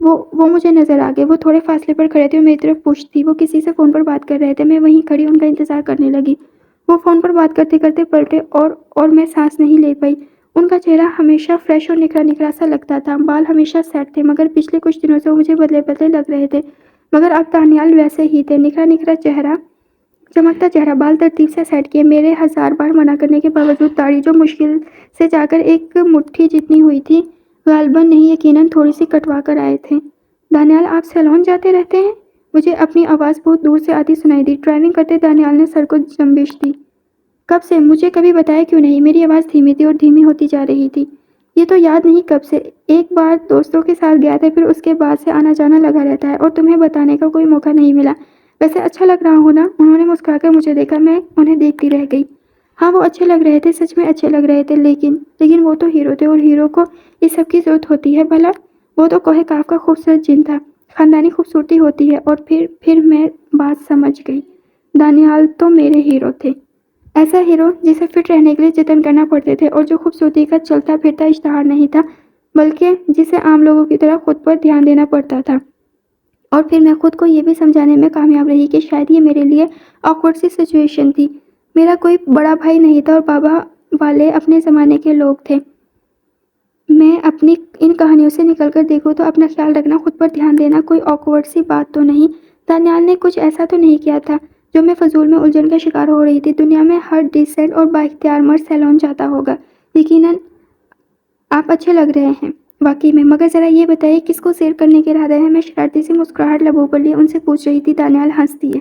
وہ مجھے نظر آ گئے۔ وہ تھوڑے فاصلے پر کھڑے تھے اور میری طرف پشت تھی۔ وہ کسی سے فون پر بات کر رہے تھے۔ میں وہیں کھڑی ان کا انتظار کرنے لگی۔ وہ فون پر بات کرتے کرتے پلٹے اور میں سانس نہیں لے پائی۔ ان کا چہرہ ہمیشہ فریش اور نکھرا نکھرا سا لگتا تھا، بال ہمیشہ سیٹ تھے، مگر پچھلے کچھ دنوں سے وہ مجھے بدلے بدلے لگ رہے تھے۔ مگر اب دانیال ویسے ہی تھے، نکھرا نکھرا چہرہ، چمکتا چہرہ، بال ترتیب سے سیٹ کیے۔ میرے 1000 بار منع کرنے کے باوجود داڑھی جو مشکل سے جا کر ایک مٹھی جتنی ہوئی تھی، غالباً نہیں یقیناً تھوڑی سی کٹوا کر آئے تھے۔ دانیال، آپ سیلون جاتے رہتے ہیں؟ مجھے اپنی آواز بہت دور سے آتی سنائی دی۔ ڈرائیونگ کرتے دانیال نے سر کو جنبش دی۔ کب سے؟ مجھے کبھی بتایا کیوں نہیں؟ میری آواز دھیمی تھی اور دھیمی ہوتی جا رہی تھی۔ یہ تو یاد نہیں کب سے، ایک بار دوستوں کے ساتھ گیا تھا، پھر اس کے بعد سے آنا جانا لگا رہتا ہے اور تمہیں بتانے کا کوئی موقع نہیں ملا۔ ویسے اچھا لگ رہا ہوں نا؟ انہوں نے مسکرا کر مجھے دیکھا، میں انہیں دیکھتی رہ گئی۔ ہاں وہ اچھے لگ رہے تھے، سچ میں اچھے لگ رہے تھے، لیکن وہ تو ہیرو تھے اور ہیرو کو اس سب کی ضرورت ہوتی ہے بھلا؟ وہ تو کوہ کاف کا خوبصورت جن تھا، خاندانی خوبصورتی ہوتی ہے۔ اور پھر میں بات سمجھ گئی، دانیال تو میرے ہیرو تھے، ایسا ہیرو جسے فٹ رہنے کے لیے جتن کرنا پڑتے تھے اور جو خوبصورتی کا چلتا پھرتا اشتہار نہیں تھا بلکہ جسے عام لوگوں کی طرح خود پر دھیان دینا پڑتا تھا۔ اور پھر میں خود کو یہ بھی سمجھانے میں کامیاب رہی کہ شاید یہ میرے لیے آکورڈ سی سچویشن تھی۔ میرا کوئی بڑا بھائی نہیں تھا اور بابا والے اپنے زمانے کے لوگ تھے۔ میں اپنی ان کہانیوں سے نکل کر دیکھوں تو اپنا خیال رکھنا، خود پر دھیان دینا کوئی آکورڈ سی بات تو نہیں۔ دانیال نے کچھ ایسا تو نہیں کیا تھا جو میں فضول میں الجھن کا شکار ہو رہی تھی۔ دنیا میں ہر ڈیسنٹ اور بااختیار مرد سیلون جاتا ہوگا، یقیناً آپ اچھے لگ رہے ہیں واقعی میں، مگر ذرا یہ بتائیے کس کو سیر کرنے کے ارادہ ہے؟ میں شرارتی سی مسکراہٹ لبوں پر لیے ان سے پوچھ رہی تھی۔ دانیال ہنس دیے۔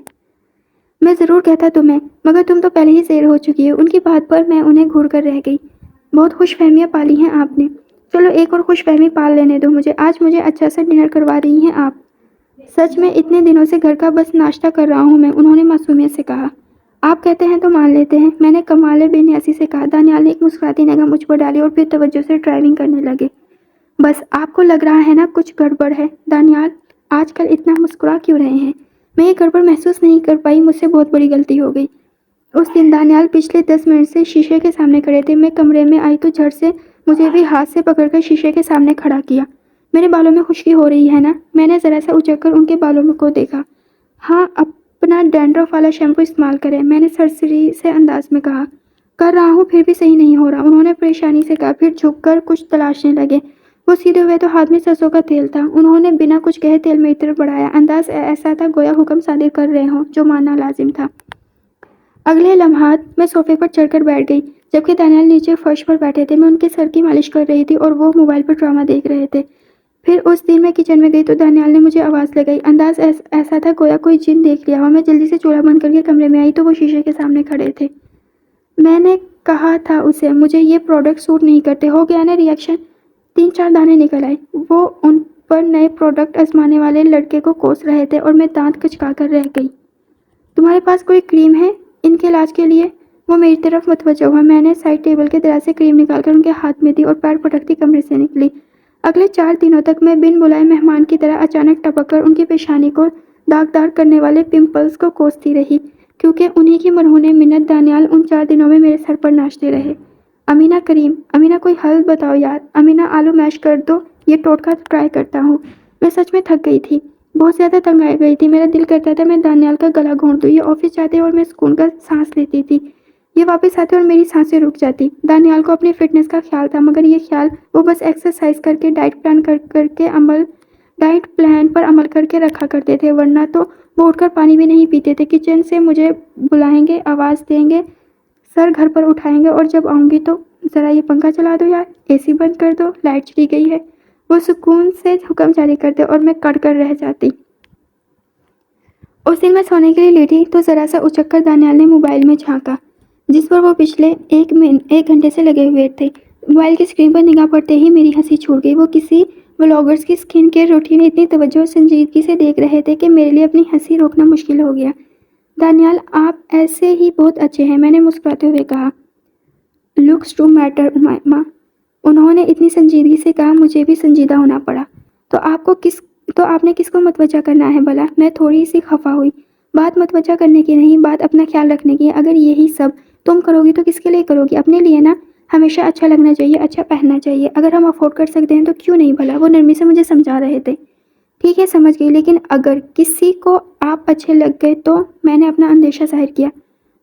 میں ضرور کہتا تمہیں، مگر تم تو پہلے ہی سیر ہو چکی ہو۔ ان کی بات پر میں انہیں گھور کر رہ گئی۔ بہت خوش فہمیاں پالی ہیں آپ نے۔ چلو ایک اور خوش فہمی پال لینے دو مجھے، آج مجھے اچھا سا ڈنر کروا رہی ہیں آپ؟ سچ میں اتنے دنوں سے گھر کا بس ناشتہ کر رہا ہوں میں، انہوں نے معصومیت سے کہا۔ آپ کہتے ہیں تو مان لیتے ہیں، میں نے کمال بے نیاسی سے کہا۔ دانیال نے ایک مسکراتی نگاہ مجھ پر ڈالی اور پھر توجہ سے ڈرائیونگ کرنے لگے۔ بس آپ کو لگ رہا ہے نا کچھ گڑبڑ ہے؟ دانیال آج کل اتنا مسکرا کیوں رہے ہیں؟ میں یہ گڑبڑ محسوس نہیں کر پائی، مجھ سے بہت بڑی غلطی ہو گئی۔ اس دن دانیال پچھلے 10 منٹ سے شیشے کے سامنے کھڑے تھے۔ میں کمرے میں آئی تو جھٹ سے مجھے بھی ہاتھ سے پکڑ کر شیشے کے سامنے کھڑا کیا۔ میرے بالوں میں خشکی ہو رہی ہے نا؟ میں نے ذرا سا اچک کر ان کے بالوں کو دیکھا۔ ہاں اپنا ڈینڈرف والا شیمپو استعمال کریں، میں نے سرسری سے انداز میں کہا۔ کر رہا ہوں پھر بھی صحیح نہیں ہو رہا، انہوں نے پریشانی سے کہا، پھر جھک کر کچھ تلاشنے لگے۔ وہ سیدھے ہوئے تو ہاتھ میں سرسوں کا تیل تھا، انہوں نے بنا کچھ کہے تیل میری طرف بڑھایا، انداز ایسا تھا گویا حکم صادر کر رہے ہوں جو ماننا لازم تھا۔ اگلے لمحات میں صوفے پر چڑھ کر بیٹھ گئی، جبکہ دانیال نیچے فرش پر بیٹھے تھے۔ میں ان کے سر کی مالش کر رہی تھی اور وہ موبائل پر ڈرامہ دیکھ رہے تھے۔ پھر اس دن میں کچن میں گئی تو دانیال نے مجھے آواز لگائی، انداز ایسا تھا گویا کوئی جن دیکھ لیا ہو۔ میں جلدی سے چولہا بند کر کے کمرے میں آئی تو وہ شیشے کے سامنے کھڑے تھے۔ میں نے کہا تھا اسے مجھے یہ پروڈکٹ سوٹ نہیں کرتے، ہو گیا نا ری ایکشن؟ 3-4 دانے نکل آئے۔ وہ ان پر نئے پروڈکٹ آزمانے والے لڑکے کو کوس رہے تھے اور میں دانت کچکا کر رہ گئی۔ تمہارے پاس کوئی کریم ہے ان کے علاج کے لیے؟ وہ میری طرف متوجہ ہوا۔ میں نے سائڈ ٹیبل کے دراز سے کریم نکال کر ان کے ہاتھ میں دی اور پیر پٹکتی کمرے سے نکلی۔ اگلے 4 دنوں تک میں بن بلائے مہمان کی طرح اچانک ٹپک کر ان کی پیشانی کو داغدار کرنے والے پمپلز کو کوستی رہی، کیونکہ انہی کی مرہون منت دانیال ان 4 دنوں میں میرے سر پر ناچتے رہے۔ امینہ کریم، امینہ کوئی حل بتاؤ یار، امینہ آلو میش کر دو، یہ ٹوٹکا ٹرائی کرتا ہوں۔ میں سچ میں تھک گئی تھی، بہت زیادہ تنگ آ گئی تھی۔ میرا دل کرتا تھا میں دانیال کا گلا گھونٹ دوں، یہ آفس جاتے اور میں سکون کا سانس لیتی تھی، یہ واپس آتے اور میری سانسیں رک جاتی۔ دانیال کو اپنی فٹنس کا خیال تھا، مگر یہ خیال وہ بس ایکسرسائز کر کے ڈائٹ پلان پر عمل کر کے رکھا کرتے تھے، ورنہ تو وہ اٹھ کر پانی بھی نہیں پیتے تھے۔ کچن سے مجھے بلائیں گے، آواز دیں گے، سر گھر پر اٹھائیں گے اور جب آؤں گی تو ذرا یہ پنکھا چلا دو یار، اے سی بند کر دو، لائٹ چلی گئی ہے۔ وہ سکون سے حکم جاری کرتے اور میں کڑ کر رہ جاتی۔ اس دن میں سونے کے لیے لیٹی تو ذرا سا اچک کر دانیال نے موبائل میں جھانکا، جس پر وہ پچھلے 1 گھنٹے سے لگے ہوئے تھے۔ موبائل کی اسکرین پر نگاہ پڑتے ہی میری ہنسی چھوٹ گئی۔ وہ کسی ولاگرز کی سکن کیئر روٹین اتنی توجہ اور سنجیدگی سے دیکھ رہے تھے کہ میرے لیے اپنی ہنسی روکنا مشکل ہو گیا۔ دانیال آپ ایسے ہی بہت اچھے ہیں، میں نے مسکراتے ہوئے کہا۔ لکس ڈو میٹر امیما، انہوں نے اتنی سنجیدگی سے کہا مجھے بھی سنجیدہ ہونا پڑا۔ تو آپ نے کس کو متوجہ کرنا ہے بھلا؟ میں تھوڑی سی خفا ہوئی۔ بات متوجہ کرنے کی نہیں، بات اپنا خیال رکھنے کی ہے۔ اگر یہی سب تم کرو گی تو کس کے لیے کرو گی؟ اپنے لیے نا۔ ہمیشہ اچھا لگنا چاہیے، اچھا پہننا چاہیے، اگر ہم افورڈ کر سکتے ہیں تو کیوں نہیں بھلا؟ وہ نرمی سے مجھے سمجھا رہے تھے۔ ٹھیک ہے سمجھ گئی، لیکن اگر کسی کو آپ اچھے لگ گئے تو؟ میں نے اپنا اندیشہ ظاہر کیا۔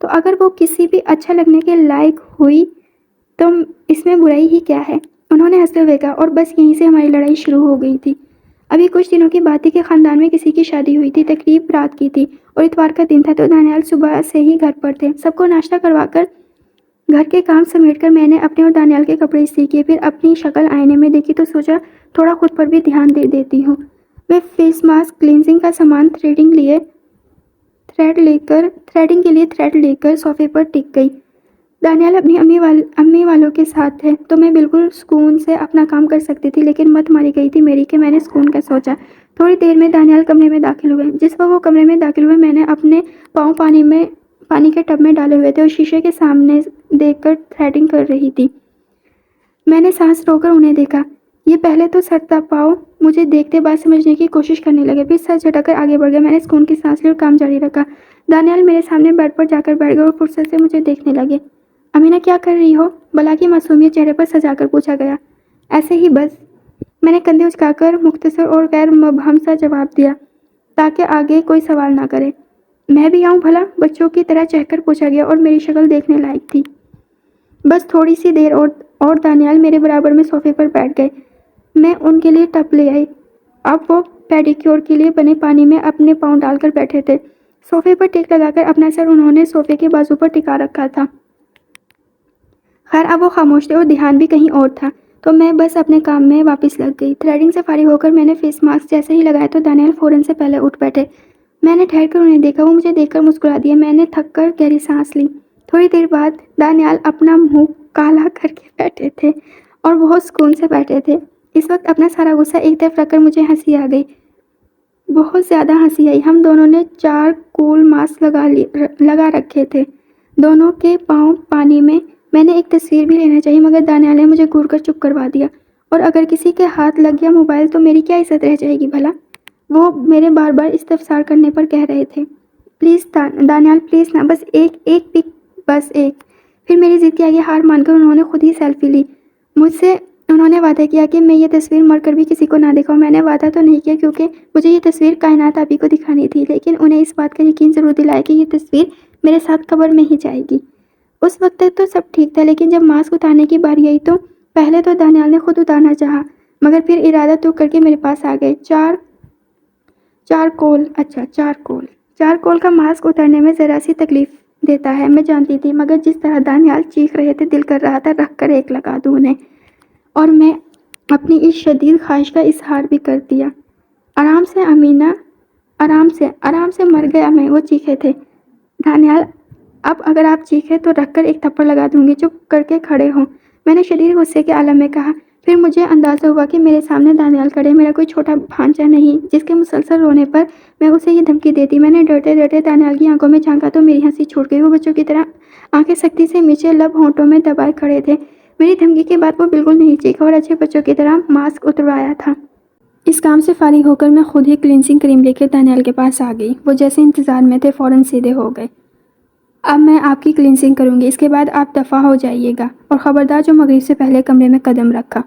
تو اگر وہ کسی بھی اچھا لگنے کے لائق ہوئی تو اس میں برائی ہی کیا ہے؟ انہوں نے ہنستے ہوئے کہا، اور بس یہیں سے ہماری لڑائی شروع ہو گئی تھی۔ ابھی کچھ دنوں کی بات تھی کہ خاندان میں کسی کی شادی ہوئی تھی، تقریب رات کی تھی اور اتوار کا دن تھا، تو دانیال صبح سے ہی گھر پر تھے۔ سب کو ناشتہ کروا کر گھر کے کام سمیٹ کر میں نے اپنے اور دانیال کے کپڑے استری کیے، پھر اپنی شکل آئینے میں دیکھی تو سوچا تھوڑا خود پر بھی دھیان دے دیتی ہوں۔ میں فیس ماسک، کلینزنگ کا سامان، تھریڈنگ کے لیے تھریڈ لے کر صوفے پر ٹک گئی۔ دانیال اپنی امی والوں کے ساتھ تھے تو میں بالکل سکون سے اپنا کام کر سکتی تھی، لیکن مت ماری گئی تھی میری کہ میں نے سکون کا سوچا۔ تھوڑی دیر میں دانیال کمرے میں داخل ہوئے۔ جس وقت وہ کمرے میں داخل ہوئے میں نے اپنے پاؤں پانی کے ٹب میں ڈالے ہوئے تھے اور شیشے کے سامنے دیکھ کر تھریڈنگ کر رہی تھی۔ میں نے سانس رو کر انہیں دیکھا۔ یہ پہلے تو سر تپاؤ مجھے دیکھتے بات سمجھنے کی کوشش کرنے لگے، پھر سر جھٹک کر آگے بڑھ گئے۔ میں نے سکون کی سانس لی اور کام جاری رکھا۔ دانیال میرے سامنے بیڈ پر جا کر بیٹھ گئے اور فرصت سے مجھے دیکھنے لگے۔ امینہ کیا کر رہی ہو؟ بلا کی معصومیت چہرے پر سجا کر پوچھا گیا۔ ایسے ہی بس، میں نے کندھے اچکا کر مختصر اور غیر مبہم سا جواب دیا تاکہ آگے کوئی سوال نہ کرے۔ میں بھی آؤں بھلا؟ بچوں کی طرح چہک کر پوچھا گیا اور میری شکل دیکھنے لائق تھی۔ بس تھوڑی سی دیر اور دانیال میرے برابر میں صوفے پر بیٹھ گئے۔ میں ان کے لیے ٹب لے آئی۔ اب وہ پیڈیکیور کے لیے بنے پانی میں اپنے پاؤں ڈال کر بیٹھے تھے۔ صوفے پر ٹیک لگا کر اپنا سر انہوں نے صوفے کے بازو پر ٹکا رکھا تھا۔ خیر اب وہ خاموش تھے اور دھیان بھی کہیں اور تھا، تو میں بس اپنے کام میں واپس لگ گئی۔ تھریڈنگ سے فارغ ہو کر میں نے فیس ماسک جیسے ہی لگایا تو دانیال فوراً سے پہلے اٹھ بیٹھے۔ میں نے ٹھہر کر انہیں دیکھا، وہ مجھے دیکھ کر مسکرا دیے۔ میں نے تھک کر گہری سانس لی۔ تھوڑی دیر بعد دانیال اپنا منہ کالا کر کے بیٹھے تھے اور بہت سکون سے بیٹھے تھے۔ اس وقت اپنا سارا غصہ ایک طرف رکھ کر مجھے ہنسی آ گئی، بہت زیادہ ہنسی آئی۔ ہم دونوں نے چارکول ماسک لگا رکھے تھے، دونوں کے پاؤں پانی میں۔ میں نے ایک تصویر بھی لینا چاہی مگر دانیال نے مجھے گھور کر چپ کروا دیا۔ اور اگر کسی کے ہاتھ لگ گیا موبائل تو میری کیا عزت رہ جائے گی بھلا؟ وہ میرے بار بار استفسار کرنے پر کہہ رہے تھے، پلیز دانیال پلیز نہ، بس ایک پک، بس ایک۔ پھر میری ضد کے آگے ہار مان کر انہوں نے خود ہی سیلفی لی۔ مجھ سے انہوں نے وعدہ کیا کہ میں یہ تصویر مر کر بھی کسی کو نہ دکھاؤں۔ میں نے وعدہ تو نہیں کیا کیونکہ مجھے یہ تصویر کائنات آبی کو دکھانی تھی، لیکن انہیں اس بات کا یقین ضرور دلایا کہ یہ تصویر میرے ساتھ قبر میں ہی جائے گی۔ اس وقت تک تو سب ٹھیک تھا، لیکن جب ماسک اتارنے کی باری آئی تو پہلے تو دانیال نے خود اتارنا چاہا مگر پھر ارادہ ترک کر کے میرے پاس آ گئے۔ چارکول کا ماسک اتارنے میں ذرا سی تکلیف دیتا ہے، میں جانتی تھی، مگر جس طرح دانیال چیخ رہے تھے دل کر رہا تھا رکھ کر ایک لگا دوں انہیں، اور میں اپنی اس شدید خواہش کا اظہار بھی کر دیا۔ آرام سے امینہ، آرام سے مر گیا میں، وہ چیخے تھے۔ دانیال اب اگر آپ چیخے تو رکھ کر ایک تھپڑ لگا دوں گی، چپ کر کے کھڑے ہوں، میں نے شدید غصے کے عالم میں کہا۔ پھر مجھے اندازہ ہوا کہ میرے سامنے دانیال کھڑے، میرا کوئی چھوٹا بھانجا نہیں جس کے مسلسل رونے پر میں اسے یہ دھمکی دیتی۔ میں نے ڈرتے ڈرتے دانیال کی آنکھوں میں جھانکا تو میری ہنسی چھوٹ گئی۔ وہ بچوں کی طرح آنکھیں سختی سے نیچے لب ہونٹوں میں دبائے کھڑے تھے۔ میری دھمکی کے بعد وہ بالکل نہیں چیخا اور اچھے بچوں کی طرح ماسک اتروایا تھا۔ اس کام سے فارغ ہو کر میں خود ہی کلینزنگ کریم لے کر دانیال کے پاس آ گئی۔ وہ جیسے انتظار میں تھے فوراً سیدھے ہو گئے۔ اب میں آپ کی کلینزنگ کروں گی، اس کے بعد آپ دفع ہو جائیے گا، اور خبردار جو مغرب سے پہلے کمرے میں قدم رکھا۔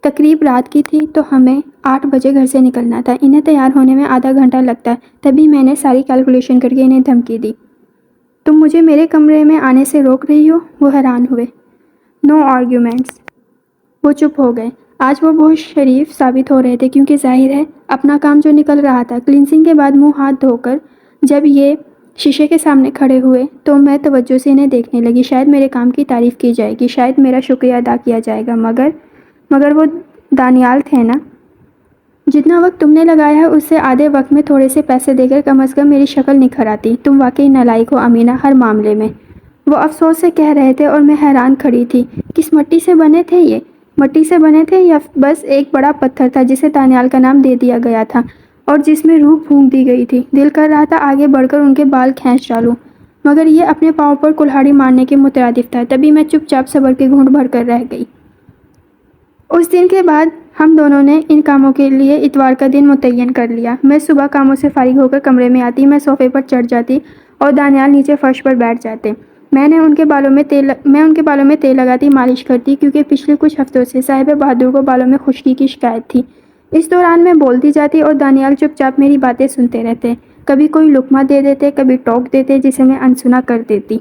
تقریب رات کی تھی تو ہمیں 8 بجے گھر سے نکلنا تھا۔ انہیں تیار ہونے میں آدھا گھنٹہ لگتا ہے، تبھی میں نے ساری کیلکولیشن کر کے انہیں دھمکی دی۔ تم مجھے میرے کمرے میں آنے سے روک رہی ہو؟ وہ حیران ہوئے۔ نو آرگیومنٹس۔ وہ چپ ہو گئے۔ آج وہ بہت شریف ثابت ہو رہے تھے کیونکہ ظاہر ہے اپنا کام جو نکل رہا تھا۔ کلینزنگ کے بعد منہ ہاتھ دھو کر جب یہ شیشے کے سامنے کھڑے ہوئے تو میں توجہ سے انہیں دیکھنے لگی۔ شاید میرے کام کی تعریف کی جائے گی، شاید میرا شکریہ ادا کیا جائے گا، مگر وہ دانیال تھے نا۔ جتنا وقت تم نے لگایا ہے اس سے آدھے وقت میں تھوڑے سے پیسے دے کر کم از کم میری شکل نکھر آتی۔ تم واقعی نالائق ہو امینہ، ہر معاملے میں۔ وہ افسوس سے کہہ رہے تھے اور میں حیران کھڑی تھی۔ کس مٹی سے بنے تھے یہ؟ مٹی سے بنے تھے یا بس ایک بڑا پتھر تھا جسے دانیال کا نام دے دیا گیا تھا اور جس میں روح پھونک دی گئی تھی؟ دل کر رہا تھا آگے بڑھ کر ان کے بال کھینچ ڈالوں، مگر یہ اپنے پاؤں پر کلہاڑی مارنے کے مترادف تھا۔ تبھی میں چپ چاپ صبر کے گھونٹ بھر کر رہ گئی۔ اس دن کے بعد ہم دونوں نے ان کاموں کے لیے اتوار کا دن متعین کر لیا۔ میں صبح کاموں سے فارغ ہو کر کمرے میں آتی، میں صوفے پر چڑھ جاتی اور دانیال نیچے فرش پر بیٹھ جاتے۔ میں ان کے بالوں میں تیل لگاتی، مالش کرتی، کیونکہ پچھلے کچھ ہفتوں سے صاحب بہادر کو بالوں میں خشکی کی شکایت تھی۔ اس دوران میں بولتی جاتی اور دانیال چپ چاپ میری باتیں سنتے رہتے، کبھی کوئی لقمہ دے دیتے، کبھی ٹوک دیتے جسے میں انسنا کر دیتی۔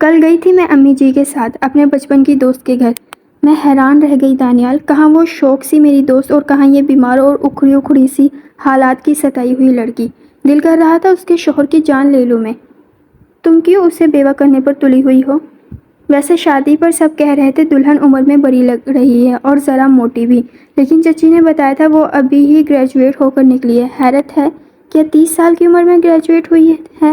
کل گئی تھی میں امی جی کے ساتھ اپنے بچپن کی دوست کے گھر۔ میں حیران رہ گئی دانیال، کہاں وہ شوق سی میری دوست اور کہاں یہ بیمار اور اکھڑی سی حالات کی ستائی ہوئی لڑکی۔ دل کر رہا تھا اس کے شوہر کی جان لے لوں میں۔ تم کیوں اسے بیوہ کرنے پر تلی ہوئی ہو؟ ویسے شادی پر سب کہہ رہے تھے دلہن عمر میں بڑی لگ رہی ہے اور ذرا موٹی بھی، لیکن چچی نے بتایا تھا وہ ابھی ہی گریجویٹ ہو کر نکلی ہے۔ حیرت ہے، کیا 30 سال کی عمر میں گریجویٹ ہوئی ہے؟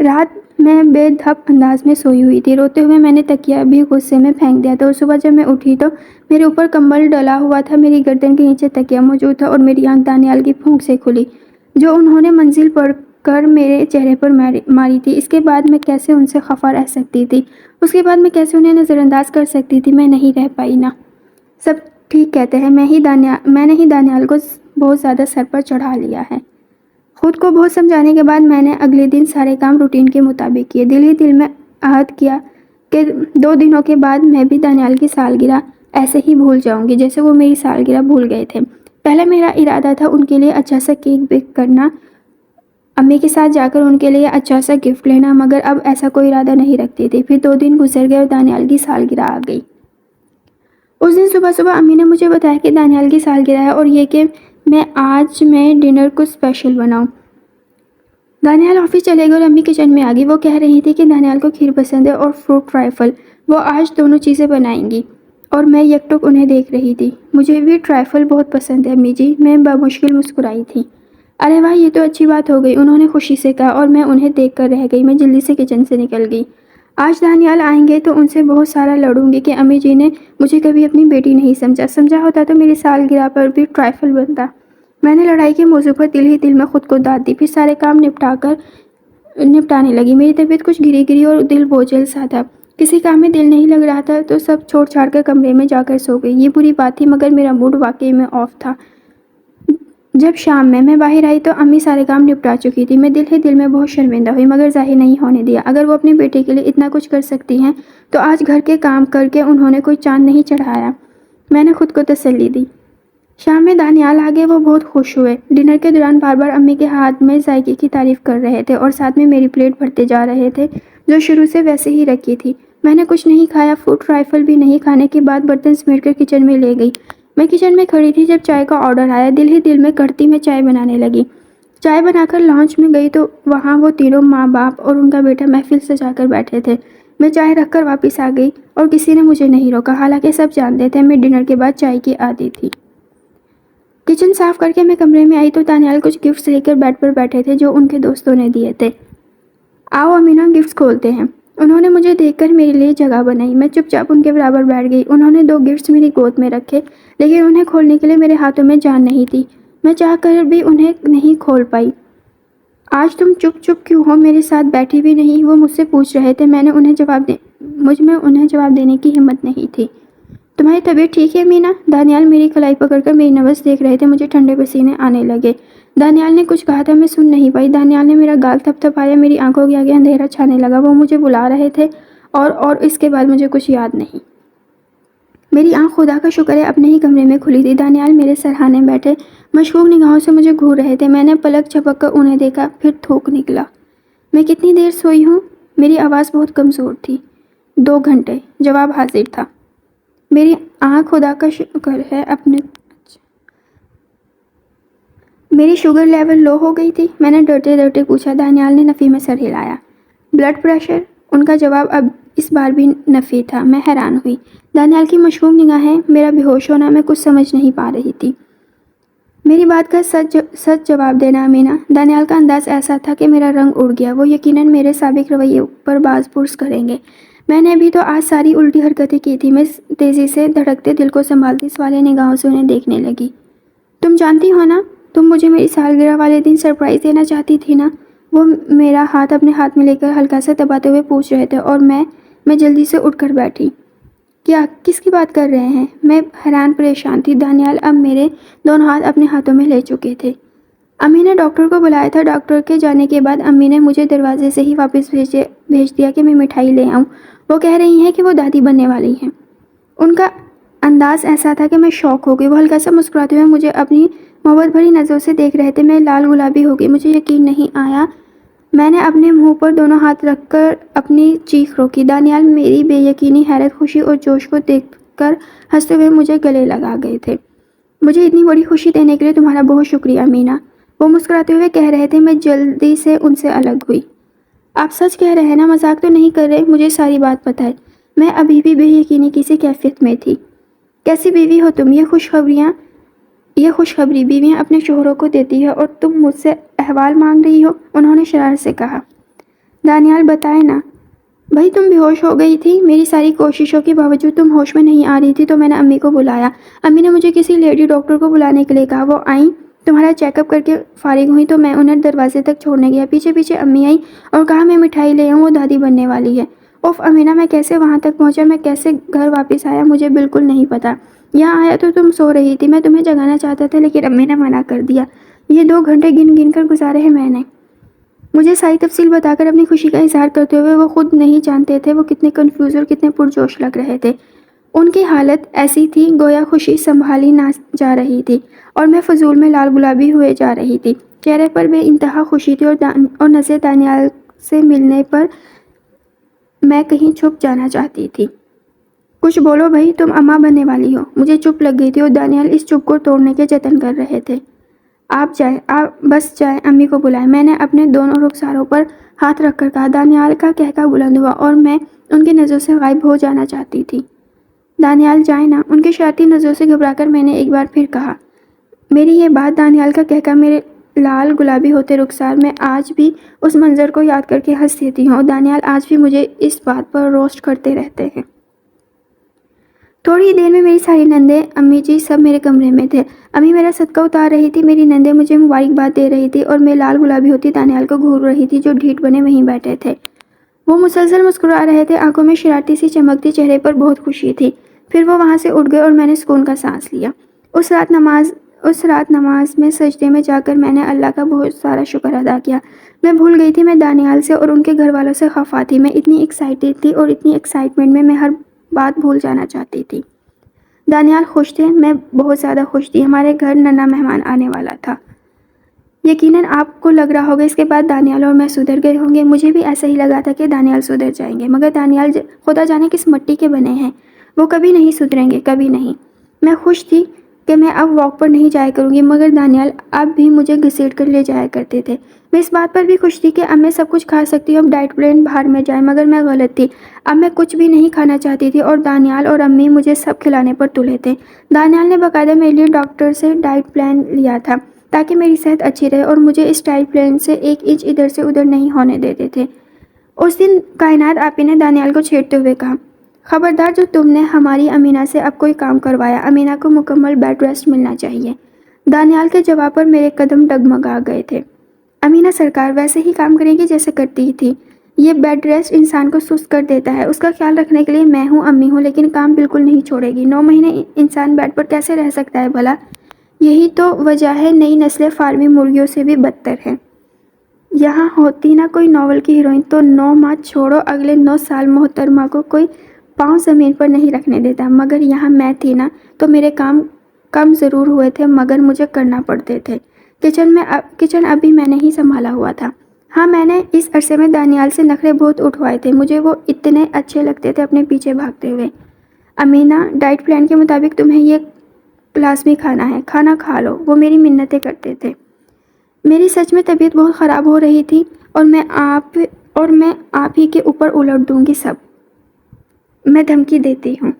رات میں بے دھب انداز میں سوئی ہوئی تھی. روتے ہوئے میں نے تکیہ بھی غصے میں پھینک دیا تھا اور صبح جب میں اٹھی تو میرے اوپر کمبل ڈلا ہوا تھا. میری گردن کے نیچے تکیہ موجود تھا اور میری آنکھ دانیال کی پھونک سے کھلی جو انہوں نے منزل پڑھ کر میرے چہرے پر ماری تھی. اس کے بعد میں کیسے ان سے خفا رہ سکتی تھی؟ اس کے بعد میں کیسے انہیں نظر انداز کر سکتی تھی؟ میں نہیں رہ پائی نا. سب ٹھیک کہتے ہیں. میں نے ہی دانیال کو بہت زیادہ سر پر چڑھا لیا ہے. خود کو بہت سمجھانے کے بعد میں نے اگلے دن سارے کام روٹین کے مطابق کیے. دل ہی دل میں عہد کیا کہ 2 دنوں کے بعد میں بھی دانیال کی سالگرہ ایسے ہی بھول جاؤں گی جیسے وہ میری سالگرہ بھول گئے تھے. پہلے میرا ارادہ تھا ان کے لیے اچھا سا کیک بیک کرنا, امی کے ساتھ جا کر ان کے لیے اچھا سا گفٹ لینا, مگر اب ایسا کوئی ارادہ نہیں رکھتی تھی. پھر 2 دن گزر گئے اور دانیال کی سالگرہ آ گئی. اس دن صبح صبح امی نے مجھے بتایا کہ دانیال کی سالگرہ ہے اور یہ کہ آج میں ڈنر کچھ اسپیشل بناؤں. دانیال آفس چلے گئے اور امی کچن میں آ گئی. وہ کہہ رہی تھی کہ دانیال کو کھیر پسند ہے اور فروٹ ٹرائفل. وہ آج دونوں چیزیں بنائیں گی اور میں یک ٹک انہیں دیکھ رہی تھی. مجھے بھی ٹرائفل بہت پسند ہے امی جی. میں بمشکل مسکرائی تھی. ارے واہ, یہ تو اچھی بات ہو گئی, انہوں نے خوشی سے کہا اور میں انہیں دیکھ کر رہ گئی. میں جلدی سے کچن سے نکل گئی. آج دانیال آئیں گے تو ان سے بہت سارا لڑوں گی کہ امی جی نے مجھے کبھی اپنی بیٹی نہیں سمجھا ہوتا تو میری سالگرہ پر بھی ٹرائفل بنتا. میں نے لڑائی کے موضوع پر دل ہی دل میں خود کو داد دی. پھر سارے کام نپٹانے لگی. میری طبیعت کچھ گری اور دل بوجھل سا تھا. کسی کام میں دل نہیں لگ رہا تھا تو سب چھوڑ چھاڑ کر کمرے میں جا کر سو گئی. یہ بری بات تھی مگر میرا موڈ واقعی میں آف تھا. جب شام میں باہر آئی تو امی سارے کام نپٹا چکی تھی. میں دل ہی دل میں بہت شرمندہ ہوئی مگر ظاہر نہیں ہونے دیا. اگر وہ اپنے بیٹے کے لیے اتنا کچھ کر سکتی ہیں تو آج گھر کے کام کر کے انہوں نے کوئی چاند نہیں چڑھایا. میں نے خود کو تسلی دی. شام میں دانیال آگے. وہ بہت خوش ہوئے. ڈنر کے دوران بار بار امی کے ہاتھ میں ذائقے کی تعریف کر رہے تھے اور ساتھ میں میری پلیٹ بھرتے جا رہے تھے جو شروع سے ویسے ہی رکھی تھی. میں نے کچھ نہیں کھایا, فوڈ ٹرائفل بھی نہیں. کھانے کے بعد برتن سمیٹ کر کچن میں لے گئی. میں کچن میں کھڑی تھی جب چائے کا آرڈر آیا. دل ہی دل میں کرتی میں چائے بنانے لگی. چائے بنا کر لانچ میں گئی تو وہاں وہ تینوں ماں باپ اور ان کا بیٹا محفل سجا کر بیٹھے تھے. میں چائے رکھ کر واپس آ گئی اور کسی نے مجھے نہیں روکا, حالانکہ سب جانتے تھے میں ڈنر کے بعد چائے کی عادی تھی. کچن صاف کر کے میں کمرے میں آئی تو دانیال کچھ گفٹس لے کر بیڈ پر بیٹھے تھے جو ان کے دوستوں نے دیے تھے. آؤ امینا, گفٹس کھولتے ہیں. انہوں نے مجھے دیکھ کر میرے لیے جگہ بنائی. میں چپ چاپ ان کے برابر بیٹھ گئی. انہوں نے 2 گفٹس میری گود میں رکھے لیکن انہیں کھولنے کے لیے میرے ہاتھوں میں جان نہیں تھی. میں چاہ کر بھی انہیں نہیں کھول پائی. آج تم چپ کیوں ہو, میرے ساتھ بیٹھی بھی نہیں؟ وہ مجھ سے پوچھ رہے تھے. مجھ میں انہیں جواب دینے کی ہمت نہیں تھی. تمہاری طبیعت ٹھیک ہے مینا؟ دانیال میری کلائی پکڑ کر میری نبض دیکھ رہے تھے. مجھے ٹھنڈے پسینے آنے لگے. دانیال نے کچھ کہا تھا, میں سن نہیں پائی. دانیال نے میرا گال تھپ تھپایا. میری آنکھوں کے آگے اندھیرا چھانے لگا. وہ مجھے بلا رہے تھے اور اس کے بعد مجھے کچھ یاد نہیں. میری آنکھ خدا کا شکر ہے اپنے ہی کمرے میں کھلی تھی. دانیال میرے سرہانے بیٹھے مشکوک نگاہوں سے مجھے گھور رہے تھے. میں نے پلک جھپک کر انہیں دیکھا, پھر تھوک نکلا. میں کتنی دیر سوئی ہوں؟ میری آواز بہت کمزور تھی. 2 گھنٹے, جواب حاضر تھا. میری آنکھ خدا کا شکر ہے میری شوگر لیول لو ہو گئی تھی. میں نے ڈرتے ڈرتے پوچھا. دانیال نے نفی میں سر ہلایا. Blood pressure? ان کا جواب اب اس بار بھی نفی تھا. میں حیران ہوئی. دانیال کی مشکوک نگاہیں, میرا بے ہوش ہونا, میں کچھ سمجھ نہیں پا رہی تھی. میری بات کا سچ جواب دینا امینا. دانیال کا انداز ایسا تھا کہ میرا رنگ اڑ گیا. وہ یقیناً میرے سابق رویے پر باز پرس کریں گے. میں نے بھی تو آج ساری الٹی حرکتیں کی تھی. میں تیزی سے دھڑکتے دل کو سنبھالتی سوالیہ نگاہوں سے انہیں دیکھنے لگی. تم جانتی ہو نا, تم مجھے میری سالگرہ والے دن سرپرائز دینا چاہتی تھی نا؟ وہ میرا ہاتھ اپنے ہاتھ میں لے کر ہلکا سا دباتے ہوئے پوچھ رہے تھے اور میں جلدی سے اٹھ کر بیٹھی. کیا, کس کی بات کر رہے ہیں؟ میں حیران پریشان تھی. دانیال اب میرے دونوں ہاتھ اپنے ہاتھوں میں لے چکے تھے. امی نے ڈاکٹر کو بلایا تھا. ڈاکٹر کے جانے کے بعد امی نے مجھے دروازے سے ہی واپس بھیج دیا کہ میں مٹھائی لے آؤں. وہ کہہ رہی ہیں کہ وہ دادی بننے والی ہیں. ان کا انداز ایسا تھا کہ میں شوق ہو گئی. وہ ہلکا سا مسکراتے ہوئے مجھے اپنی محبت بھری نظروں سے دیکھ رہے تھے. میں لال گلابی ہو گئی. مجھے یقین نہیں آیا. میں نے اپنے منہ پر دونوں ہاتھ رکھ کر اپنی چیخ روکی. دانیال میری بے یقینی, حیرت, خوشی اور جوش کو دیکھ کر ہنستے ہوئے مجھے گلے لگا گئے تھے. مجھے اتنی بڑی خوشی دینے کے لیے تمہارا بہت شکریہ امینا, وہ مسکراتے ہوئے کہہ رہے تھے. میں جلدی سے ان سے الگ ہوئی. آپ سچ کہہ رہے ہیں نا, مذاق تو نہیں کر رہے؟ مجھے ساری بات پتہ ہے. میں ابھی بھی بے یقینی کسی کیفیت میں تھی. کیسی بیوی ہو تم؟ یہ خوشخبری بیویاں اپنے شوہروں کو دیتی ہے اور تم مجھ سے احوال مانگ رہی ہو, انہوں نے شرارت سے کہا. دانیال بتائے نا بھائی، تم بے ہوش ہو گئی تھی، میری ساری کوششوں کے باوجود تم ہوش میں نہیں آ رہی تھی تو میں نے امی کو بلایا، امی نے مجھے کسی لیڈی ڈاکٹر کو بلانے کے لیے کہا، وہ آئیں، تمہارا چیک اپ کر کے فارغ ہوئی تو میں انہیں دروازے تک چھوڑنے گیا، پیچھے پیچھے امی آئی اور کہا میں مٹھائی لے آؤں، وہ دادی بننے والی ہے۔ اوف امینہ، میں کیسے وہاں تک پہنچا، میں کیسے گھر واپس آیا، مجھے بالکل نہیں پتا۔ یہاں آیا تو تم سو رہی تھی، میں تمہیں جگانا چاہتا تھا لیکن امی نے منع کر دیا۔ یہ 2 گھنٹے گن گن کر گزارے ہیں میں نے۔ مجھے ساری تفصیل بتا کر اپنی خوشی کا اظہار کرتے ہوئے وہ خود نہیں جانتے تھے وہ کتنے کنفیوز اور کتنے پرجوش لگ رہے تھے۔ ان کی حالت ایسی تھی گویا خوشی سنبھالی نہ جا رہی تھی اور میں فضول میں لال گلابی ہوئے جا رہی تھی۔ چہرے پر بے انتہا خوشی تھی اور نظر دانیال سے ملنے پر میں کہیں چھپ جانا چاہتی تھی۔ کچھ بولو بھائی، تم اماں بننے والی ہو۔ مجھے چپ لگ گئی تھی اور دانیال اس چپ کو توڑنے کے جتن کر رہے تھے۔ آپ جائیں، آپ بس جائیں، امی کو بلائیں، میں نے اپنے دونوں رخساروں پر ہاتھ رکھ کر کہا۔ دانیال کا قہقہ بلند ہوا اور میں ان کی نظروں سے غائب ہو جانا چاہتی تھی۔ دانیال جائیں نا، ان کی شرارتی نظروں سے گھبرا کر میں نے ایک بار پھر کہا۔ میری یہ بات، دانیال کا قہقہ، میرے لال گلابی ہوتے رخسار، میں آج بھی اس منظر کو یاد کر کے ہنس دیتی ہوں اور دانیال آج بھی مجھے اس بات پر روسٹ کرتے رہتے ہیں۔ تھوڑی دیر میں میری ساری نندیں، امی جی سب میرے کمرے میں تھے۔ امی میرا صدقہ اتار رہی تھی، میری نندیں مجھے مبارکباد دے رہی تھی اور میں لال گلابی ہوتی دانیال کو گھور رہی تھی جو ڈھیٹ بنے وہیں بیٹھے تھے۔ وہ مسلسل مسکرا رہے تھے، آنکھوں میں شرارتی سی چمک تھی، چہرے پر بہت خوشی تھی۔ پھر وہ وہاں سے اٹھ گئے اور میں نے سکون کا سانس لیا۔ اس رات نماز میں سجدے میں جا کر میں نے اللہ کا بہت سارا شکر ادا کیا۔ میں بھول گئی تھی میں دانیال سے اور ان کے گھر والوں سے خفا تھی۔ میں اتنی ایکسائٹیڈ تھی اور اتنی ایکسائٹمنٹ میں ہر بات بھول جانا چاہتی تھی۔ دانیال خوش تھے، میں بہت زیادہ خوش تھی، ہمارے گھر ننا مہمان آنے والا تھا۔ یقیناً آپ کو لگ رہا ہوگا اس کے بعد دانیال اور میں سدھر گئے ہوں گے۔ مجھے بھی ایسا ہی لگا تھا کہ دانیال سدھر جائیں گے، مگر دانیال خدا جانے کس مٹی کے بنے ہیں، وہ کبھی نہیں سدھریں گے، کبھی نہیں۔ میں خوش تھی کہ میں اب واک پر نہیں جایا کروں گی، مگر دانیال اب بھی مجھے گھسیٹ کر لے جایا کرتے تھے۔ میں اس بات پر بھی خوش تھی کہ اب میں سب کچھ کھا سکتی ہوں، اب ڈائٹ پلان باہر میں جائے، مگر میں غلط تھی۔ اب میں کچھ بھی نہیں کھانا چاہتی تھی اور دانیال اور امی مجھے سب کھلانے پر تلے تھے۔ دانیال نے باقاعدہ میرے لیے ڈاکٹر سے ڈائٹ پلان لیا تھا تاکہ میری صحت اچھی رہے اور مجھے اس ڈائٹ پلان سے 1 انچ ادھر سے ادھر نہیں ہونے دیتے تھے۔ اس دن کائنات آپی نے دانیال کو چھیڑتے ہوئے کہا، خبردار جو تم نے ہماری امینہ سے اب کوئی کام کروایا، امینہ کو مکمل بیڈ ریسٹ ملنا چاہیے۔ دانیال کے جواب پر میرے قدم ڈگمگا گئے تھے۔ امینہ سرکار ویسے ہی کام کرے گی جیسے کرتی ہی تھی۔ یہ بیڈ ریسٹ انسان کو سست کر دیتا ہے، اس کا خیال رکھنے کے لیے میں ہوں، امی ہوں، لیکن کام بالکل نہیں چھوڑے گی۔ 9 مہینے انسان بیڈ پر کیسے رہ سکتا ہے بھلا؟ یہی تو وجہ ہے نئی نسلیں فارمی مرغیوں سے بھی بدتر ہیں۔ یہاں ہوتی نا کوئی ناول کی ہیروئن تو 9 ماہ چھوڑو، اگلے 9 سال محترمہ کو کوئی پاؤں زمین پر نہیں رکھنے دیتا، مگر یہاں میں تھی نا تو میرے کام کم ضرور ہوئے تھے مگر مجھے کرنا پڑتے تھے۔ کچن ابھی میں نے ہی سنبھالا ہوا تھا۔ ہاں، میں نے اس عرصے میں دانیال سے نخرے بہت اٹھوائے تھے، مجھے وہ اتنے اچھے لگتے تھے اپنے پیچھے بھاگتے ہوئے۔ امینہ، ڈائٹ پلان کے مطابق تمہیں یہ لازمی کھانا ہے، کھانا کھا لو، وہ میری منتیں کرتے تھے۔ میری سچ میں طبیعت بہت خراب ہو رہی تھی اور میں آپ ہی کے اوپر الٹ دوں گی سب۔ میں دھمکی دیتی ہوں،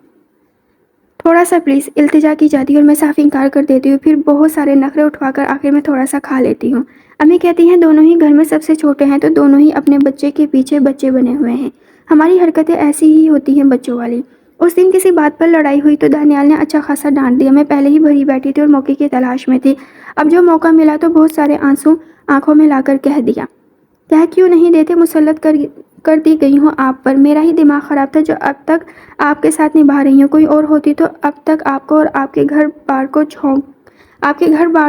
تھوڑا سا پلیز، التجا کی جاتی ہے اور میں صاف انکار کر دیتی ہوں، پھر بہت سارے نخرے اٹھوا کر آخر میں تھوڑا سا کھا لیتی ہوں۔ امی کہتی ہیں دونوں ہی گھر میں سب سے چھوٹے ہیں تو دونوں ہی اپنے بچے کے پیچھے بچے بنے ہوئے ہیں، ہماری حرکتیں ایسی ہی ہوتی ہیں بچوں والی۔ اس دن کسی بات پر لڑائی ہوئی تو دانیال نے اچھا خاصا ڈانٹ دیا، میں پہلے ہی بھری بیٹھی تھی اور موقع کی تلاش میں تھی۔ اب جو موقع ملا تو بہت سارے آنسو آنکھوں میں لا کر کہہ دیا، کہہ کیوں نہیں دیتے، مسلط کر دی گئی ہوں آپ پر، میرا ہی دماغ خراب تھا جو اب تک آپ کے ساتھ نبھا رہی ہوں، کوئی اور ہوتی تو اب تک آپ کو اور آپ کے گھر بار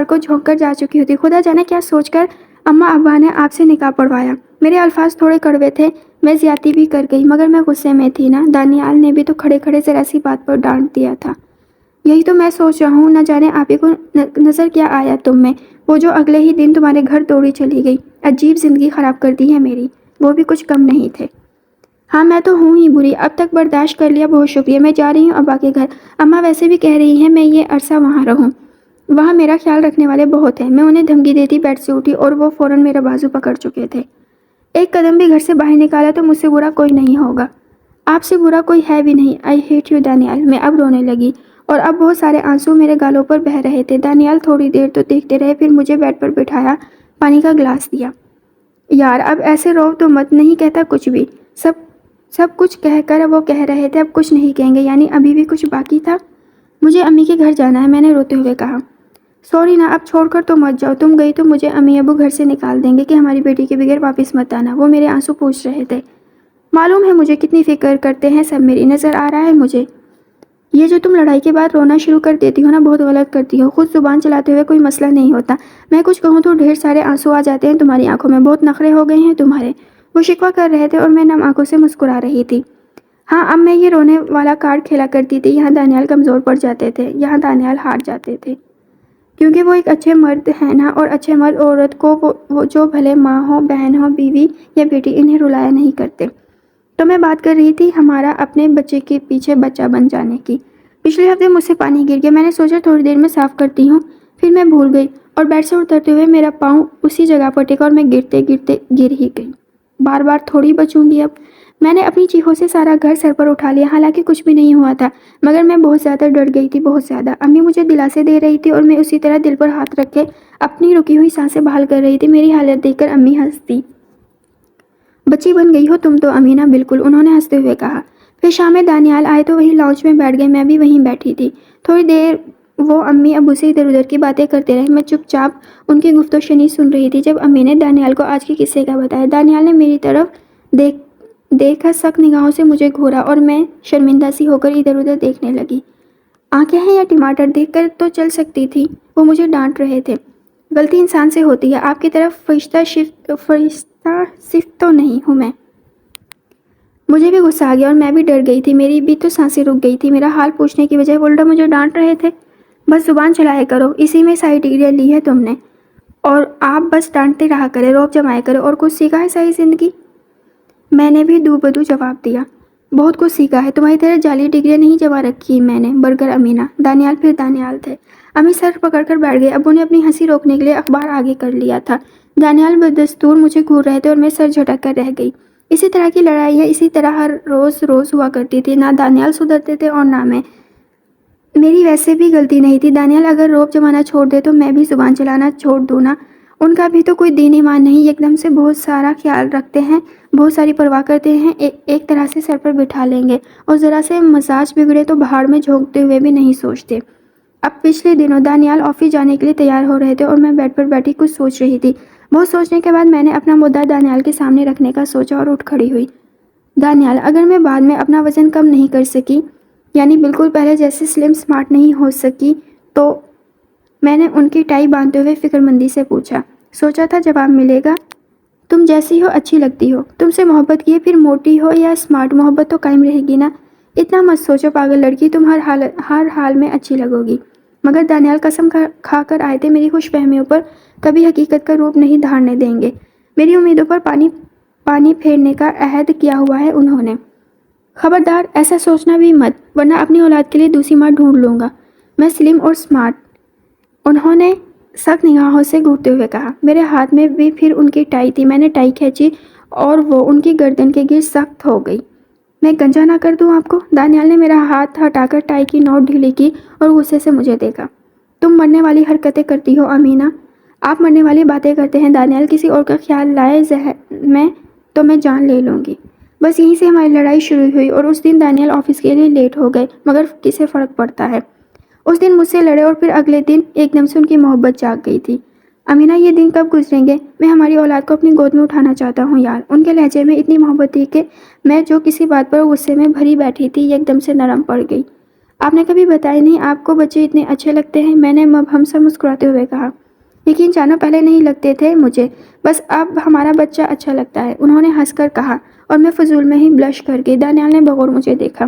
کو جھونک کر جا چکی ہوتی۔ خدا جانے کیا سوچ کر اماں ابا نے آپ سے نکاح پڑھوایا۔ میرے الفاظ تھوڑے کڑوے تھے، میں زیادتی بھی کر گئی، مگر میں غصے میں تھی نا، دانیال نے بھی تو کھڑے کھڑے ذرا سی بات پر ڈانٹ دیا تھا۔ یہی تو میں سوچ رہا ہوں، نہ جانے آپ ہی کو نظر کیا آیا تم میں، وہ جو اگلے ہی دن تمہارے گھر دوڑی چلی گئی، عجیب زندگی خراب کر دی ہے میری، وہ بھی کچھ کم نہیں تھے۔ ہاں، میں تو ہوں ہی بری، اب تک برداشت کر لیا، بہت شکریہ، میں جا رہی ہوں ابا کے گھر، اماں ویسے بھی کہہ رہی ہیں میں یہ عرصہ وہاں رہوں، وہاں میرا خیال رکھنے والے بہت ہیں۔ میں انہیں دھمکی دیتی بیڈ سے اٹھی اور وہ فوراً میرا بازو پکڑ چکے تھے۔ ایک قدم بھی گھر سے باہر نکالا تو مجھ سے برا کوئی نہیں ہوگا، آپ سے برا کوئی ہے بھی نہیں، آئی ہیٹ یو دانیال۔ میں اب رونے لگی اور اب بہت سارے آنسو میرے گالوں پر بہہ رہے تھے۔ دانیال تھوڑی دیر تو دیکھتے رہے، پھر مجھے بیڈ پر بٹھایا، پانی کا گلاس دیا۔ یار اب ایسے رو تو مت، نہیں کہتا کچھ بھی، سب کچھ کہہ کر وہ کہہ رہے تھے اب کچھ نہیں کہیں گے، یعنی ابھی بھی کچھ باقی تھا۔ مجھے امی کے گھر جانا ہے، میں نے روتے ہوئے کہا۔ سوری نا، اب چھوڑ کر تو مت جاؤ، تم گئی تو مجھے امی ابو گھر سے نکال دیں گے کہ ہماری بیٹی کے بغیر واپس مت آنا، وہ میرے آنسو پوچھ رہے تھے۔ معلوم ہے مجھے کتنی فکر کرتے ہیں سب میری، نظر آ رہا ہے مجھے۔ یہ جو تم لڑائی کے بعد رونا شروع کر دیتی ہو نا، بہت غلط کرتی ہو، خود زبان چلاتے ہوئے کوئی مسئلہ نہیں ہوتا، میں کچھ کہوں تو ڈھیر سارے آنسو آ جاتے ہیں تمہاری آنکھوں میں، بہت نخرے ہو گئے ہیں تمہارے، وہ شکوہ کر رہے تھے اور میں نم آنکھوں سے مسکرا رہی تھی۔ ہاں اب میں یہ رونے والا کارڈ کھیلا کرتی تھی، یہاں دانیال کمزور پڑ جاتے تھے، یہاں دانیال ہار جاتے تھے، کیونکہ وہ ایک اچھے مرد ہیں نا، اور اچھے مرد عورت کو وہ جو بھلے ماں ہو، بہن ہو، بیوی یا بیٹی، انہیں رلایا نہیں کرتے۔ تو میں بات کر رہی تھی ہمارا اپنے بچے کے پیچھے بچہ بن جانے کی۔ پچھلے ہفتے مجھ سے پانی گر گیا، میں نے سوچا تھوڑی دیر میں صاف کرتی ہوں، پھر میں بھول گئی اور بیڈ سے اترتے ہوئے میرا پاؤں اسی جگہ پر ٹکا اور میں گرتے گرتے گر ہی گئی۔ بار بار تھوڑی بچوں گی اب۔ میں نے اپنی چیخوں سے سارا گھر سر پر اٹھا لیا، حالانکہ کچھ بھی نہیں ہوا تھا، مگر میں بہت زیادہ ڈر گئی تھی، بہت زیادہ۔ امی مجھے دلاسے دے رہی تھی اور میں اسی طرح دل پر ہاتھ رکھ کے اپنی رکی ہوئی سانسیں بحال کر رہی تھی۔ میری حالت دیکھ کر امی ہنس دی۔ بچی بن گئی ہو تم تو امینا، بالکل، انہوں نے ہنستے ہوئے کہا۔ پھر شام میں دانیال آئے تو وہی لاؤنج میں بیٹھ گئے، میں بھی وہیں بیٹھی تھی۔ تھوڑی دیر وہ امی ابو سے ادھر ادھر کی باتیں کرتے رہے، میں چپ چاپ ان کی گفت و شنید سن رہی تھی۔ جب امی نے دانیال کو آج کے قصے کا بتایا، دانیال نے میری طرف دیکھ کر سخت نگاہوں سے مجھے گھورا اور میں شرمندہ سی ہو کر ادھر ادھر دیکھنے لگی۔ آنکھیں ہیں یا ٹماٹر، دیکھ کر تو چل سکتی تھی، وہ مجھے ڈانٹ رہے تھے۔ غلطی انسان سے ہوتی ہے، آپ کی طرف فرشتہ صفت تو نہیں ہوں میں۔ مجھے بھی غصہ آ گیا اور میں بھی ڈر گئی تھی، میری بھی تو سانسیں رک گئی تھی۔ میرا حال پوچھنے کی بجائے الٹا مجھے ڈانٹ رہے تھے۔ بس زبان چلایا کرو، اسی میں ساری ڈگریاں لی ہے تم نے، اور آپ بس ڈانٹتے رہا کرے، روب جمایا کرے، اور کچھ سیکھا ہے صحیح زندگی؟ میں نے بھی دو بدو جواب دیا۔ بہت کچھ سیکھا ہے، تمہاری طرح جعلی ڈگریاں نہیں جما رکھی میں نے، برگر امینا۔ دانیال پھر دانیال تھے۔ امی سر پکڑ کر بیٹھ گئے، ابو نے اپنی ہنسی روکنے کے لیے اخبار آگے کر لیا تھا۔ دانیال بدستور مجھے گھور رہے تھے اور میں سر جھٹک کر رہ گئی۔ اسی طرح کی لڑائیاں اسی طرح ہر روز ہوا کرتی تھی، نہ دانیال سدھرتے تھے اور نہ میں۔ میری ویسے بھی غلطی نہیں تھی، دانیال اگر روب جمانا چھوڑ دے تو میں بھی زبان چلانا چھوڑ دوں نا۔ ان کا بھی تو کوئی دین ایمان نہیں، ایک دم سے بہت سارا خیال رکھتے ہیں، بہت ساری پرواہ کرتے ہیں، ایک طرح سے سر پر بٹھا لیں گے، اور ذرا سے مزاج بگڑے تو بہاڑ میں جھونکتے ہوئے بھی نہیں سوچتے۔ اب پچھلے دنوں دانیال آفس جانے کے لیے تیار ہو رہے تھے اور میں بیڈ پر بیٹھی کچھ سوچ رہی تھی۔ بہت سوچنے کے بعد میں نے اپنا مدعا دانیال کے سامنے رکھنے کا سوچا اور اٹھ کھڑی ہوئی۔ دانیال، اگر میں بعد میں اپنا وزن کم نہیں کر سکی، یعنی بالکل پہلے جیسے سلم سمارٹ نہیں ہو سکی تو؟ میں نے ان کی ٹائی باندھتے ہوئے فکر مندی سے پوچھا۔ سوچا تھا جواب ملے گا۔ تم جیسی ہو اچھی لگتی ہو، تم سے محبت کیے پھر موٹی ہو یا سمارٹ، محبت تو قائم رہے گی نا۔ اتنا مت سوچو پاگل لڑکی، تم ہر حال میں اچھی لگو گی۔ مگر دانیال قسم کھا کر آئے تھے میری خوش فہمیوں پر کبھی حقیقت کا روپ نہیں دھارنے دیں گے، میری امیدوں پر پانی پھیرنے کا عہد کیا ہوا ہے انہوں نے۔ خبردار ایسا سوچنا بھی مت، ورنہ اپنی اولاد کے لیے دوسری ماں ڈھونڈ لوں گا میں، سلم اور سمارٹ، انہوں نے سخت نگاہوں سے گھورتے ہوئے کہا۔ میرے ہاتھ میں بھی پھر ان کی ٹائی تھی، میں نے ٹائی کھینچی اور وہ ان کی گردن کے گر سخت ہو گئی۔ میں گنجا نہ کر دوں آپ کو؟ دانیال نے میرا ہاتھ ہٹا کر ٹائی کی نوٹ ڈھیلی کی اور غصے سے مجھے دیکھا۔ تم مرنے والی حرکتیں کرتی ہو امینا، آپ مرنے والی باتیں کرتے ہیں دانیال، کسی اور کا خیال لائے ذہن میں تو میں جان لے لوں گی۔ بس یہیں سے ہماری لڑائی شروع ہوئی اور اس دن دانیال آفس کے لیے لیٹ ہو گئے، مگر کسے فرق پڑتا ہے؟ اس دن مجھ سے لڑے اور پھر اگلے دن ایک دم سے ان کی محبت جاگ گئی تھی۔ امینا یہ دن کب گزریں گے؟ میں ہماری اولاد کو اپنی گود میں اٹھانا چاہتا ہوں یار۔ ان کے لہجے میں اتنی محبت تھی کہ میں جو کسی بات پر غصے میں بھری بیٹھی تھی یہ ایک دم سے نرم پڑ گئی۔ آپ نے کبھی بتایا نہیں آپ کو بچے اتنے اچھے لگتے ہیں، میں نے مبہم سا مسکراتے ہوئے کہا۔ یقین جانو پہلے نہیں لگتے تھے مجھے، بس اب ہمارا بچہ اچھا لگتا ہے، انہوں نے ہنس کر کہا اور میں فضول میں ہی بلش کر گئی۔ دانیال نے بغور مجھے دیکھا۔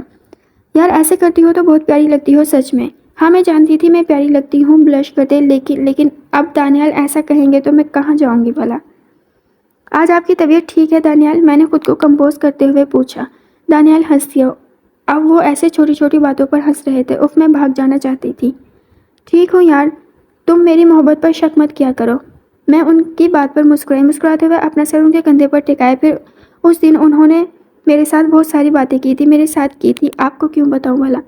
یار ایسے کرتی ہو تو بہت پیاری لگتی ہو سچ میں۔ ہاں میں جانتی تھی میں پیاری لگتی ہوں بلش کرتے، لیکن اب دانیال ایسا کہیں گے تو میں کہاں جاؤں گی بھلا؟ آج آپ کی طبیعت ٹھیک ہے دانیال؟ میں نے خود کو کمپوز کرتے ہوئے پوچھا۔ دانیال ہنس دیا، اب وہ ایسے چھوٹی چھوٹی باتوں پر ہنس رہے تھے، میں بھاگ جانا چاہتی تھی۔ ٹھیک ہوں یار، تم میری محبت پر شک مت کیا کرو۔ میں ان کی بات پر مسکراتے ہوئے اپنا سر ان کے کندھے پر ٹکائے۔ پھر اس دن انہوں نے میرے ساتھ بہت ساری باتیں کی تھی، میرے ساتھ کی تھی، آپ کو کیوں بتاؤں بھلا؟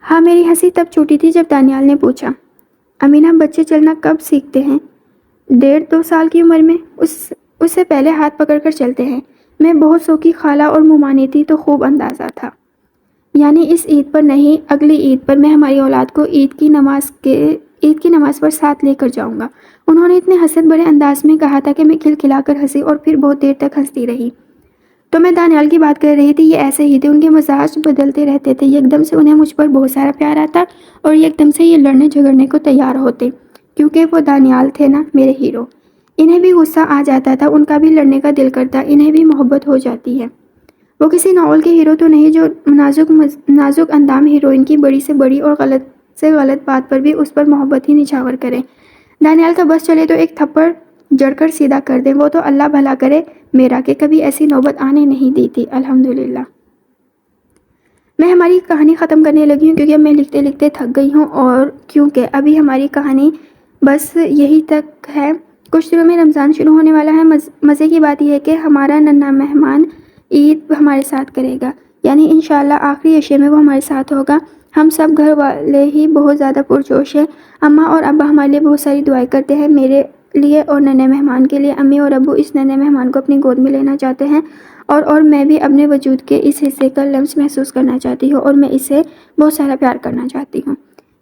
ہاں میری ہنسی تب چھوٹی تھی جب دانیال نے پوچھا، امینا بچے چلنا کب سیکھتے ہیں؟ 1.5-2 سال کی عمر میں؟ اس سے پہلے ہاتھ پکڑ کر چلتے ہیں۔ میں بہت سو کی خالہ اور ممانی تھی تو خوب اندازہ تھا۔ یعنی اس عید پر نہیں، اگلی عید پر میں ہماری اولاد کو عید کی نماز پر ساتھ لے کر جاؤں گا۔ انہوں نے اتنے حسرت بھرے انداز میں کہا تھا کہ میں کھلکھلا کر ہنسی اور پھر بہت دیر تک ہنستی رہی۔ تو میں دانیال کی بات کر رہی تھی، یہ ایسے ہی تھے، ان کے مزاج بدلتے رہتے تھے، ایک دم سے انہیں مجھ پر بہت سارا پیار آتا اور ایک دم سے یہ لڑنے جھگڑنے کو تیار ہوتے، کیونکہ وہ دانیال تھے نا، میرے ہیرو۔ انہیں بھی غصہ آ جاتا تھا، ان کا بھی لڑنے کا دل کرتا، انہیں بھی محبت ہو جاتی ہے۔ وہ کسی ناول کے ہیرو تو نہیں جو نازک اندام ہیروئن کی بڑی سے بڑی اور غلط سے غلط بات پر بھی اس پر محبت ہی نچھاور کرے۔ دانیال کا بس چلے تو ایک تھپڑ جڑ کر سیدھا کر دیں، وہ تو اللہ بھلا کرے میرا کہ کبھی ایسی نوبت آنے نہیں دی تھی، الحمدللہ۔ میں ہماری کہانی ختم کرنے لگی ہوں کیونکہ اب میں لکھتے لکھتے تھک گئی ہوں، اور کیونکہ ابھی ہماری کہانی بس یہی تک ہے۔ کچھ دنوں میں رمضان شروع ہونے والا ہے۔ مزے کی بات یہ ہے کہ ہمارا ننھا مہمان عید ہمارے ساتھ کرے گا، یعنی انشاءاللہ آخری عشاء میں وہ ہمارے ساتھ ہوگا۔ ہم سب گھر والے ہی بہت زیادہ پرجوش ہیں۔ اماں اور ابا ہمارے لیے بہت ساری دعائیں کرتے ہیں، میرے لیے اور ننھے مہمان کے لیے۔ امی اور ابو اس ننھے مہمان کو اپنی گود میں لینا چاہتے ہیں، اور میں بھی اپنے وجود کے اس حصے کا لمس محسوس کرنا چاہتی ہوں، اور میں اسے بہت سارا پیار کرنا چاہتی ہوں۔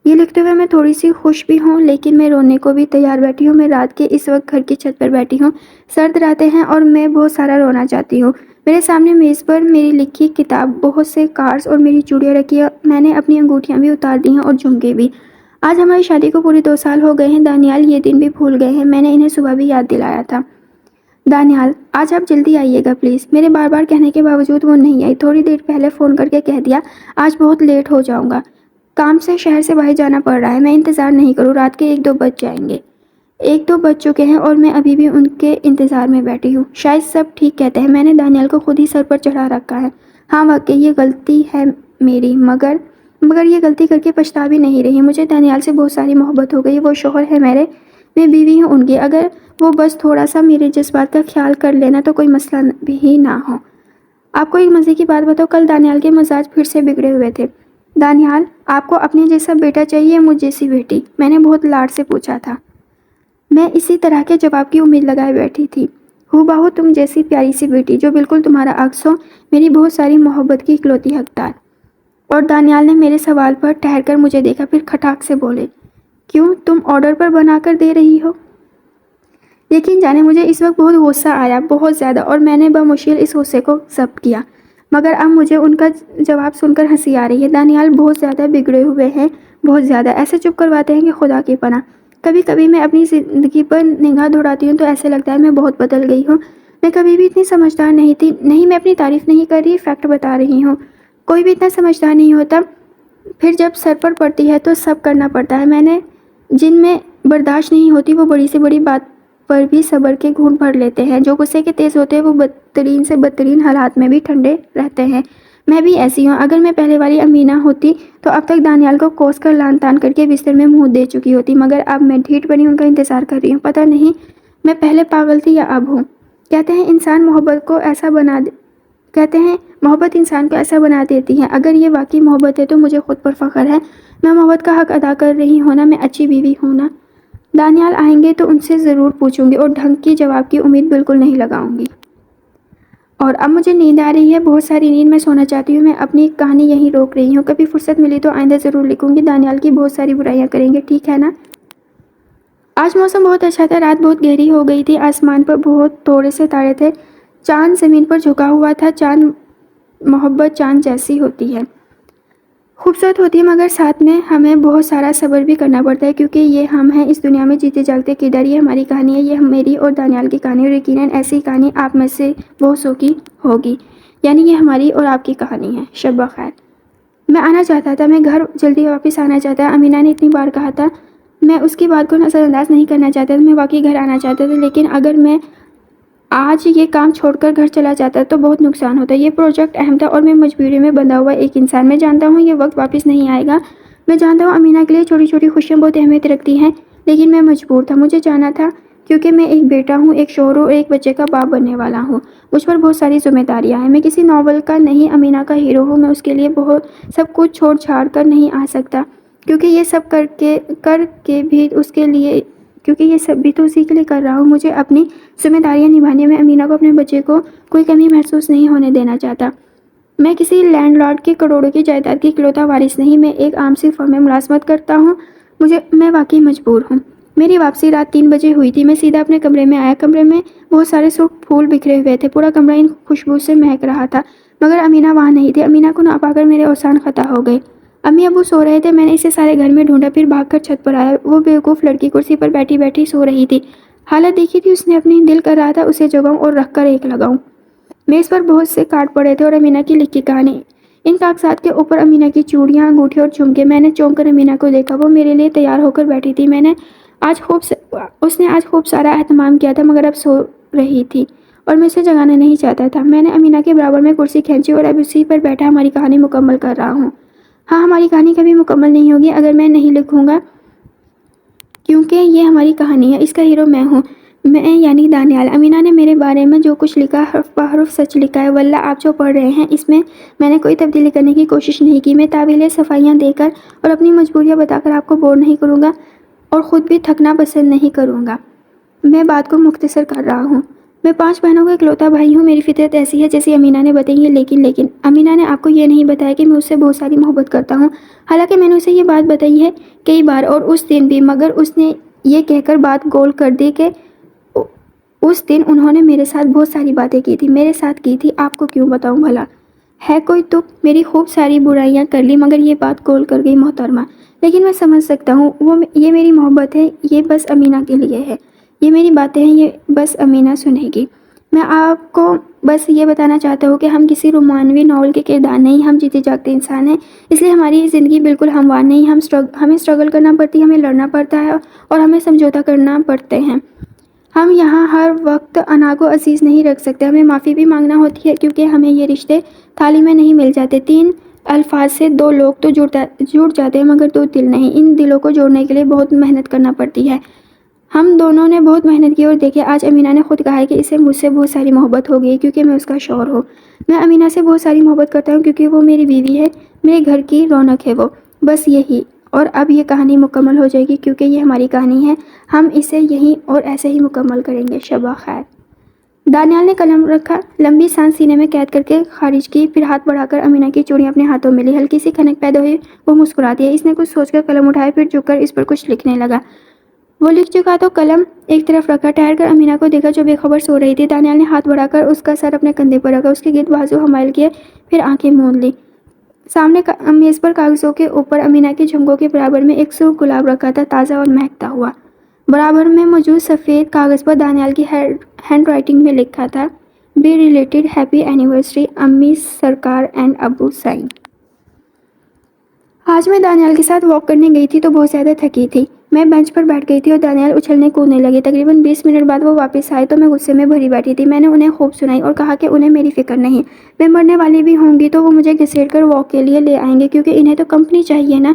یہ لکھتے ہوئے میں تھوڑی سی خوش بھی ہوں، لیکن میں رونے کو بھی تیار بیٹھی ہوں۔ میں رات کے اس وقت گھر کی چھت پر بیٹھی ہوں، سرد راتیں ہیں اور میں بہت سارا رونا چاہتی ہوں۔ میرے سامنے میز پر میری لکھی کتاب، بہت سے کارڈز اور میری چوڑیاں رکھی ہیں۔ میں نے اپنی انگوٹھیاں بھی اتار دی ہیں اور جھمکے بھی۔ آج ہماری شادی کو پورے 2 سال ہو گئے ہیں۔ دانیال یہ دن بھی بھول گئے ہیں، میں نے انہیں صبح بھی یاد دلایا تھا۔ دانیال، آج آپ جلدی آئیے گا پلیز۔ میرے بار بار کہنے کے باوجود وہ نہیں آئی۔ تھوڑی دیر پہلے فون کر کے کہہ دیا، آج بہت لیٹ ہو جاؤں گا، کام سے شہر سے باہر جانا پڑ رہا ہے۔ میں انتظار نہیں کروں، رات کے 1-2 بج جائیں گے۔ 1-2 بج چکے ہیں اور میں ابھی بھی ان کے انتظار میں بیٹھی ہوں۔ شاید سب ٹھیک کہتے ہیں، میں نے دانیال کو خود ہی سر پر چڑھا رکھا ہے۔ ہاں واقعی یہ غلطی ہے میری، مگر یہ غلطی کر کے پچھتا بھی نہیں رہی۔ مجھے دانیال سے بہت ساری محبت ہو گئی، وہ شوہر ہے میرے، میں بیوی ہوں ان کی۔ اگر وہ بس تھوڑا سا میرے جذبات کا خیال کر لینا تو کوئی مسئلہ بھی نہ ہو۔ آپ کو ایک مزے کی بات بتاؤ، کل دانیال کے مزاج پھر سے بگڑے ہوئے تھے۔ دانیال، آپ کو اپنے جیسا بیٹا چاہیے یا مجھ جیسی بیٹی؟ میں نے بہت لاڈ سے پوچھا تھا۔ میں اسی طرح کے جواب کی امید لگائے بیٹھی تھی۔ ہو بہو تم جیسی پیاری سی بیٹی، جو بالکل تمہارا عکس ہو، میری بہت ساری محبت کی اکلوتی حقدار۔ اور دانیال نے میرے سوال پر ٹھہر کر مجھے دیکھا، پھر کھٹاک سے بولے، کیوں، تم آرڈر پر بنا کر دے رہی ہو؟ یقین جانے مجھے اس وقت بہت غصہ آیا، بہت زیادہ، اور میں نے بمشکل اس غصے کو ضبط کیا، مگر اب مجھے ان کا جواب سن کر ہنسی آ رہی ہے۔ دانیال بہت زیادہ بگڑے ہوئے ہیں، بہت زیادہ، ایسے چپ کرواتے ہیں کہ خدا کی پناہ۔ کبھی کبھی میں اپنی زندگی پر نگاہ دوڑاتی ہوں تو ایسے لگتا ہے میں بہت بدل گئی ہوں۔ میں کبھی بھی اتنی سمجھدار نہیں تھی۔ نہیں، میں اپنی تعریف نہیں کر رہی، فیکٹ بتا رہی ہوں۔ کوئی بھی اتنا سمجھدار نہیں ہوتا، پھر جب سر پر پڑتی ہے تو سب کرنا پڑتا ہے۔ میں نے جن میں برداشت نہیں ہوتی وہ بڑی سے بڑی بات پر بھی صبر کے گھونٹ بھر لیتے ہیں، جو غصے کے تیز ہوتے ہیں وہ بدترین سے بدترین حالات میں بھی ٹھنڈے رہتے ہیں۔ میں بھی ایسی ہوں۔ اگر میں پہلے والی امینا ہوتی تو اب تک دانیال کو کوس کر لان تان کر کے بستر میں منہ دے چکی ہوتی، مگر اب میں ڈھیٹ بنی ان کا انتظار کر رہی ہوں۔ پتہ نہیں میں پہلے پاگل تھی یا اب ہوں۔ کہتے ہیں محبت انسان کو ایسا بنا دیتی ہے۔ اگر یہ واقعی محبت ہے تو مجھے خود پر فخر ہے۔ میں محبت کا حق ادا کر رہی ہوں نا، میں اچھی بیوی ہوں نا۔ دانیال آئیں گے تو ان سے ضرور پوچھوں گی اور ڈھنگ کی جواب کی امید بالکل نہیں لگاؤں گی۔ اور اب مجھے نیند آ رہی ہے، بہت ساری نیند، میں سونا چاہتی ہوں۔ میں اپنی کہانی یہیں روک رہی ہوں، کبھی فرصت ملی تو آئندہ ضرور لکھوں گی۔ دانیال کی بہت ساری برائیاں کریں گے، ٹھیک ہے نا؟ آج موسم بہت اچھا تھا، رات بہت گہری ہو گئی تھی، آسمان پر بہت تھوڑے سے تارے تھے، چاند زمین پر جھکا ہوا تھا۔ محبت چاند جیسی ہوتی ہے، خوبصورت ہوتی ہے، مگر ساتھ میں ہمیں بہت سارا صبر بھی کرنا پڑتا ہے، کیونکہ یہ ہم ہیں اس دنیا میں جیتے جاگتے کردار۔ یہ ہماری کہانی ہے، یہ میری اور دانیال کی کہانی، اور یقیناً ایسی کہانی آپ میں سے بہت سو کی ہوگی۔ یعنی یہ ہماری اور آپ کی کہانی ہے۔ شب بخیر۔ میں آنا چاہتا تھا، میں گھر جلدی واپس آنا چاہتا۔ امینا نے اتنی بار کہا تھا، میں اس کی بات کو نظر انداز نہیں کرنا چاہتا تھا، میں واقعی گھر آنا چاہتا تھا، لیکن اگر میں آج یہ کام چھوڑ کر گھر چلا جاتا تو بہت نقصان ہوتا۔ یہ پروجیکٹ اہم تھا اور میں مجبوری میں بندھا ہوا ایک انسان۔ میں جانتا ہوں یہ وقت واپس نہیں آئے گا، میں جانتا ہوں امینا کے لیے چھوٹی چھوٹی خوشیاں بہت اہمیت رکھتی ہیں، لیکن میں مجبور تھا، مجھے جانا تھا، کیونکہ میں ایک بیٹا ہوں، ایک شوہر اور ایک بچے کا باپ بننے والا ہوں۔ مجھ پر بہت ساری ذمہ داریاں ہیں۔ میں کسی ناول کا نہیں، امینا کا ہیرو ہوں۔ میں اس کے لیے سب کچھ چھوڑ چھاڑ کر نہیں آ سکتا، کیونکہ یہ سب کر کے بھی اس کے لیے کیونکہ یہ سب بھی تو اسی کے لیے کر رہا ہوں. مجھے اپنی ذمہ داریاں نبھانے میں امینہ کو اپنے بچے کو کوئی کمی محسوس نہیں ہونے دینا چاہتا. میں کسی لینڈ لارڈ کی کروڑوں کی جائیداد کی اکلوتا وارث نہیں. میں ایک عام سی فرم میں ملازمت کرتا ہوں. میں واقعی مجبور ہوں. میری واپسی رات 3 بجے ہوئی تھی. میں سیدھا اپنے کمرے میں آیا. کمرے میں بہت سارے سرخ پھول بکھرے ہوئے تھے. پورا کمرہ ان خوشبو سے مہک رہا تھا، مگر امینہ وہاں نہیں تھی. امینہ کو نہ پا کر میرے اوسان خطا ہو گئے. امی ابو سو رہے تھے. میں نے اسے سارے گھر میں ڈھونڈا، پھر بھاگ کر چھت پر آیا. وہ بیوقوف لڑکی کرسی پر بیٹھی بیٹھی سو رہی تھی. حالت دیکھی تھی اس نے اپنی. دل کر رہا تھا اسے جگاؤں اور رکھ کر ایک لگاؤں. میز پر بہت سے کارڈ پڑے تھے اور امینہ کی لکھی کہانی. ان کاغذات کے اوپر امینہ کی چوڑیاں، انگوٹھی اور جھمکے. میں نے چونک کر امینہ کو دیکھا. وہ میرے لیے تیار ہو کر بیٹھی تھی. اس نے آج خوب سارا اہتمام کیا تھا، مگر اب سو رہی تھی اور میں اسے جگانا نہیں چاہتا تھا. میں نے امینہ کے برابر میں کرسی کھینچی اور اب اسی پر بیٹھا ہماری کہانی مکمل کر رہا ہوں. ہاں، ہماری کہانی کبھی مکمل نہیں ہوگی اگر میں نہیں لکھوں گا، کیونکہ یہ ہماری کہانی ہے. اس کا ہیرو میں ہوں. میں یعنی دانیال. امینہ نے میرے بارے میں جو کچھ لکھا حرف بہ حرف سچ لکھا ہے. واللہ آپ جو پڑھ رہے ہیں اس میں نے کوئی تبدیلی کرنے کی کوشش نہیں کی. میں طویل صفائیاں دے کر اور اپنی مجبوریاں بتا کر آپ کو بور نہیں کروں گا اور خود بھی تھکنا پسند نہیں کروں گا. میں بات کو مختصر کر رہا ہوں. میں 5 بہنوں کا اکلوتا بھائی ہوں. میری فطرت ایسی ہے جیسی امینہ نے بتائی ہے. لیکن امینہ نے آپ کو یہ نہیں بتایا کہ میں اس سے بہت ساری محبت کرتا ہوں. حالانکہ میں نے اسے یہ بات بتائی ہے کئی بار اور اس دن بھی، مگر اس نے یہ کہہ کر بات گول کر دی کہ اس دن انہوں نے میرے ساتھ بہت ساری باتیں کی تھی. میرے ساتھ کی تھی. آپ کو کیوں بتاؤں بھلا؟ ہے کوئی تو میری خوب ساری برائیاں کر لی، مگر یہ بات گول کر گئی محترمہ. لیکن میں سمجھ سکتا ہوں یہ میری محبت ہے، یہ بس امینہ کے لیے ہے. یہ میری باتیں ہیں، یہ بس امینہ سنے گی. میں آپ کو بس یہ بتانا چاہتا ہوں کہ ہم کسی رومانوی ناول کے کردار نہیں، ہم جیتے جاگتے انسان ہیں. اس لیے ہماری زندگی بالکل ہموار نہیں. ہمیں اسٹرگل کرنا پڑتی ہے، ہمیں لڑنا پڑتا ہے اور ہمیں سمجھوتا کرنا پڑتے ہیں. ہم یہاں ہر وقت انا کو عزیز نہیں رکھ سکتے. ہمیں معافی بھی مانگنا ہوتی ہے، کیونکہ ہمیں یہ رشتے تھالی میں نہیں مل جاتے. 3 الفاظ سے 2 لوگ تو جڑ جاتے ہیں، مگر 2 دل نہیں. ان دلوں کو جوڑنے کے لیے بہت محنت کرنا پڑتی ہے. ہم دونوں نے بہت محنت کی اور دیکھیں آج امینہ نے خود کہا ہے کہ اسے مجھ سے بہت ساری محبت ہو گئی کیونکہ میں اس کا شوہر ہوں. میں امینہ سے بہت ساری محبت کرتا ہوں کیونکہ وہ میری بیوی ہے، میرے گھر کی رونق ہے وہ. بس یہی. اور اب یہ کہانی مکمل ہو جائے گی کیونکہ یہ ہماری کہانی ہے. ہم اسے یہیں اور ایسے ہی مکمل کریں گے. شبہ خیر. دانیال نے قلم رکھا، لمبی سانس سینے میں قید کر کے خارج کی، پھر ہاتھ بڑھا کر امینہ کی چوڑیاں اپنے ہاتھوں میں لی. ہلکی سی کھنک پیدا ہوئی. وہ مسکرا دیا. اس نے کچھ سوچ کر قلم اٹھایا، پھر جھک کر اس پر کچھ لکھنے لگا. وہ لکھ چکا تو قلم ایک طرف رکھا. ٹھہر کر امینہ کو دیکھا جو بے خبر سو رہی تھی. دانیال نے ہاتھ بڑھا کر اس کا سر اپنے کندھے پر رکھا، اس کے گرد بازو حمائل کیے، پھر آنکھیں موند لی. سامنے میز پر کاغذوں کے اوپر امینہ کے جھمکوں کے برابر میں ایک سرخ گلاب رکھا تھا، تازہ اور مہکتا ہوا. برابر میں موجود سفید کاغذ پر دانیال کی ہینڈ رائٹنگ میں لکھا تھا، بی ریلیٹڈ ہیپی اینیورسری امی سرکار اینڈ ابو سائن. آج میں دانیال کے ساتھ واک کرنے گئی تھی تو بہت زیادہ تھکی تھی. میں بینچ پر بیٹھ گئی تھی اور دانیال اچھلنے کودنے لگے. تقریباً 20 منٹ بعد وہ واپس آئے تو میں غصے میں بھری بیٹھی تھی. میں نے انہیں خوب سنائی اور کہا کہ انہیں میری فکر نہیں. میں مرنے والی بھی ہوں گی تو وہ مجھے گھسیٹ کر واک کے لیے لے آئیں گے کیونکہ انہیں تو کمپنی چاہیے نا.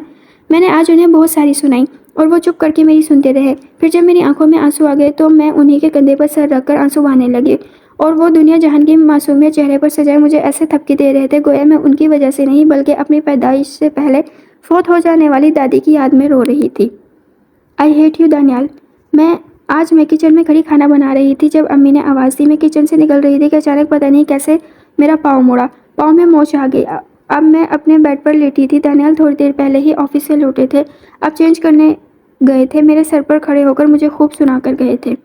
میں نے آج انہیں بہت ساری سنائی اور وہ چپ کر کے میری سنتے رہے. پھر جب میری آنکھوں میں آنسو آ گئے تو میں انہیں کے کندھے پر سر رکھ کر آنسو بہانے لگی اور وہ دنیا جہان کی معصومیت چہرے پر سجائے مجھے ایسے تھپکی دے رہے تھے گویا میں ان کی وجہ سے نہیں بلکہ اپنی پیدائش سے پہلے فوت ہو جانے والی دادی کی یاد میں رو رہی تھی. I hate you Daniyal. آج میں کچن میں کھڑی کھانا بنا رہی تھی جب امی نے آواز دی. میں کچن سے نکل رہی تھی کہ اچانک پتہ نہیں کیسے میرا پاؤں مڑا. پاؤں میں موچ آ گئی. اب میں اپنے بیڈ پر لیٹی تھی. دانیال تھوڑی دیر پہلے ہی آفس سے لوٹے تھے، اب چینج کرنے گئے تھے. میرے سر پر کھڑے ہو کر مجھے خوب سنا کر گئے تھے.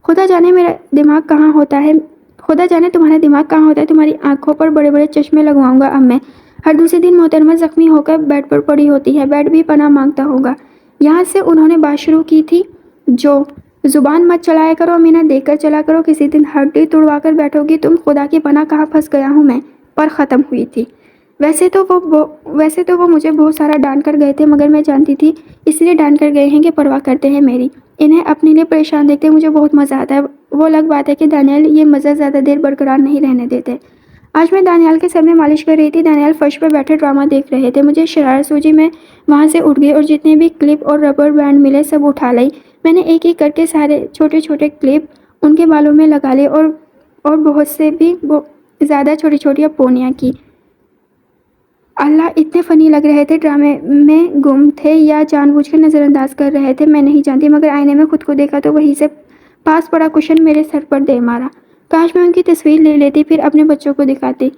خدا جانے میرا دماغ کہاں ہوتا ہے، خدا جانے تمہارا دماغ کہاں ہوتا ہے. تمہاری آنکھوں پر بڑے بڑے چشمے لگواؤں گا اب میں. ہر دوسرے دن محترمہ زخمی ہو کر بیڈ پر پڑی ہوتی ہے، بیڈ بھی پناہ مانگتا ہوگا. یہاں سے انہوں نے بات شروع کی تھی، جو زبان مت چلایا کرو امینہ، دیکھ کر چلا کرو. کسی دن ہڈی توڑوا کر بیٹھو گی تم. خدا کی پناہ کہاں پھنس گیا ہوں میں. پر ختم ہوئی تھی. ویسے تو وہ مجھے بہت سارا ڈانٹ کر گئے تھے، مگر میں جانتی تھی اس لیے ڈانٹ کر گئے ہیں کہ پرواہ کرتے ہیں میری. انہیں اپنے لیے پریشان دیکھتے مجھے بہت مزہ آتا ہے. وہ الگ بات ہے کہ دانیال یہ مزہ زیادہ دیر برقرار نہیں رہنے دیتے. آج میں دانیال کے سر میں مالش کر رہی تھی. دانیال فرش پر بیٹھے ڈرامہ دیکھ رہے تھے. مجھے شرارت سوجی. میں وہاں سے اٹھ گئی اور جتنے بھی کلپ اور ربر بینڈ ملے سب اٹھا لائی. میں نے ایک ایک کر کے سارے چھوٹے چھوٹے کلپ ان کے بالوں میں لگا لے اور بہت سے بھی زیادہ چھوٹی چھوٹی پونیاں کی. اللہ اتنے فنی لگ رہے تھے، ڈرامے میں گم تھے یا جان بوجھ کر نظر انداز کر رہے تھے میں نہیں جانتی، مگر آئینے میں خود کو دیکھا تو وہیں سے پاس پڑا کشن میرے سر پر دے مارا۔ کاش میں ان کی تصویر لے لیتی، پھر اپنے بچوں کو دکھاتی۔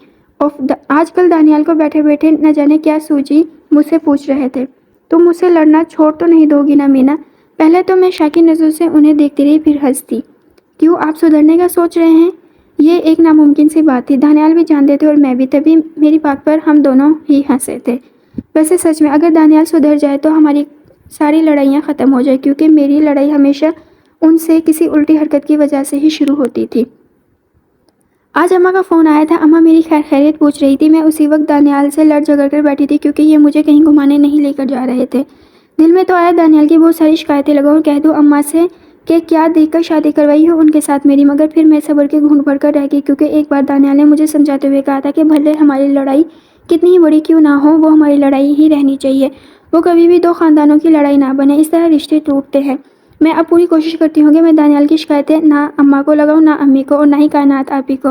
آج کل دانیال کو بیٹھے بیٹھے نہ جانے کیا سوچی مجھ سے پوچھ رہے تھے، تم مجھ سے لڑنا چھوڑ تو نہیں دو گی نا مینا؟ پہلے تو میں شاکی نظروں سے انہیں دیکھتی رہی، پھر ہنستی۔ کیوں، آپ سدھرنے کا سوچ رہے ہیں؟ یہ ایک ناممکن سی بات تھی، دانیال بھی جانتے تھے اور میں بھی، تبھی میری بات پر ہم دونوں ہی ہنسے تھے۔ ویسے سچ میں اگر دانیال سدھر جائے تو ہماری ساری لڑائیاں ختم ہو جائیں، کیونکہ میری لڑائی ہمیشہ ان سے کسی الٹی حرکت کی وجہ سے ہی شروع ہوتی تھی۔ آج اماں کا فون آیا تھا، اماں میری خیریت پوچھ رہی تھی۔ میں اسی وقت دانیال سے لڑ جھگڑ کر بیٹھی تھی کیونکہ یہ مجھے کہیں گھمانے نہیں لے کر جا رہے تھے۔ دل میں تو آیا دانیال کی بہت ساری شکایتیں لگاؤں اور کہہ دوں اماں سے کہ کیا دیکھ کر شادی کروائی ہو ان کے ساتھ میری، مگر پھر میں صبر کے گھونٹ بھر کر رہ گئی، کیونکہ ایک بار دانیال نے مجھے سمجھاتے ہوئے کہا تھا کہ بھلے ہماری لڑائی کتنی ہی بڑی کیوں نہ ہو، وہ ہماری لڑائی ہی رہنی چاہیے، وہ کبھی بھی دو خاندانوں کی لڑائی نہ بنے، اس طرح رشتے ٹوٹتے ہیں۔ میں اب پوری کوشش کرتی ہوں کہ میں دانیال کی شکایتیں نہ اماں کو لگاؤں، نہ امی کو، اور نہ ہی کائنات آپی کو۔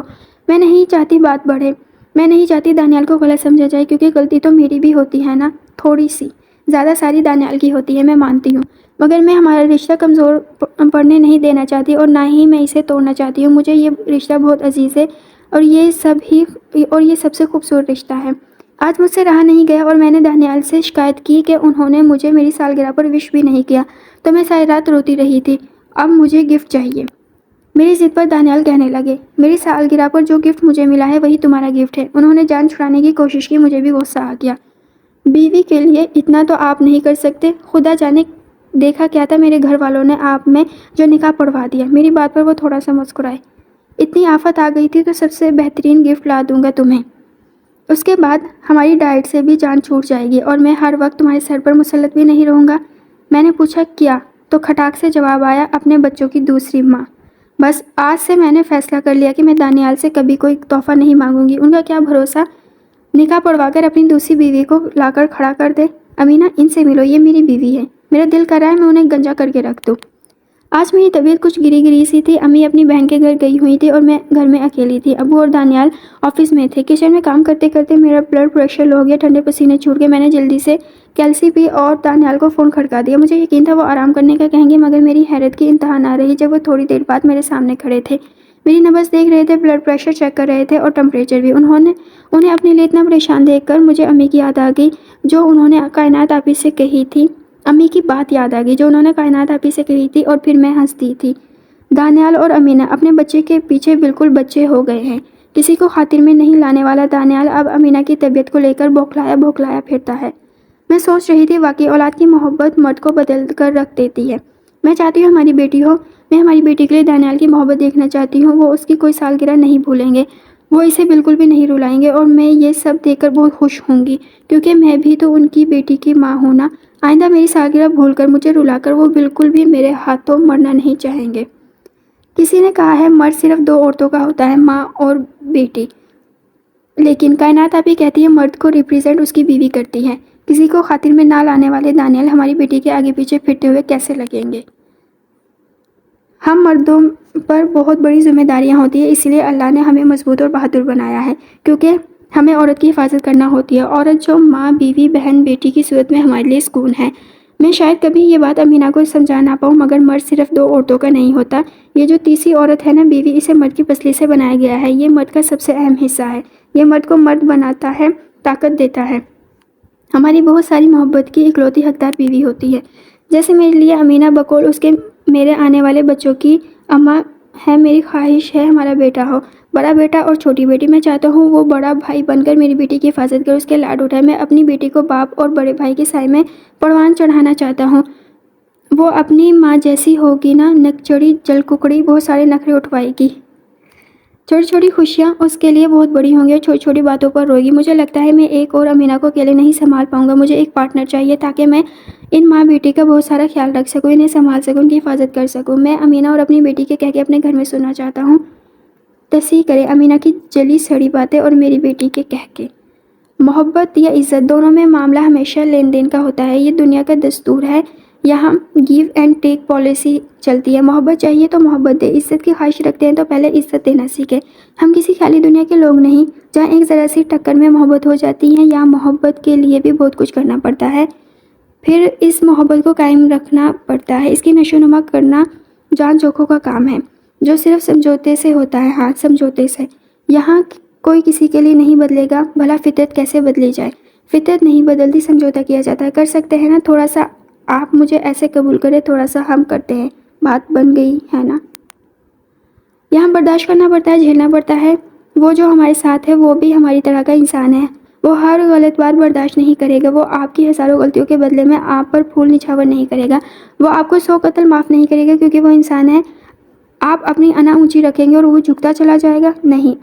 میں نہیں چاہتی بات بڑھے، میں نہیں چاہتی دانیال کو غلط سمجھا جائے، کیونکہ غلطی تو میری بھی ہوتی ہے نا، تھوڑی سی، زیادہ ساری دانیال کی ہوتی ہے، میں مانتی ہوں، مگر میں ہمارا رشتہ کمزور پڑنے نہیں دینا چاہتی اور نہ ہی میں اسے توڑنا چاہتی ہوں۔ مجھے یہ رشتہ بہت عزیز ہے اور یہ سب سے خوبصورت رشتہ ہے۔ آج مجھ سے رہا نہیں گیا اور میں نے دانیال سے شکایت کی کہ انہوں نے مجھے میری سالگرہ پر وش بھی نہیں کیا، تو میں ساری رات روتی رہی تھی۔ اب مجھے گفٹ چاہیے۔ میری ضد پر دانیال کہنے لگے، میری سالگرہ پر جو گفٹ مجھے ملا ہے وہی تمہارا گفٹ ہے۔ انہوں نے جان چھڑانے کی کوشش کی، مجھے بھی غصہ آ گیا۔ بیوی کے لیے اتنا تو آپ نہیں کر سکتے؟ خدا جانے دیکھا کیا تھا میرے گھر والوں نے آپ میں جو نکاح پڑھوا دیا۔ میری بات پر وہ تھوڑا سا مسکرائے۔ اتنی آفت آ گئی تھی تو سب سے بہترین گفٹ لا دوں گا تمہیں، اس کے بعد ہماری ڈائٹ سے بھی جان چھوٹ جائے گی اور میں ہر وقت تمہارے سر پر مسلط بھی نہیں رہوں گا۔ میں نے پوچھا کیا؟ تو کھٹاک سے جواب آیا، اپنے بچوں کی دوسری ماں۔ بس آج سے میں نے فیصلہ کر لیا کہ میں دانیال سے کبھی کوئی تحفہ نہیں مانگوں گی۔ ان کا کیا بھروسہ نکاح پڑھوا کر اپنی دوسری بیوی کو لا کر کھڑا کر دے۔ امینہ ان سے ملو، یہ میری بیوی ہے، میرا دل کر رہا ہے میں انہیں گنجا کر کے رکھ دوں۔ آج میری طبیعت کچھ گری گری سی تھی، امی اپنی بہن کے گھر گئی ہوئی تھی اور میں گھر میں اکیلی تھی۔ ابو اور دانیال آفس میں تھے۔ کچن میں کام کرتے کرتے میرا بلڈ پریشر لو ہو گیا، ٹھنڈے پسینے چھوٹ گئے۔ میں نے جلدی سے کیلسی پی اور دانیال کو فون کھڑکا دیا۔ مجھے یقین تھا وہ آرام کرنے کا کہیں گے، مگر میری حیرت کی انتہا نہ رہی جب وہ تھوڑی دیر بعد میرے سامنے کھڑے تھے، میری نبض دیکھ رہے تھے، بلڈ پریشر چیک کر رہے تھے اور ٹمپریچر بھی۔ انہیں اپنے لیے اتنا پریشان دیکھ کر مجھے امی کی یاد آ گئی جو انہوں نے کائنات آپی سے کہی تھی۔ امی کی بات یاد آ گئی جو انہوں نے کائنات آپی سے کہی تھی، اور پھر میں ہنس دی تھی۔ دانیال اور امینہ اپنے بچے کے پیچھے بالکل بچے ہو گئے ہیں۔ کسی کو خاطر میں نہیں لانے والا دانیال اب امینہ کی طبیعت کو لے کر بوکھلایا پھرتا ہے۔ میں سوچ رہی تھی واقعی اولاد کی محبت مرد کو بدل کر رکھ دیتی ہے۔ میں چاہتی ہوں ہماری بیٹی ہو، میں ہماری بیٹی کے لیے دانیال کی محبت دیکھنا چاہتی ہوں۔ وہ اس کی کوئی سالگرہ نہیں بھولیں گے، وہ اسے بالکل بھی نہیں رلائیں گے، اور میں یہ سب دیکھ کر بہت خوش ہوں گی، کیونکہ میں بھی تو ان کی بیٹی کی ماں ہوں نا۔ آئندہ میری سالگرہ بھول کر مجھے رلا کر وہ بالکل بھی میرے ہاتھوں مرنا نہیں چاہیں گے۔ کسی نے کہا ہے مرد صرف دو عورتوں کا ہوتا ہے، ماں اور بیٹی، لیکن کائنات آپی کہتی ہے مرد کو ریپرزینٹ اس کی بیوی کرتی ہے۔ کسی کو خاطر میں نہ لانے والے دانیال ہماری بیٹی کے آگے پیچھے پھرتے ہوئے کیسے لگیں گے؟ ہم مردوں پر بہت بڑی ذمہ داریاں ہوتی ہیں، اسی لیے اللہ نے ہمیں مضبوط اور بہادر بنایا ہے، کیونکہ ہمیں عورت کی حفاظت کرنا ہوتی ہے۔ عورت جو ماں، بیوی، بہن، بیٹی کی صورت میں ہمارے لیے سکون ہے۔ میں شاید کبھی یہ بات امینہ کو سمجھا نہ پاؤں، مگر مرد صرف دو عورتوں کا نہیں ہوتا۔ یہ جو تیسری عورت ہے نا، بیوی، اسے مرد کی پسلی سے بنایا گیا ہے۔ یہ مرد کا سب سے اہم حصہ ہے، یہ مرد کو مرد بناتا ہے، طاقت دیتا ہے۔ ہماری بہت ساری محبت کی اکلوتی حقدار بیوی ہوتی ہے، جیسے میرے لیے امینہ بقول اس کے میرے آنے والے بچوں کی اماں ہے۔ میری خواہش ہے ہمارا بیٹا ہو، بڑا بیٹا اور چھوٹی بیٹی۔ میں چاہتا ہوں وہ بڑا بھائی بن کر میری بیٹی کی حفاظت کرے، اس کے لاڈ اٹھائے۔ میں اپنی بیٹی کو باپ اور بڑے بھائی کے سائے میں پروان چڑھانا چاہتا ہوں۔ وہ اپنی ماں جیسی ہوگی نا، نک چڑی جل ککڑی، بہت سارے نخرے اٹھوائے گی۔ چھوٹی چھوٹی خوشیاں اس کے لیے بہت بڑی ہوں گی اور چھوٹی چھوٹی باتوں پر روئے گی۔ مجھے لگتا ہے میں ایک اور امینہ کو اکیلے نہیں سنبھال پاؤں گا، مجھے ایک پارٹنر چاہیے تاکہ میں ان ماں بیٹی کا بہت سارا خیال رکھ سکوں، انہیں سنبھال سکوں، ان کی حفاظت کر سکوں۔ میں امینہ اور اپنی بیٹی کے کہہ کے اپنے گھر میں سننا چاہتا ہوں، تصحیح کرے امینہ کی جلی سڑی باتیں اور میری بیٹی کے کہہ کے۔ محبت یا عزت، دونوں میں معاملہ ہمیشہ لین دین کا ہوتا ہے، یہ دنیا کا دستور ہے۔ یہاں گیو اینڈ ٹیک پالیسی چلتی ہے. محبت چاہیے تو محبت دے. عزت کی خواہش رکھتے ہیں تو پہلے عزت دینا سیکھیں. ہم کسی خیالی دنیا کے لوگ نہیں جہاں ایک ذرا سی ٹکر میں محبت ہو جاتی ہے. یہاں محبت کے لیے بھی بہت کچھ کرنا پڑتا ہے. پھر اس محبت کو قائم رکھنا پڑتا ہے. اس کی نشو نما کرنا جان جوکھوں کا کام ہے جو صرف سمجھوتے سے ہوتا ہے. ہاں سمجھوتے سے. یہاں کوئی کسی کے لیے نہیں بدلے گا. بھلا فطرت کیسے بدلی جائے؟ فطرت نہیں بدلتی، سمجھوتا کیا جاتا ہے. کر سکتے ہیں نا تھوڑا سا آپ مجھے ایسے قبول کرے، تھوڑا سا ہم کرتے ہیں. بات بن گئی ہے نا. یہاں برداشت کرنا پڑتا ہے، جھیلنا پڑتا ہے. وہ جو ہمارے ساتھ ہے وہ بھی ہماری طرح کا انسان ہے. وہ ہر غلط بات برداشت نہیں کرے گا. وہ آپ کی ہزاروں غلطیوں کے بدلے میں آپ پر پھول نچھاور نہیں کرے گا. وہ آپ کو 100 قتل معاف نہیں کرے گا کیونکہ وہ انسان ہے. آپ اپنی انا اونچی رکھیں گے اور وہ جھکتا چلا جائے گا؟ نہیں.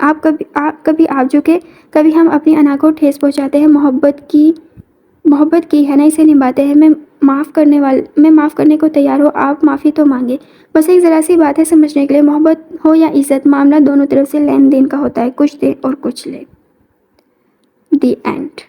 کبھی آپ جھکے، کبھی ہم اپنی انا کو ٹھیس پہنچاتے ہیں. محبت کی ہے نا، اسے نبھاتے ہیں. میں معاف کرنے کو تیار ہوں. آپ معافی تو مانگے. بس ایک ذرا سی بات ہے سمجھنے کے لیے. محبت ہو یا عزت، معاملہ دونوں طرف سے لین دین کا ہوتا ہے. کچھ دے اور کچھ لے. The end.